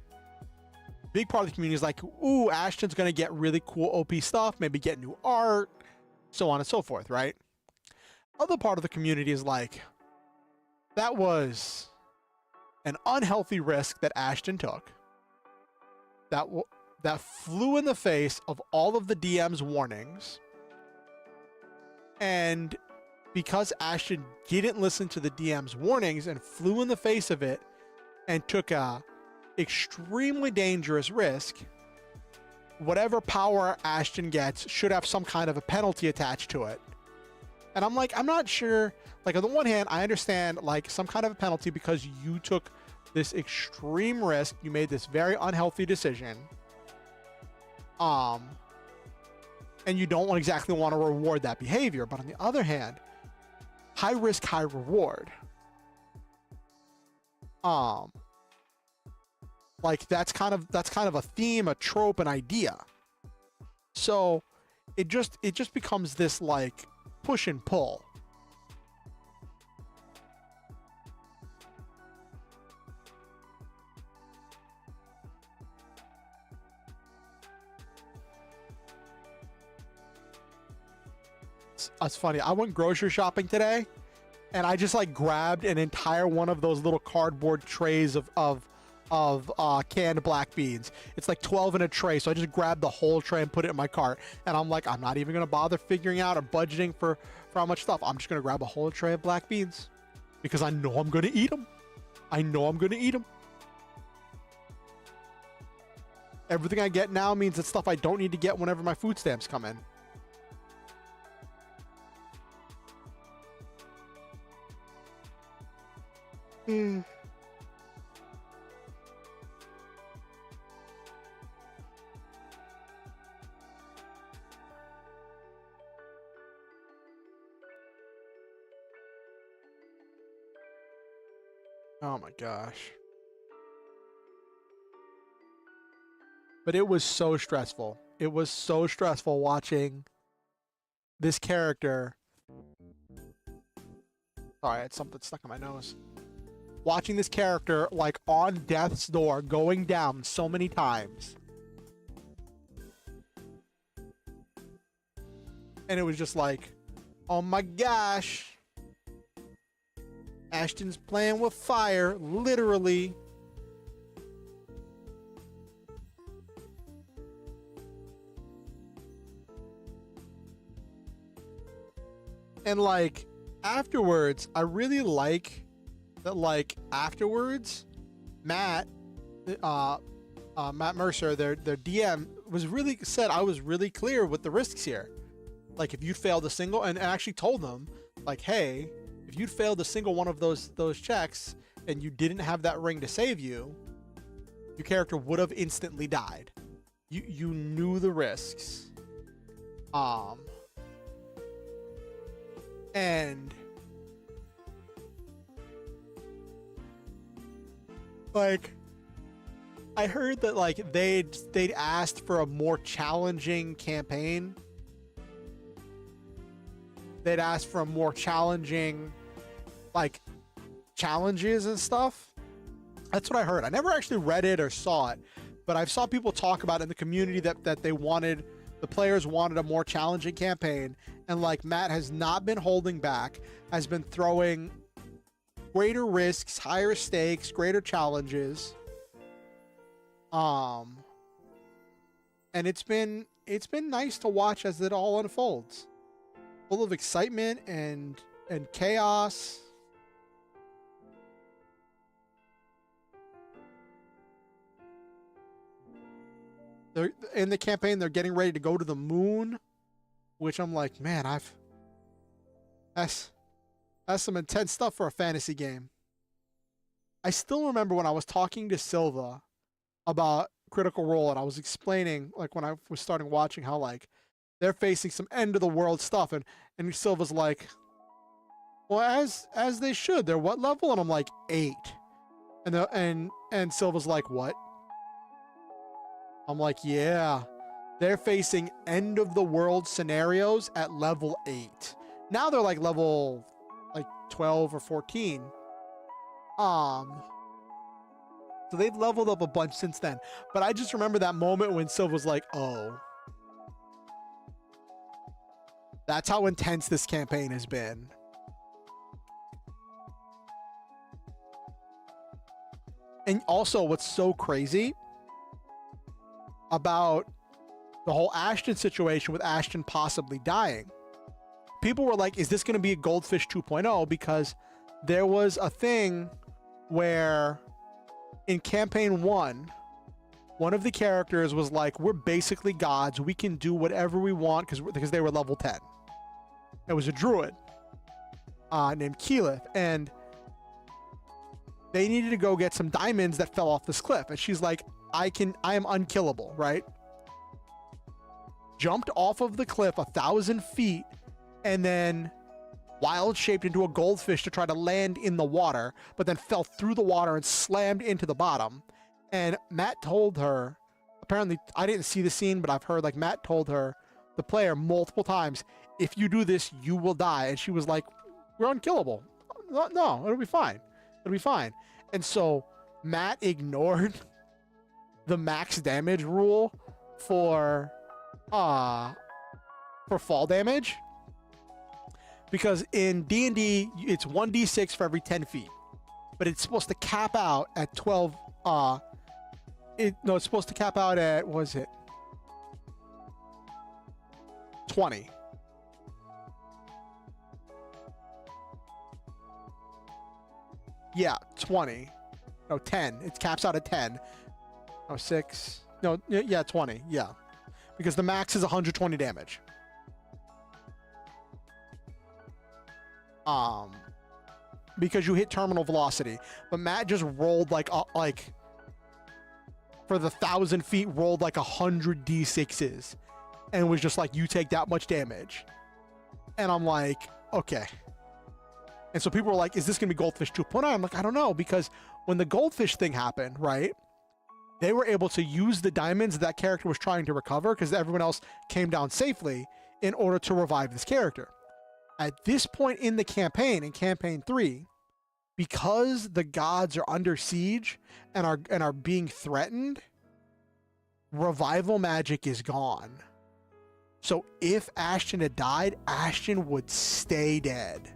big part of the community is like, ooh, Ashton's gonna get really cool OP stuff, maybe get new art, so on and so forth, right? Other part of the community is like, that was an unhealthy risk that Ashton took that flew in the face of all of the DM's warnings. And because Ashton didn't listen to the DM's warnings and flew in the face of it and took a extremely dangerous risk, whatever power Ashton gets should have some kind of a penalty attached to it. And I'm like, I'm not sure. Like, on the one hand, I understand like some kind of a penalty because you took this extreme risk. You made this very unhealthy decision. And you don't exactly want to reward that behavior. But on the other hand, high risk, high reward. Like that's kind of a theme, a trope, an idea. So it just becomes this like push and pull. It's funny. I went grocery shopping today, and I just like grabbed an entire one of those little cardboard trays of canned black beans. It's like 12 in a tray, so I just grabbed the whole tray and put it in my cart. And I'm like, I'm not even gonna bother figuring out or budgeting for how much stuff. I'm just gonna grab a whole tray of black beans because I know I'm gonna eat them. I know I'm gonna eat them. Everything I get now means it's stuff I don't need to get whenever my food stamps come in. Oh my gosh. But it was so stressful. It was so stressful watching this character. Sorry, I had something stuck in my nose. Watching this character like on death's door, going down so many times. And it was just like, oh my gosh. Ashton's playing with fire, literally. And like afterwards, I really like that. Like afterwards, Matt Mercer, their DM, was really said I was really clear with the risks here. Like if you'd failed a single, and actually told them like, hey, if you'd failed a single one of those checks and you didn't have that ring to save you, your character would have instantly died. You knew the risks. And like I heard that like they'd asked for a more challenging campaign. They'd asked for a more challenging like challenges and stuff. That's what I heard. I never actually read it or saw it, but I saw people talk about it in the community that they wanted, the players wanted a more challenging campaign. And like Matt has not been holding back, has been throwing greater risks, higher stakes, greater challenges. And it's been nice to watch as it all unfolds. Full of excitement and chaos. They're in the campaign, they're getting ready to go to the moon, which I'm like, man, that's some intense stuff for a fantasy game. I still remember when I was talking to Silva about Critical Role, and I was explaining, like when I was starting watching, how like they're facing some end of the world stuff, and Silva's like, well, as they should. They're what level? And I'm like 8, and Silva's like, what? I'm like, yeah, they're facing end of the world scenarios at level 8. Now they're like level like 12 or 14. So they've leveled up a bunch since then. But I just remember that moment when Silva was like, oh, that's how intense this campaign has been. And also what's so crazy about the whole Ashton situation, with Ashton possibly dying, people were like, is this going to be a Goldfish 2.0? Because there was a thing where in campaign 1, one of the characters was like, we're basically gods, we can do whatever we want, because they were level 10. It was a druid named Keyleth, and they needed to go get some diamonds that fell off this cliff, and she's like, I am unkillable, right? Jumped off of the cliff 1,000 feet and then wild shaped into a goldfish to try to land in the water, but then fell through the water and slammed into the bottom. And Matt told her, apparently I didn't see the scene, but I've heard like Matt told her, the player, multiple times, if you do this, you will die. And she was like, we're unkillable. No, it'll be fine. It'll be fine. And so Matt ignored the max damage rule for fall damage, because in D&D it's 1d6 for every 10 feet, but it's supposed to cap out at 12. It's supposed to cap out at, what was it, 20. Yeah, 20. No, 10. It caps out at 10. Oh, 6. No, yeah, 20. Yeah. Because the max is 120 damage. Because you hit terminal velocity. But Matt just rolled like for the 1,000 feet, rolled like 100 d6s and was just like, you take that much damage. And I'm like, okay. And so people were like, is this gonna be Goldfish 2.0? I'm like, I don't know, because when the goldfish thing happened, right, they were able to use the diamonds that character was trying to recover, because everyone else came down safely, in order to revive this character. At this point in the campaign, in campaign 3, because the gods are under siege and are being threatened, revival magic is gone. So if Ashton had died, Ashton would stay dead.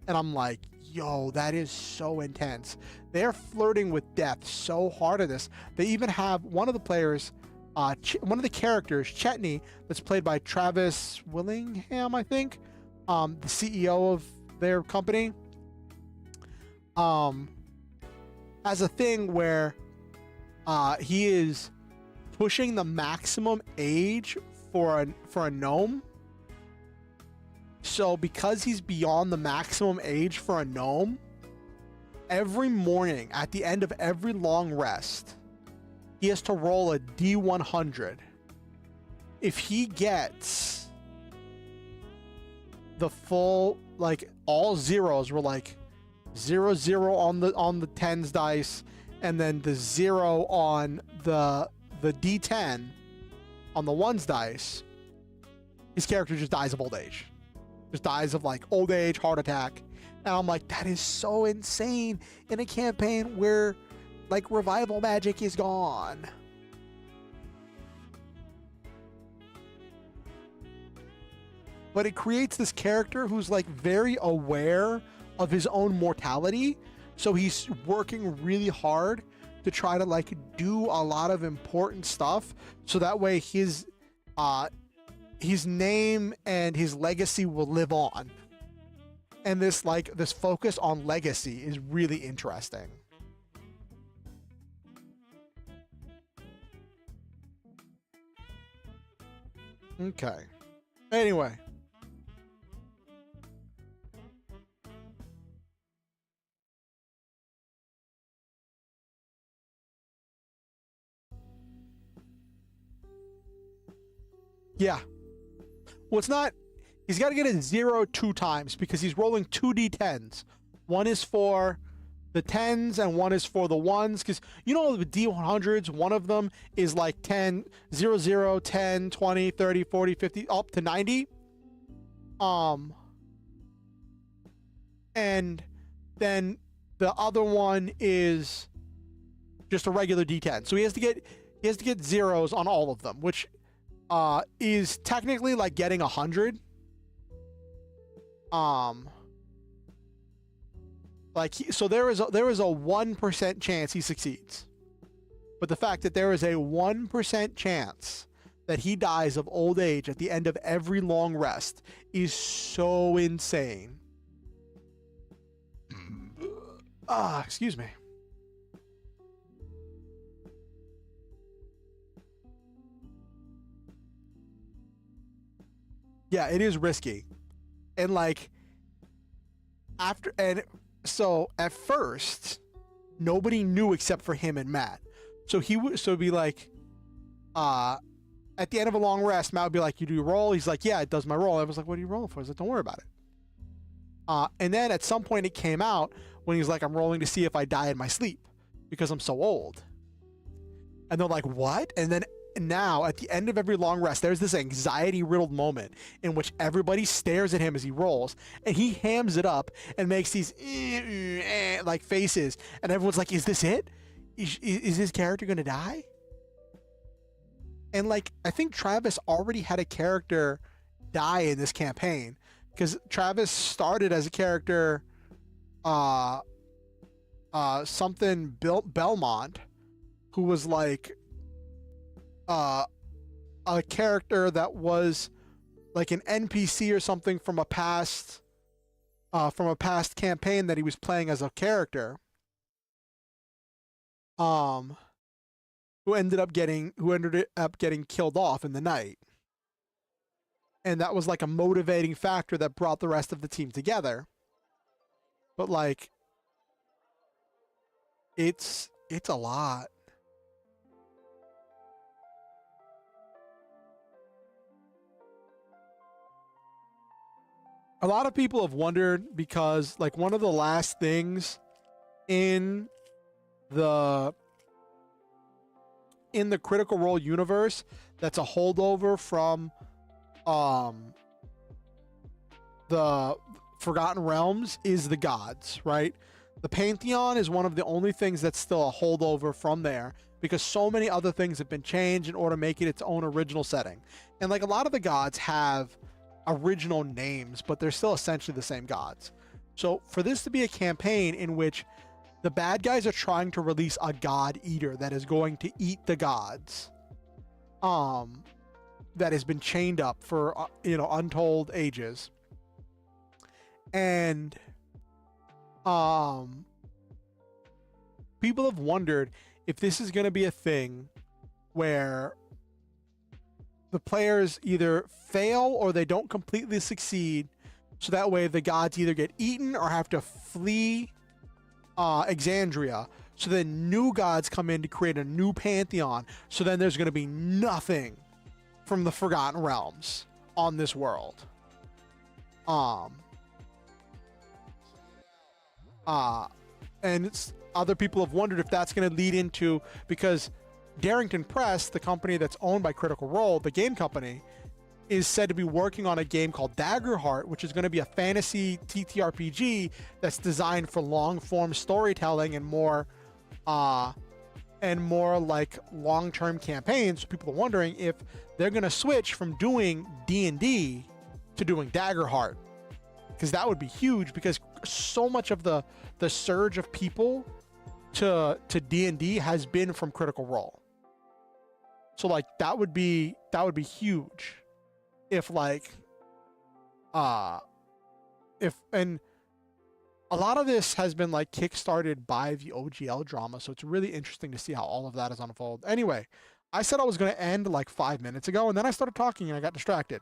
And I'm like, yo, that is so intense. They're flirting with death so hard in this. They even have one of the players, one of the characters, Chetney, that's played by Travis Willingham, I think, the CEO of their company, has a thing where he is pushing the maximum age for a gnome. So because he's beyond the maximum age for a gnome, every morning at the end of every long rest, he has to roll a D100. If he gets the full, like all zeros, were like 0 0 on the tens dice, and then the 0 on the D10 on the ones dice, his character just dies of old age. Just dies of like old age, heart attack. And I'm like, that is so insane in a campaign where like revival magic is gone. But it creates this character who's like very aware of his own mortality. So he's working really hard to try to like do a lot of important stuff. So that way his name and his legacy will live on. And this focus on legacy is really interesting. Okay. Anyway. Yeah. Well, it's not... He's got to get a 0 2 times because he's rolling 2 D10s. One is for the 10s and one is for the 1s. Because, you know, the D100s, one of them is like 10, 0, 0, 10, 20, 30, 40, 50, up to 90. And then the other one is just a regular D10. So he has to get zeros on all of them, which is technically like getting 100. So there is a 1% chance he succeeds. But the fact that there is a 1% chance that he dies of old age at the end of every long rest is so insane. Excuse me. Yeah, it is risky. And like so at first nobody knew except for him and Matt. So it'd be like at the end of a long rest, Matt would be like, "You do your roll?" He's like, "Yeah, it does my roll." I was like, "What are you rolling for?" I was like, "Don't worry about it." And then at some point it came out when he's like, "I'm rolling to see if I die in my sleep because I'm so old." And they're like, "What?" And then now at the end of every long rest, there's this anxiety-riddled moment in which everybody stares at him as he rolls, and he hams it up and makes these like faces, and everyone's like, "Is this it? Is his character gonna die?" And like, I think Travis already had a character die in this campaign because Travis started as a character, something Belmont, who was like a character that was like an NPC or something from a past campaign that he was playing as a character, who ended up getting killed off in the night. And that was like a motivating factor that brought the rest of the team together. But like, it's a lot. A lot of people have wondered because like one of the last things in the in the Critical Role universe that's a holdover from the Forgotten Realms is the gods, right? The Pantheon is one of the only things that's still a holdover from there, because so many other things have been changed in order to make it its own original setting. And like a lot of the gods have original names, but they're still essentially the same gods. So for this to be a campaign in which the bad guys are trying to release a god eater that is going to eat the gods, that has been chained up for untold ages, and people have wondered if this is going to be a thing where the players either fail or they don't completely succeed, so that way the gods either get eaten or have to flee Exandria, so then new gods come in to create a new pantheon, so then there's going to be nothing from the Forgotten Realms on this world. And other people have wondered if that's going to lead into, because Darrington Press, the company that's owned by Critical Role, the game company, is said to be working on a game called Daggerheart, which is going to be a fantasy TTRPG that's designed for long-form storytelling and more like long-term campaigns. So people are wondering if they're going to switch from doing D&D to doing Daggerheart, because that would be huge, because so much of the surge of people to D&D has been from Critical Role. So like that would be huge if and a lot of this has been like kickstarted by the OGL drama, so it's really interesting to see how all of that is unfold. Anyway, I said I was going to end like 5 minutes ago, and then I started talking and I got distracted.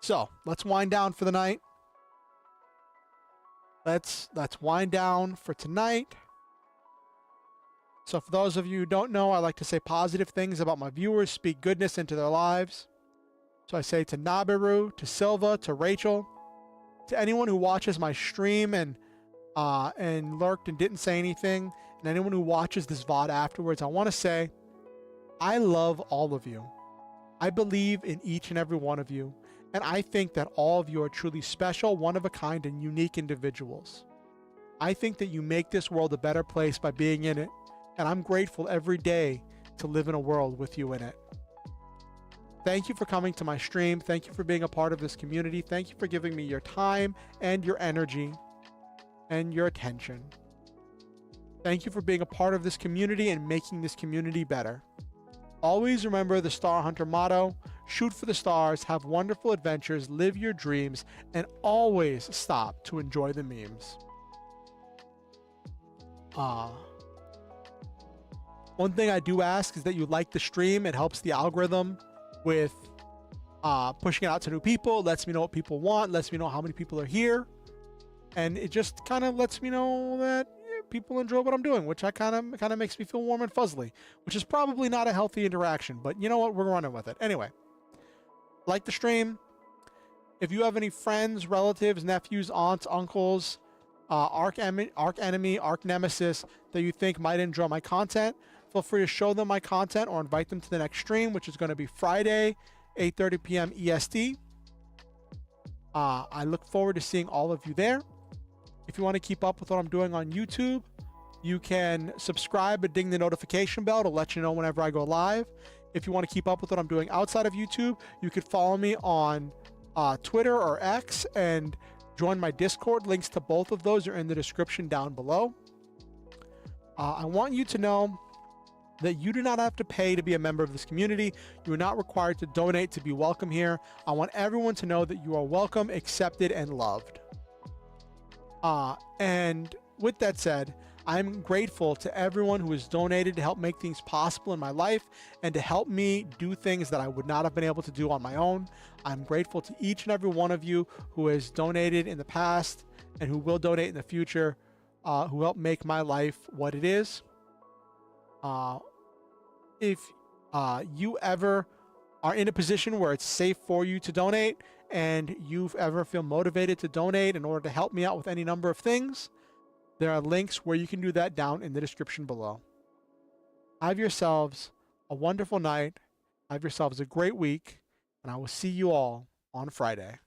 So let's wind down for the night. Let's wind down for tonight. So for those of you who don't know, I like to say positive things about my viewers, speak goodness into their lives. So I say to Nabiru, to Silva, to Rachel, to anyone who watches my stream and lurked and didn't say anything, and anyone who watches this VOD afterwards, I want to say, I love all of you. I believe in each and every one of you, and I think that all of you are truly special, one-of-a-kind, and unique individuals. I think that you make this world a better place by being in it, and I'm grateful every day to live in a world with you in it. Thank you for coming to my stream. Thank you for being a part of this community. Thank you for giving me your time and your energy and your attention. Thank you for being a part of this community and making this community better. Always remember the Star Hunter motto: shoot for the stars, have wonderful adventures, live your dreams, and always stop to enjoy the memes. One thing I do ask is that you like the stream. It helps the algorithm with pushing it out to new people, lets me know what people want, lets me know how many people are here, and it just kind of lets me know that people enjoy what I'm doing, which kind of makes me feel warm and fuzzly, which is probably not a healthy interaction, but you know what, we're running with it. Anyway, like the stream. If you have any friends, relatives, nephews, aunts, uncles, arch enemy, arch nemesis that you think might enjoy my content, feel free to show them my content or invite them to the next stream, which is going to be Friday, 8:30 p.m. EST. I look forward to seeing all of you there. If you want to keep up with what I'm doing on YouTube, you can subscribe and ding the notification bell to let you know whenever I go live. If you want to keep up with what I'm doing outside of YouTube, you could follow me on Twitter or X and join my Discord. Links to both of those are in the description down below. I want you to know that you do not have to pay to be a member of this community. You are not required to donate to be welcome here. I want everyone to know that you are welcome, accepted, and loved. And with that said, I'm grateful to everyone who has donated to help make things possible in my life and to help me do things that I would not have been able to do on my own. I'm grateful to each and every one of you who has donated in the past and who will donate in the future, who helped make my life what it is. If you ever are in a position where it's safe for you to donate and you ever feel motivated to donate in order to help me out with any number of things, There are links where you can do that down in the description below. Have yourselves a wonderful night. Have yourselves a great week. And I will see you all on Friday.